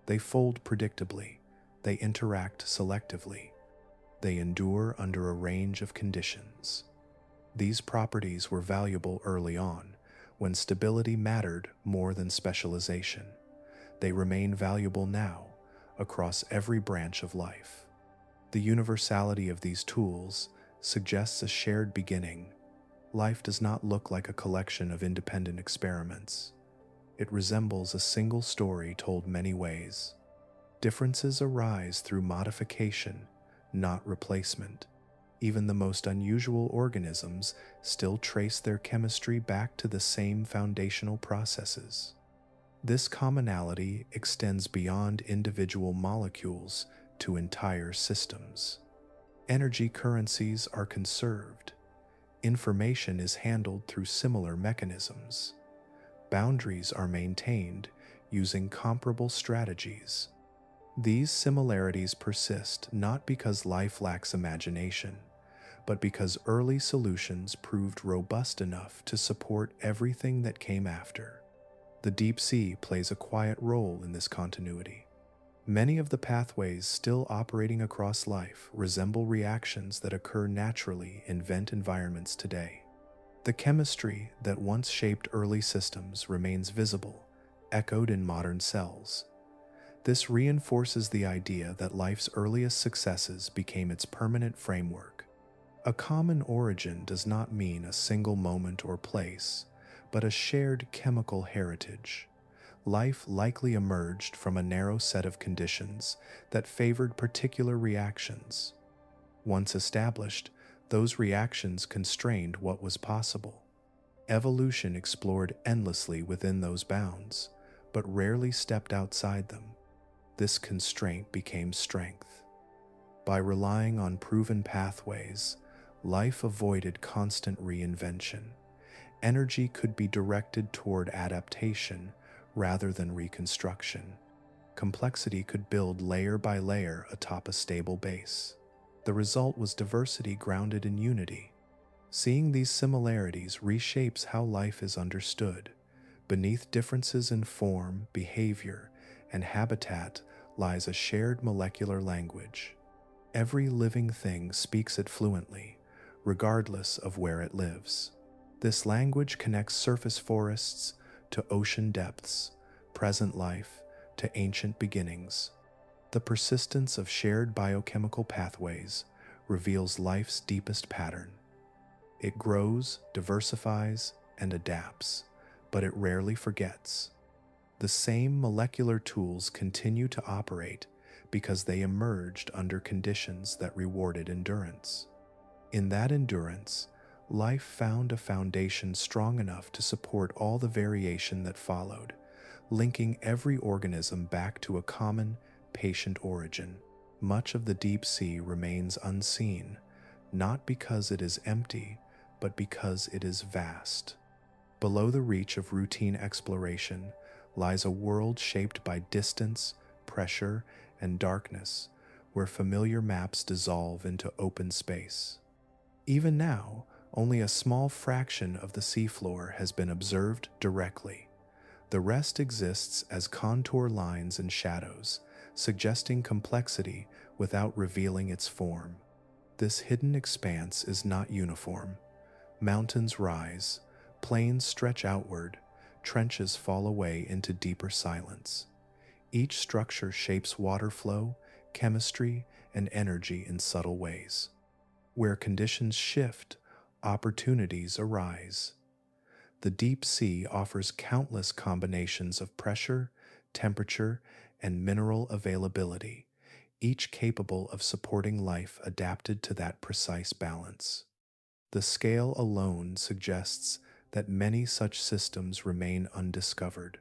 They fold predictably, they interact selectively, they endure under a range of conditions. These properties were valuable early on, when stability mattered more than specialization. They remain valuable now, across every branch of life. The universality of these tools suggests a shared beginning. Life does not look like a collection of independent experiments. It resembles a single story told many ways. Differences arise through modification, not replacement. Even the most unusual organisms still trace their chemistry back to the same foundational processes. This commonality extends beyond individual molecules to entire systems. Energy currencies are conserved. Information is handled through similar mechanisms. Boundaries are maintained using comparable strategies. These similarities persist not because life lacks imagination, but because early solutions proved robust enough to support everything that came after. The deep sea plays a quiet role in this continuity. Many of the pathways still operating across life resemble reactions that occur naturally in vent environments today. The chemistry that once shaped early systems remains visible, echoed in modern cells. This reinforces the idea that life's earliest successes became its permanent framework. A common origin does not mean a single moment or place, but a shared chemical heritage. Life likely emerged from a narrow set of conditions that favored particular reactions. Once established, those reactions constrained what was possible. Evolution explored endlessly within those bounds, but rarely stepped outside them. This constraint became strength. By relying on proven pathways, life avoided constant reinvention. Energy could be directed toward adaptation rather than reconstruction. Complexity could build layer by layer atop a stable base. The result was diversity grounded in unity. Seeing these similarities reshapes how life is understood. Beneath differences in form, behavior, and habitat lies a shared molecular language. Every living thing speaks it fluently, regardless of where it lives. This language connects surface forests to ocean depths, present life to ancient beginnings. The persistence of shared biochemical pathways reveals life's deepest pattern. It grows, diversifies, and adapts, but it rarely forgets. The same molecular tools continue to operate because they emerged under conditions that rewarded endurance. In that endurance, life found a foundation strong enough to support all the variation that followed, linking every organism back to a common, patient origin. Much of the deep sea remains unseen, not because it is empty, but because it is vast. Below the reach of routine exploration lies a world shaped by distance, pressure, and darkness, where familiar maps dissolve into open space. Even now, only a small fraction of the seafloor has been observed directly. The rest exists as contour lines and shadows, suggesting complexity without revealing its form. This hidden expanse is not uniform. Mountains rise, plains stretch outward, trenches fall away into deeper silence. Each structure shapes water flow, chemistry, and energy in subtle ways. Where conditions shift, opportunities arise. The deep sea offers countless combinations of pressure, temperature, and mineral availability, each capable of supporting life adapted to that precise balance. The scale alone suggests that many such systems remain undiscovered.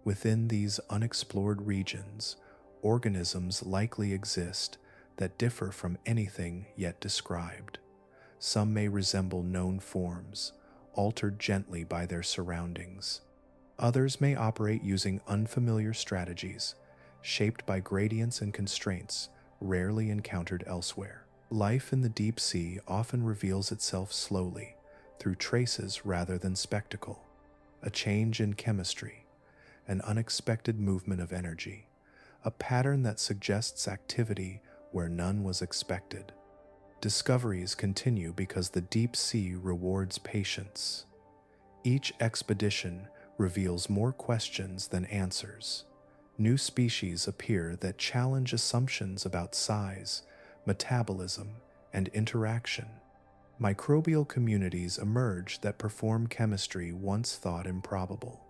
Within these unexplored regions, organisms likely exist that differ from anything yet described. Some may resemble known forms, altered gently by their surroundings. Others may operate using unfamiliar strategies, shaped by gradients and constraints rarely encountered elsewhere. Life in the deep sea often reveals itself slowly, through traces rather than spectacle. A change in chemistry, an unexpected movement of energy, a pattern that suggests activity where none was expected. Discoveries continue because the deep sea rewards patience. Each expedition reveals more questions than answers. New species appear that challenge assumptions about size, metabolism, and interaction. Microbial communities emerge that perform chemistry once thought improbable.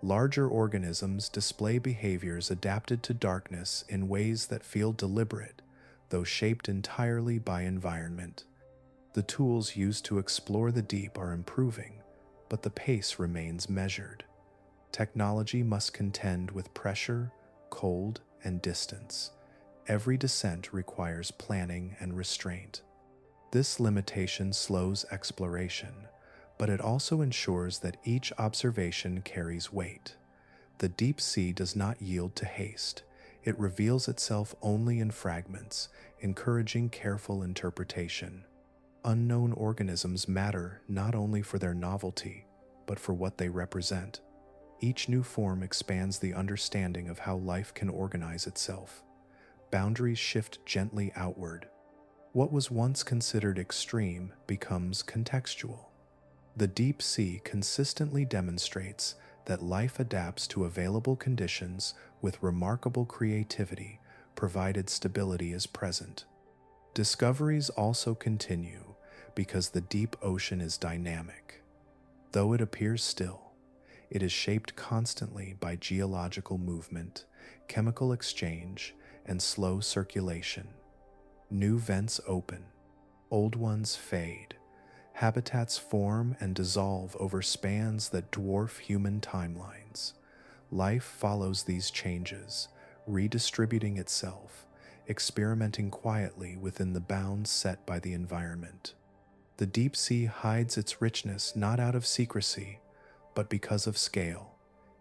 Larger organisms display behaviors adapted to darkness in ways that feel deliberate, though shaped entirely by environment. The tools used to explore the deep are improving, but the pace remains measured. Technology must contend with pressure, cold, and distance. Every descent requires planning and restraint. This limitation slows exploration, but it also ensures that each observation carries weight. The deep sea does not yield to haste. It reveals itself only in fragments, encouraging careful interpretation. Unknown organisms matter not only for their novelty, but for what they represent. Each new form expands the understanding of how life can organize itself. Boundaries shift gently outward. What was once considered extreme becomes contextual. The deep sea consistently demonstrates that life adapts to available conditions with remarkable creativity, provided stability is present. Discoveries also continue because the deep ocean is dynamic. Though it appears still, it is shaped constantly by geological movement, chemical exchange, and slow circulation. New vents open, old ones fade. Habitats form and dissolve over spans that dwarf human timelines. Life follows these changes, redistributing itself, experimenting quietly within the bounds set by the environment. The deep sea hides its richness not out of secrecy, but because of scale.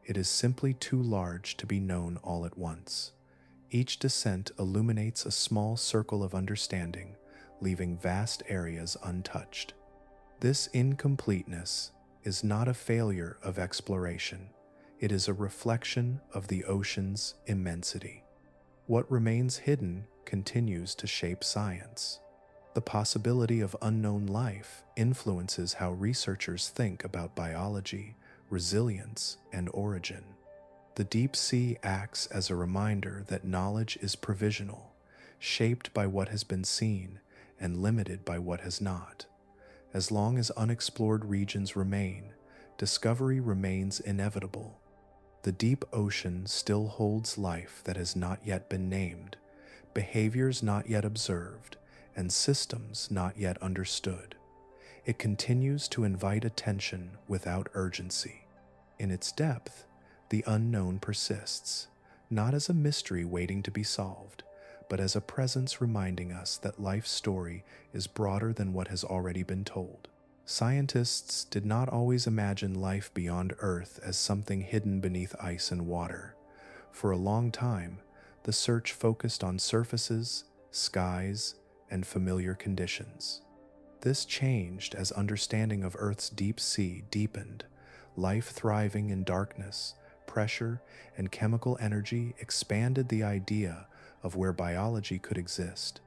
It is simply too large to be known all at once. Each descent illuminates a small circle of understanding, leaving vast areas untouched. This incompleteness is not a failure of exploration. It is a reflection of the ocean's immensity. What remains hidden continues to shape science. The possibility of unknown life influences how researchers think about biology, resilience, and origin. The deep sea acts as a reminder that knowledge is provisional, shaped by what has been seen and limited by what has not. As long as unexplored regions remain, discovery remains inevitable. The deep ocean still holds life that has not yet been named, behaviors not yet observed, and systems not yet understood. It continues to invite attention without urgency. In its depth, the unknown persists, not as a mystery waiting to be solved, but as a presence reminding us that life's story is broader than what has already been told. Scientists did not always imagine life beyond Earth as something hidden beneath ice and water. For a long time, the search focused on surfaces, skies, and familiar conditions. This changed as understanding of Earth's deep sea deepened. Life thriving in darkness, pressure, and chemical energy expanded the idea of where biology could exist.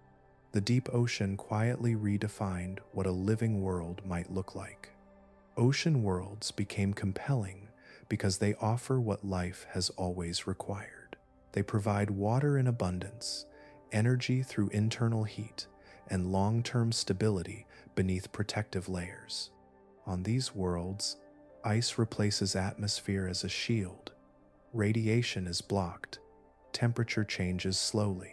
The deep ocean quietly redefined what a living world might look like. Ocean worlds became compelling because they offer what life has always required. They provide water in abundance, energy through internal heat, and long-term stability beneath protective layers. On these worlds, ice replaces atmosphere as a shield. Radiation is blocked. Temperature changes slowly.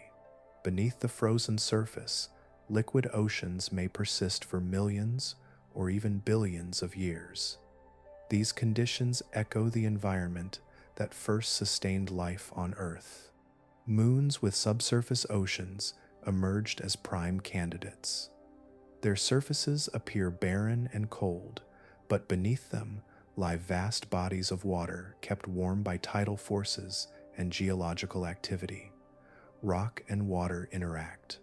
Beneath the frozen surface, liquid oceans may persist for millions or even billions of years. These conditions echo the environment that first sustained life on Earth. Moons with subsurface oceans emerged as prime candidates. Their surfaces appear barren and cold, but beneath them lie vast bodies of water kept warm by tidal forces and geological activity. Rock and water interact.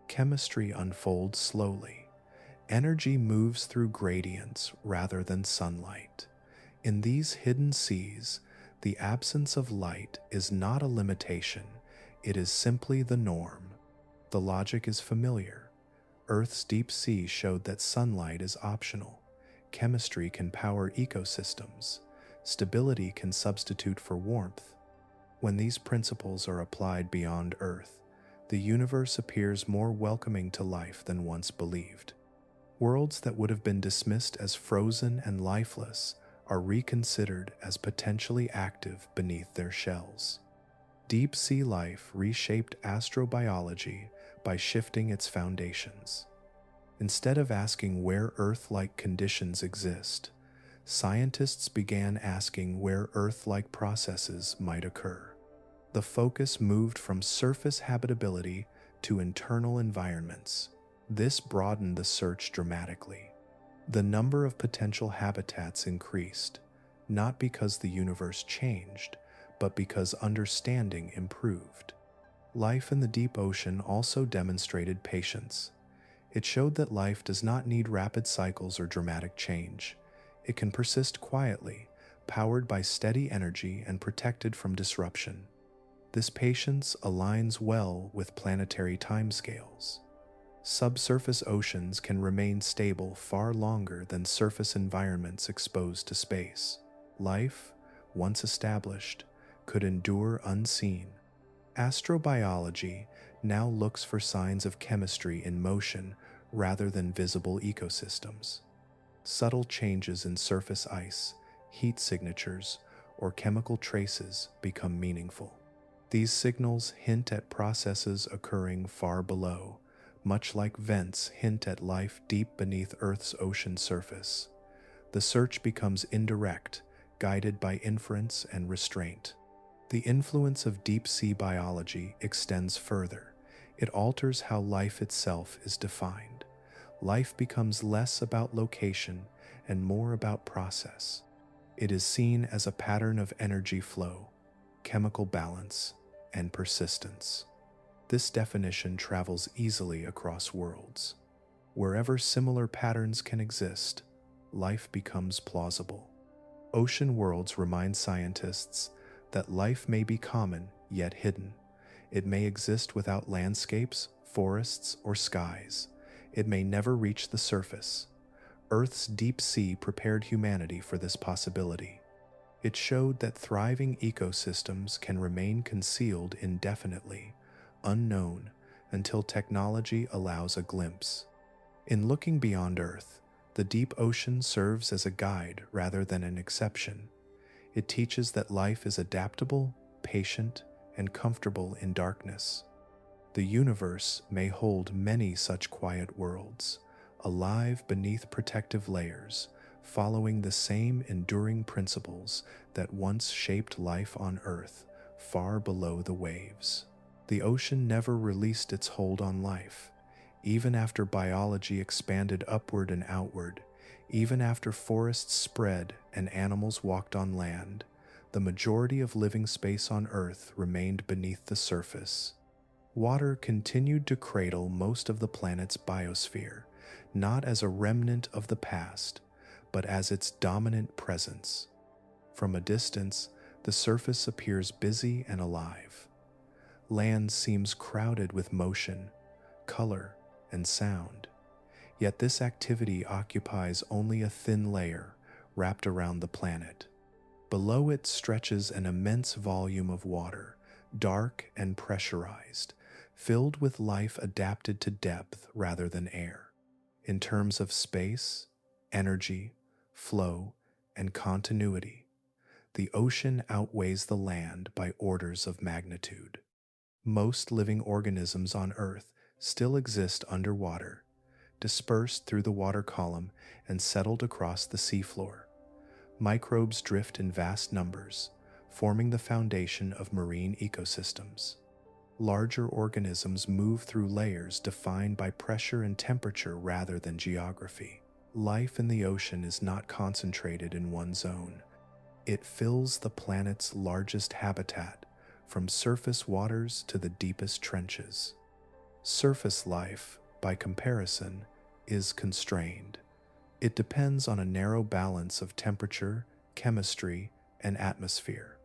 Chemistry unfolds slowly. Energy moves through gradients rather than sunlight. In these hidden seas, the absence of light is not a limitation, it is simply the norm. The logic is familiar. Earth's deep sea showed that sunlight is optional. Chemistry can power ecosystems. Stability can substitute for warmth. When these principles are applied beyond Earth, the universe appears more welcoming to life than once believed. Worlds that would have been dismissed as frozen and lifeless are reconsidered as potentially active beneath their shells. Deep sea life reshaped astrobiology by shifting its foundations. Instead of asking where Earth-like conditions exist, scientists began asking where Earth-like processes might occur. The focus moved from surface habitability to internal environments. This broadened the search dramatically. The number of potential habitats increased, not because the universe changed, but because understanding improved. Life in the deep ocean also demonstrated patience. It showed that life does not need rapid cycles or dramatic change. It can persist quietly, powered by steady energy and protected from disruption. This patience aligns well with planetary timescales. Subsurface oceans can remain stable far longer than surface environments exposed to space. Life, once established, could endure unseen. Astrobiology now looks for signs of chemistry in motion rather than visible ecosystems. Subtle changes in surface ice, heat signatures, or chemical traces become meaningful. These signals hint at processes occurring far below, much like vents hint at life deep beneath Earth's ocean surface. The search becomes indirect, guided by inference and restraint. The influence of deep-sea biology extends further. It alters how life itself is defined. Life becomes less about location and more about process. It is seen as a pattern of energy flow, chemical balance, and persistence. This definition travels easily across worlds. Wherever similar patterns can exist, life becomes plausible. Ocean worlds remind scientists that life may be common yet hidden. It may exist without landscapes, forests, or skies. It may never reach the surface. Earth's deep sea prepared humanity for this possibility. It showed that thriving ecosystems can remain concealed indefinitely, unknown, until technology allows a glimpse. In looking beyond Earth, the deep ocean serves as a guide rather than an exception. It teaches that life is adaptable, patient, and comfortable in darkness. The universe may hold many such quiet worlds, alive beneath protective layers, following the same enduring principles that once shaped life on Earth, far below the waves. The ocean never released its hold on life. Even after biology expanded upward and outward, even after forests spread and animals walked on land, the majority of living space on Earth remained beneath the surface. Water continued to cradle most of the planet's biosphere, not as a remnant of the past, but as its dominant presence. From a distance, the surface appears busy and alive. Land seems crowded with motion, color, and sound. Yet this activity occupies only a thin layer wrapped around the planet. Below it stretches an immense volume of water, dark and pressurized, filled with life adapted to depth rather than air. In terms of space, energy, flow, and continuity, the ocean outweighs the land by orders of magnitude. Most living organisms on Earth still exist underwater, dispersed through the water column and settled across the seafloor. Microbes drift in vast numbers, forming the foundation of marine ecosystems. Larger organisms move through layers defined by pressure and temperature rather than geography. Life in the ocean is not concentrated in one zone. It fills the planet's largest habitat, from surface waters to the deepest trenches. Surface life, by comparison, is constrained. It depends on a narrow balance of temperature, chemistry, and atmosphere.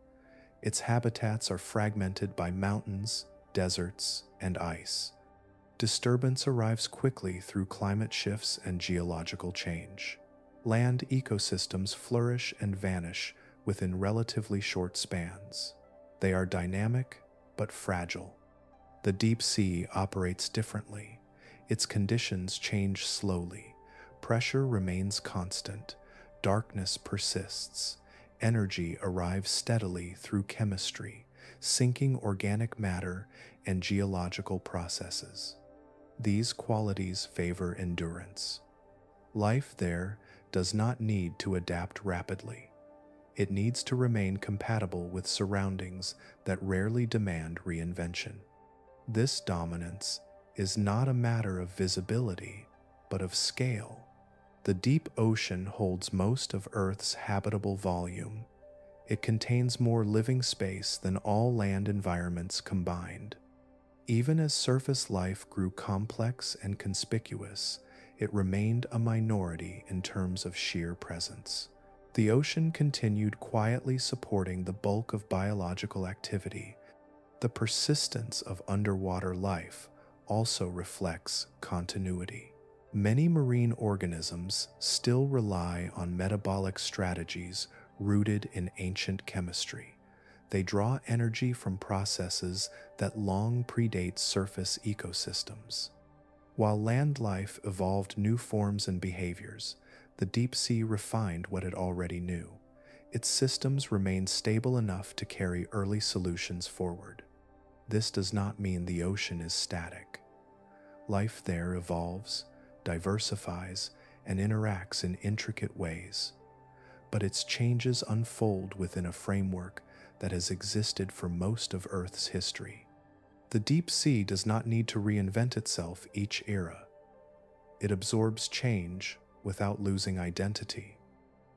Its habitats are fragmented by mountains, deserts, and ice. Disturbance arrives quickly through climate shifts and geological change. Land ecosystems flourish and vanish within relatively short spans. They are dynamic but fragile. The deep sea operates differently. Its conditions change slowly. Pressure remains constant. Darkness persists. Energy arrives steadily through chemistry, sinking organic matter, and geological processes. These qualities favor endurance. Life there does not need to adapt rapidly. It needs to remain compatible with surroundings that rarely demand reinvention. This dominance is not a matter of visibility, but of scale. The deep ocean holds most of Earth's habitable volume. It contains more living space than all land environments combined. Even as surface life grew complex and conspicuous, it remained a minority in terms of sheer presence. The ocean continued quietly supporting the bulk of biological activity. The persistence of underwater life also reflects continuity. Many marine organisms still rely on metabolic strategies rooted in ancient chemistry. They draw energy from processes that long predate surface ecosystems. While land life evolved new forms and behaviors, the deep sea refined what it already knew. Its systems remained stable enough to carry early solutions forward. This does not mean the ocean is static. Life there evolves, diversifies, and interacts in intricate ways. But its changes unfold within a framework that has existed for most of Earth's history. The deep sea does not need to reinvent itself each era. It absorbs change without losing identity.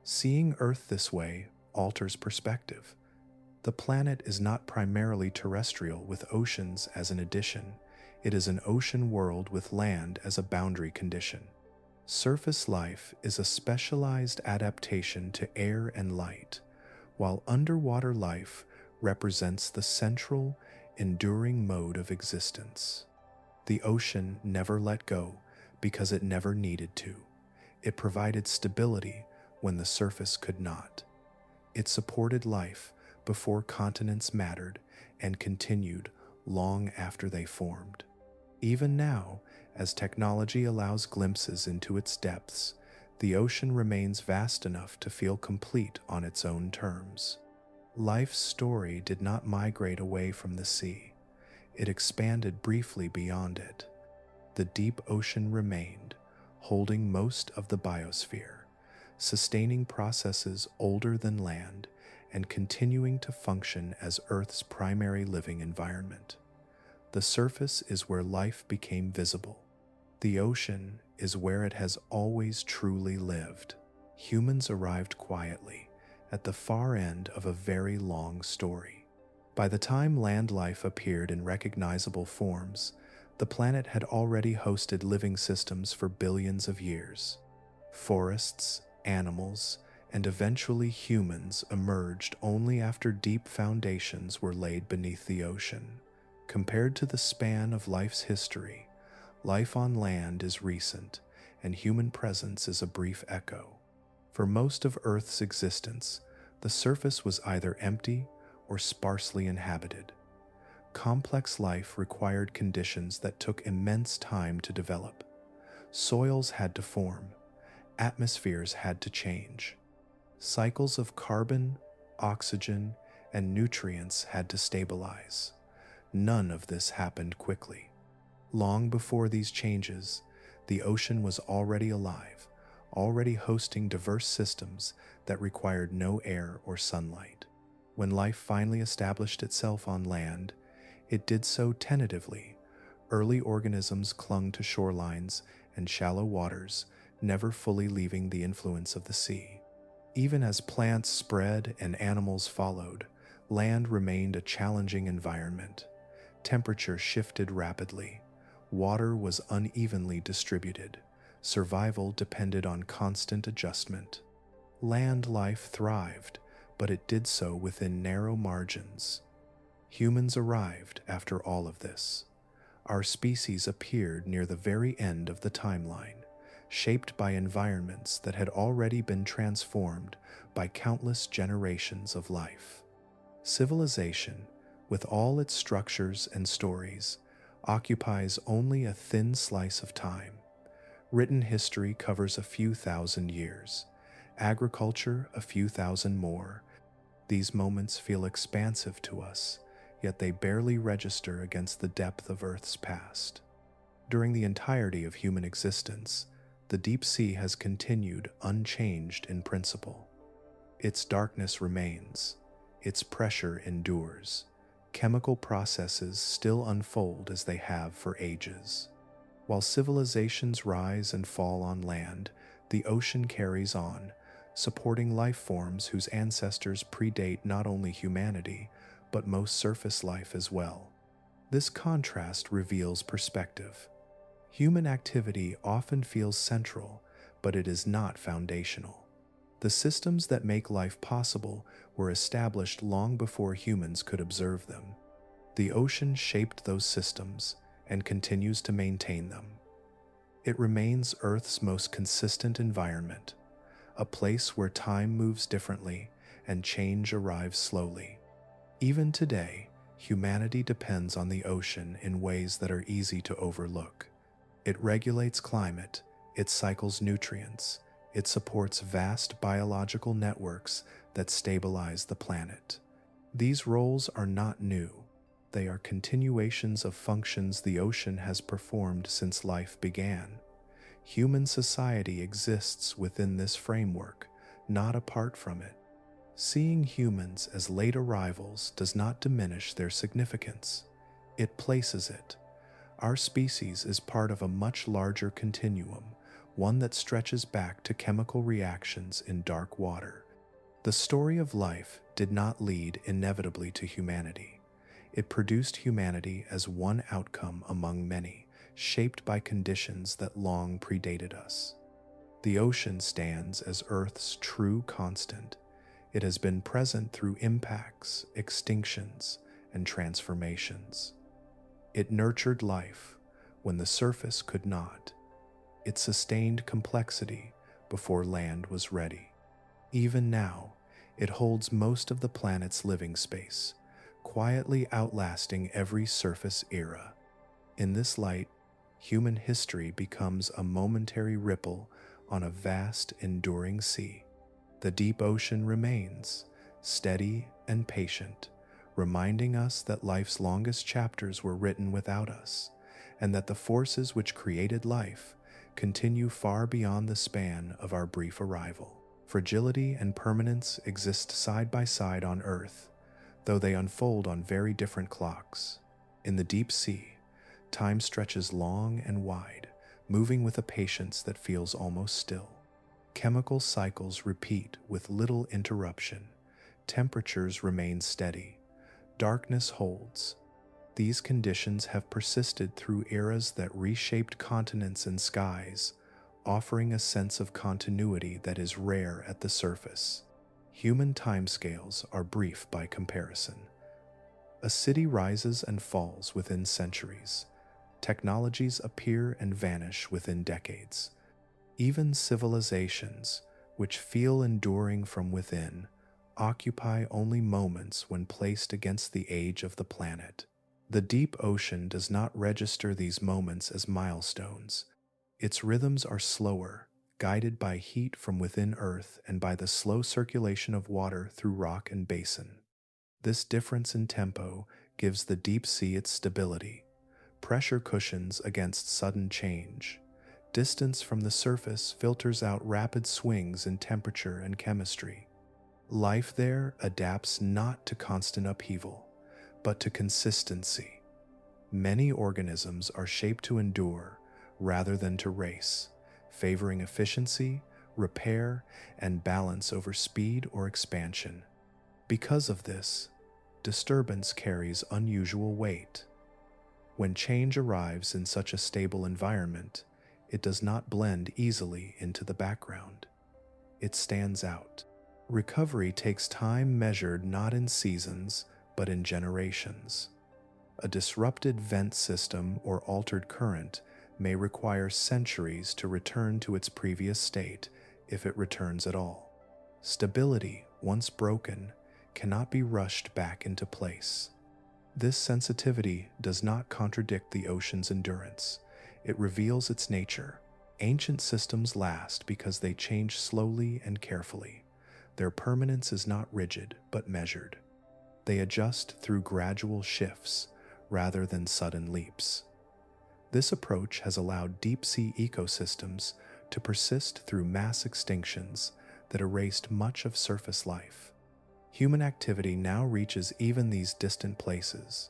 Seeing Earth this way alters perspective. The planet is not primarily terrestrial with oceans as an addition. It is an ocean world with land as a boundary condition. Surface life is a specialized adaptation to air and light, while underwater life represents the central, enduring mode of existence. The ocean never let go because it never needed to. It provided stability when the surface could not. It supported life before continents mattered and continued long after they formed. Even now, as technology allows glimpses into its depths, the ocean remains vast enough to feel complete on its own terms. Life's story did not migrate away from the sea. It expanded briefly beyond it. The deep ocean remained, holding most of the biosphere, sustaining processes older than land, and continuing to function as Earth's primary living environment. The surface is where life became visible. The ocean is where it has always truly lived. Humans arrived quietly, at the far end of a very long story. By the time land life appeared in recognizable forms, the planet had already hosted living systems for billions of years. Forests, animals, and eventually humans emerged only after deep foundations were laid beneath the ocean. Compared to the span of life's history, life on land is recent, and human presence is a brief echo. For most of Earth's existence, the surface was either empty or sparsely inhabited. Complex life required conditions that took immense time to develop. Soils had to form, atmospheres had to change. Cycles of carbon, oxygen, and nutrients had to stabilize. None of this happened quickly. Long before these changes, the ocean was already alive, already hosting diverse systems that required no air or sunlight. When life finally established itself on land, it did so tentatively. Early organisms clung to shorelines and shallow waters, never fully leaving the influence of the sea. Even as plants spread and animals followed, land remained a challenging environment. Temperature shifted rapidly. Water was unevenly distributed. Survival depended on constant adjustment. Land life thrived, but it did so within narrow margins. Humans arrived after all of this. Our species appeared near the very end of the timeline, shaped by environments that had already been transformed by countless generations of life. Civilization, with all its structures and stories, occupies only a thin slice of time. Written history covers a few thousand years, agriculture a few thousand more. These moments feel expansive to us, yet they barely register against the depth of Earth's past. During the entirety of human existence, the deep sea has continued unchanged in principle. Its darkness remains, its pressure endures. Chemical processes still unfold as they have for ages. While civilizations rise and fall on land, the ocean carries on, supporting life forms whose ancestors predate not only humanity, but most surface life as well. This contrast reveals perspective. Human activity often feels central, but it is not foundational. The systems that make life possible were established long before humans could observe them. The ocean shaped those systems and continues to maintain them. It remains Earth's most consistent environment, a place where time moves differently and change arrives slowly. Even today, humanity depends on the ocean in ways that are easy to overlook. It regulates climate, it cycles nutrients, it supports vast biological networks that stabilize the planet. These roles are not new. They are continuations of functions the ocean has performed since life began. Human society exists within this framework, not apart from it. Seeing humans as late arrivals does not diminish their significance. It places it. Our species is part of a much larger continuum, one that stretches back to chemical reactions in dark water. The story of life did not lead inevitably to humanity. It produced humanity as one outcome among many, shaped by conditions that long predated us. The ocean stands as Earth's true constant. It has been present through impacts, extinctions, and transformations. It nurtured life when the surface could not. It sustained complexity before land was ready. Even now, it holds most of the planet's living space, quietly outlasting every surface era. In this light, human history becomes a momentary ripple on a vast, enduring sea. The deep ocean remains, steady and patient, reminding us that life's longest chapters were written without us, and that the forces which created life continue far beyond the span of our brief arrival. Fragility and permanence exist side by side on Earth, though they unfold on very different clocks. In the deep sea, time stretches long and wide, moving with a patience that feels almost still. Chemical cycles repeat with little interruption. Temperatures remain steady. Darkness holds. These conditions have persisted through eras that reshaped continents and skies, offering a sense of continuity that is rare at the surface. Human timescales are brief by comparison. A city rises and falls within centuries. Technologies appear and vanish within decades. Even civilizations, which feel enduring from within, occupy only moments when placed against the age of the planet. The deep ocean does not register these moments as milestones. Its rhythms are slower, guided by heat from within Earth and by the slow circulation of water through rock and basin. This difference in tempo gives the deep sea its stability. Pressure cushions against sudden change. Distance from the surface filters out rapid swings in temperature and chemistry. Life there adapts not to constant upheaval, but to consistency. Many organisms are shaped to endure rather than to race, favoring efficiency, repair, and balance over speed or expansion. Because of this, disturbance carries unusual weight. When change arrives in such a stable environment, it does not blend easily into the background. It stands out. Recovery takes time measured not in seasons, but in generations. A disrupted vent system or altered current may require centuries to return to its previous state, if it returns at all. Stability, once broken, cannot be rushed back into place. This sensitivity does not contradict the ocean's endurance. It reveals its nature. Ancient systems last because they change slowly and carefully. Their permanence is not rigid, but measured. They adjust through gradual shifts rather than sudden leaps. This approach has allowed deep-sea ecosystems to persist through mass extinctions that erased much of surface life. Human activity now reaches even these distant places.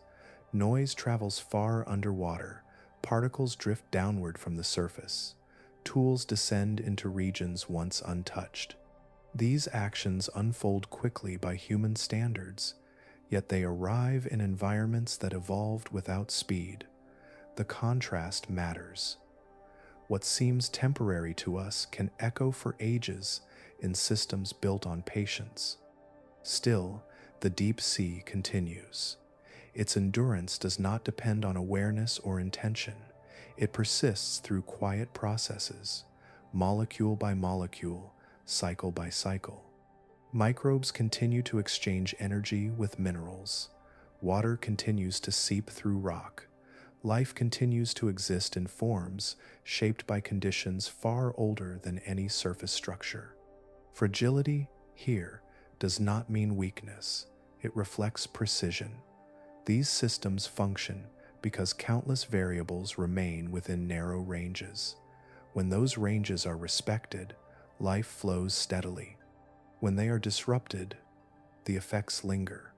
Noise travels far underwater, particles drift downward from the surface, tools descend into regions once untouched. These actions unfold quickly by human standards, yet they arrive in environments that evolved without speed. The contrast matters. What seems temporary to us can echo for ages in systems built on patience. Still, the deep sea continues. Its endurance does not depend on awareness or intention. It persists through quiet processes, molecule by molecule, cycle by cycle. Microbes continue to exchange energy with minerals. Water continues to seep through rock. Life continues to exist in forms shaped by conditions far older than any surface structure. Fragility, here, does not mean weakness. It reflects precision. These systems function because countless variables remain within narrow ranges. When those ranges are respected, life flows steadily. When they are disrupted, the effects linger.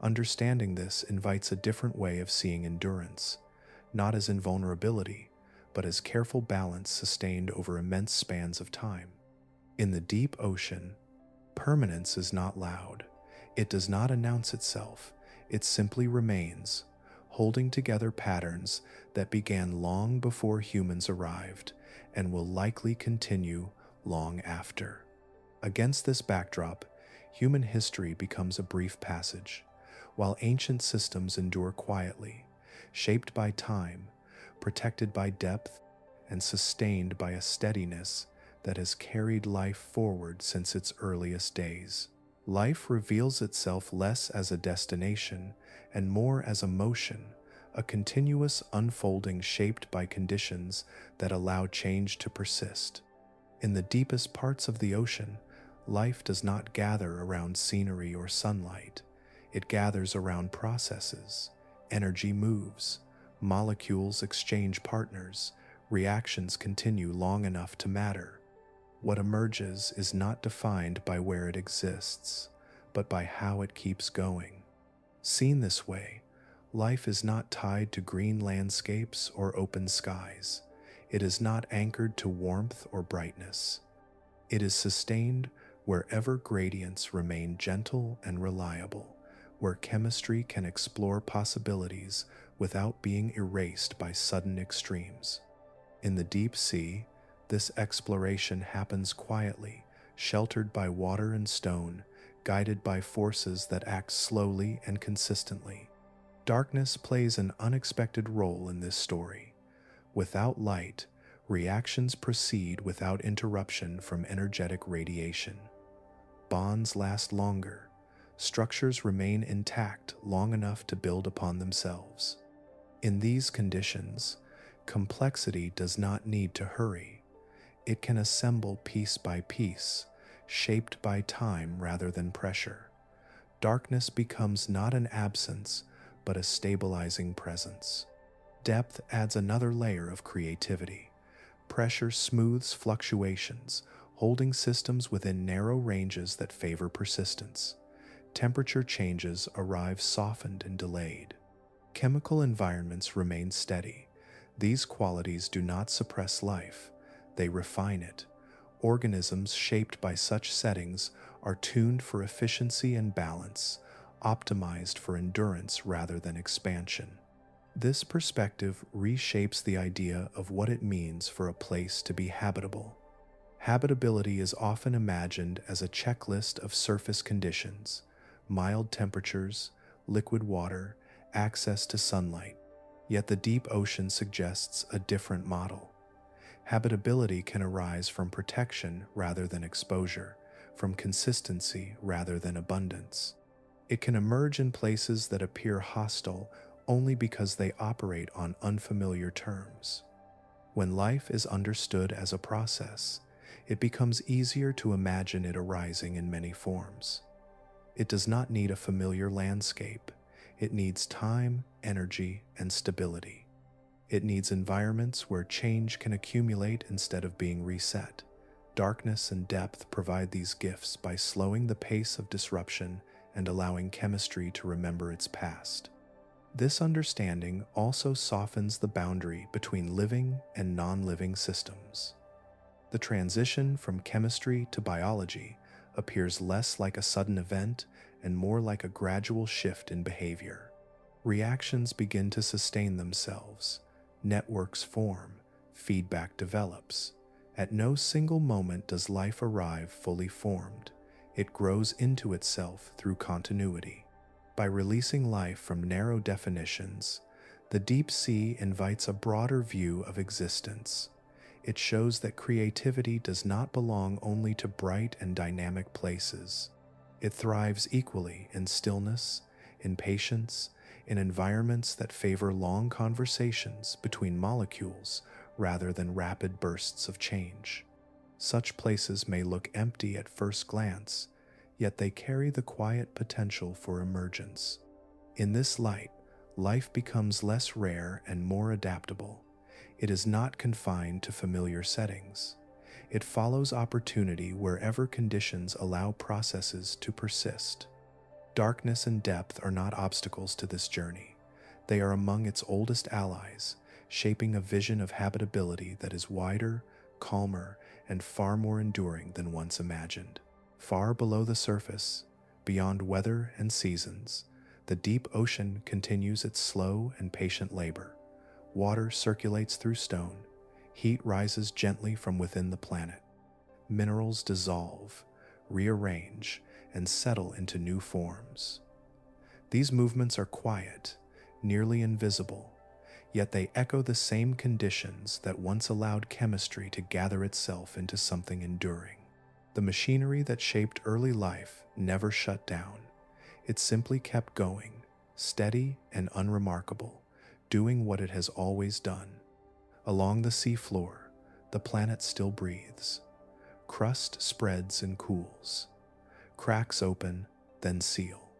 Understanding this invites a different way of seeing endurance, not as invulnerability, but as careful balance sustained over immense spans of time. In the deep ocean, permanence is not loud. It does not announce itself. It simply remains, holding together patterns that began long before humans arrived and will likely continue long after. Against this backdrop, human history becomes a brief passage, while ancient systems endure quietly, shaped by time, protected by depth, and sustained by a steadiness that has carried life forward since its earliest days. Life reveals itself less as a destination and more as a motion, a continuous unfolding shaped by conditions that allow change to persist. In the deepest parts of the ocean, life does not gather around scenery or sunlight. It gathers around processes. Energy moves. Molecules exchange partners. Reactions continue long enough to matter. What emerges is not defined by where it exists, but by how it keeps going. Seen this way, life is not tied to green landscapes or open skies. It is not anchored to warmth or brightness. It is sustained wherever gradients remain gentle and reliable, where chemistry can explore possibilities without being erased by sudden extremes. In the deep sea, this exploration happens quietly, sheltered by water and stone, guided by forces that act slowly and consistently. Darkness plays an unexpected role in this story. Without light, reactions proceed without interruption from energetic radiation. Bonds last longer. Structures remain intact long enough to build upon themselves. In these conditions, complexity does not need to hurry. It can assemble piece by piece, shaped by time rather than pressure. Darkness becomes not an absence, but a stabilizing presence. Depth adds another layer of creativity. Pressure smooths fluctuations, holding systems within narrow ranges that favor persistence. Temperature changes arrive softened and delayed. Chemical environments remain steady. These qualities do not suppress life, they refine it. Organisms shaped by such settings are tuned for efficiency and balance, optimized for endurance rather than expansion. This perspective reshapes the idea of what it means for a place to be habitable. Habitability is often imagined as a checklist of surface conditions: mild temperatures, liquid water, access to sunlight. Yet the deep ocean suggests a different model. Habitability can arise from protection rather than exposure, from consistency rather than abundance. It can emerge in places that appear hostile only because they operate on unfamiliar terms. When life is understood as a process, it becomes easier to imagine it arising in many forms. It does not need a familiar landscape. It needs time, energy, and stability. It needs environments where change can accumulate instead of being reset. Darkness and depth provide these gifts by slowing the pace of disruption and allowing chemistry to remember its past. This understanding also softens the boundary between living and non-living systems. The transition from chemistry to biology appears less like a sudden event and more like a gradual shift in behavior. Reactions begin to sustain themselves. Networks form, feedback develops. At no single moment does life arrive fully formed. It grows into itself through continuity. By releasing life from narrow definitions, the deep sea invites a broader view of existence. It shows that creativity does not belong only to bright and dynamic places. It thrives equally in stillness, in patience, in environments that favor long conversations between molecules rather than rapid bursts of change. Such places may look empty at first glance, yet they carry the quiet potential for emergence. In this light, life becomes less rare and more adaptable. It is not confined to familiar settings. It follows opportunity wherever conditions allow processes to persist. Darkness and depth are not obstacles to this journey. They are among its oldest allies, shaping a vision of habitability that is wider, calmer, and far more enduring than once imagined. Far below the surface, beyond weather and seasons, the deep ocean continues its slow and patient labor. Water circulates through stone, heat rises gently from within the planet. Minerals dissolve, rearrange, and settle into new forms. These movements are quiet, nearly invisible, yet they echo the same conditions that once allowed chemistry to gather itself into something enduring. The machinery that shaped early life never shut down. It simply kept going, steady and unremarkable, doing what it has always done. Along the seafloor, the planet still breathes. Crust spreads and cools. Cracks open, then seal.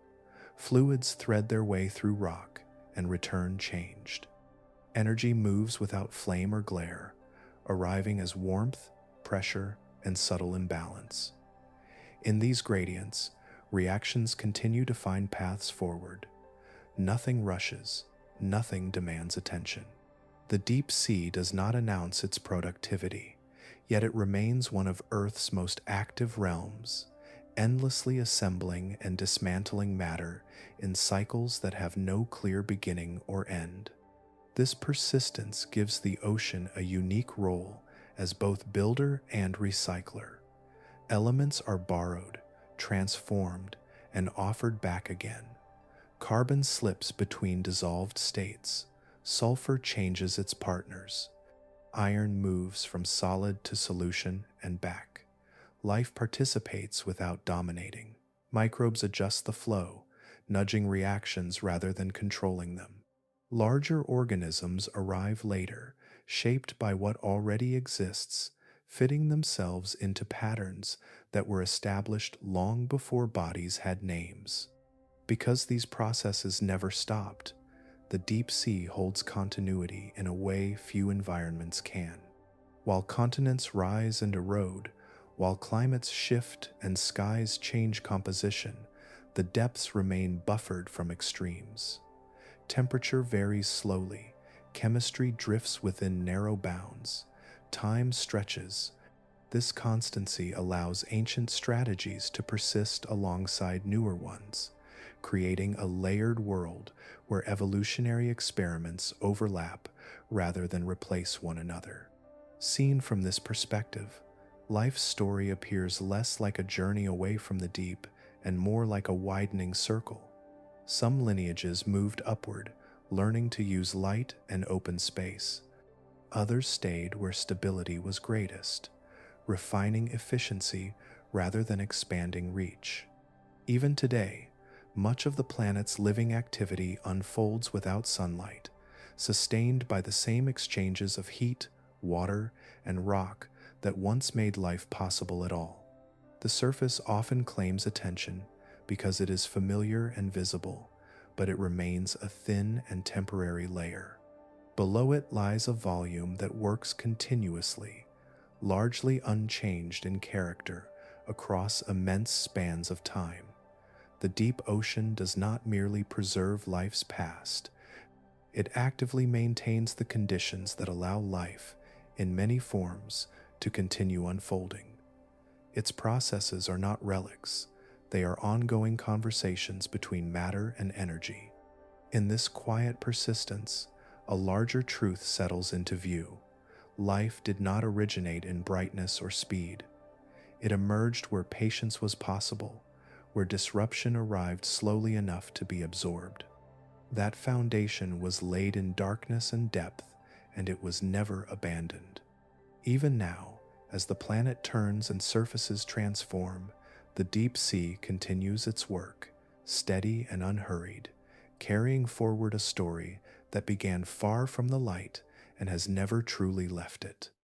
Fluids thread their way through rock and return changed. Energy moves without flame or glare, arriving as warmth, pressure, and subtle imbalance. In these gradients, reactions continue to find paths forward. Nothing rushes, nothing demands attention. The deep sea does not announce its productivity, yet it remains one of Earth's most active realms, endlessly assembling and dismantling matter in cycles that have no clear beginning or end. This persistence gives the ocean a unique role as both builder and recycler. Elements are borrowed, transformed, and offered back again. Carbon slips between dissolved states. Sulfur changes its partners. Iron moves from solid to solution and back. Life participates without dominating. Microbes adjust the flow, nudging reactions rather than controlling them. Larger organisms arrive later, shaped by what already exists, fitting themselves into patterns that were established long before bodies had names. Because these processes never stopped, the deep sea holds continuity in a way few environments can. While continents rise and erode, while climates shift and skies change composition, the depths remain buffered from extremes. Temperature varies slowly, chemistry drifts within narrow bounds, time stretches. This constancy allows ancient strategies to persist alongside newer ones, creating a layered world where evolutionary experiments overlap rather than replace one another. Seen from this perspective, life's story appears less like a journey away from the deep and more like a widening circle. Some lineages moved upward, learning to use light and open space. Others stayed where stability was greatest, refining efficiency rather than expanding reach. Even today, much of the planet's living activity unfolds without sunlight, sustained by the same exchanges of heat, water, and rock that once made life possible at all. The surface often claims attention because it is familiar and visible, but it remains a thin and temporary layer. Below it lies a volume that works continuously, largely unchanged in character across immense spans of time. The deep ocean does not merely preserve life's past, it actively maintains the conditions that allow life, in many forms, to continue unfolding. Its processes are not relics, they are ongoing conversations between matter and energy. In this quiet persistence, a larger truth settles into view. Life did not originate in brightness or speed. It emerged where patience was possible, where disruption arrived slowly enough to be absorbed. That foundation was laid in darkness and depth, and it was never abandoned. Even now, as the planet turns and surfaces transform, the deep sea continues its work, steady and unhurried, carrying forward a story that began far from the light and has never truly left it.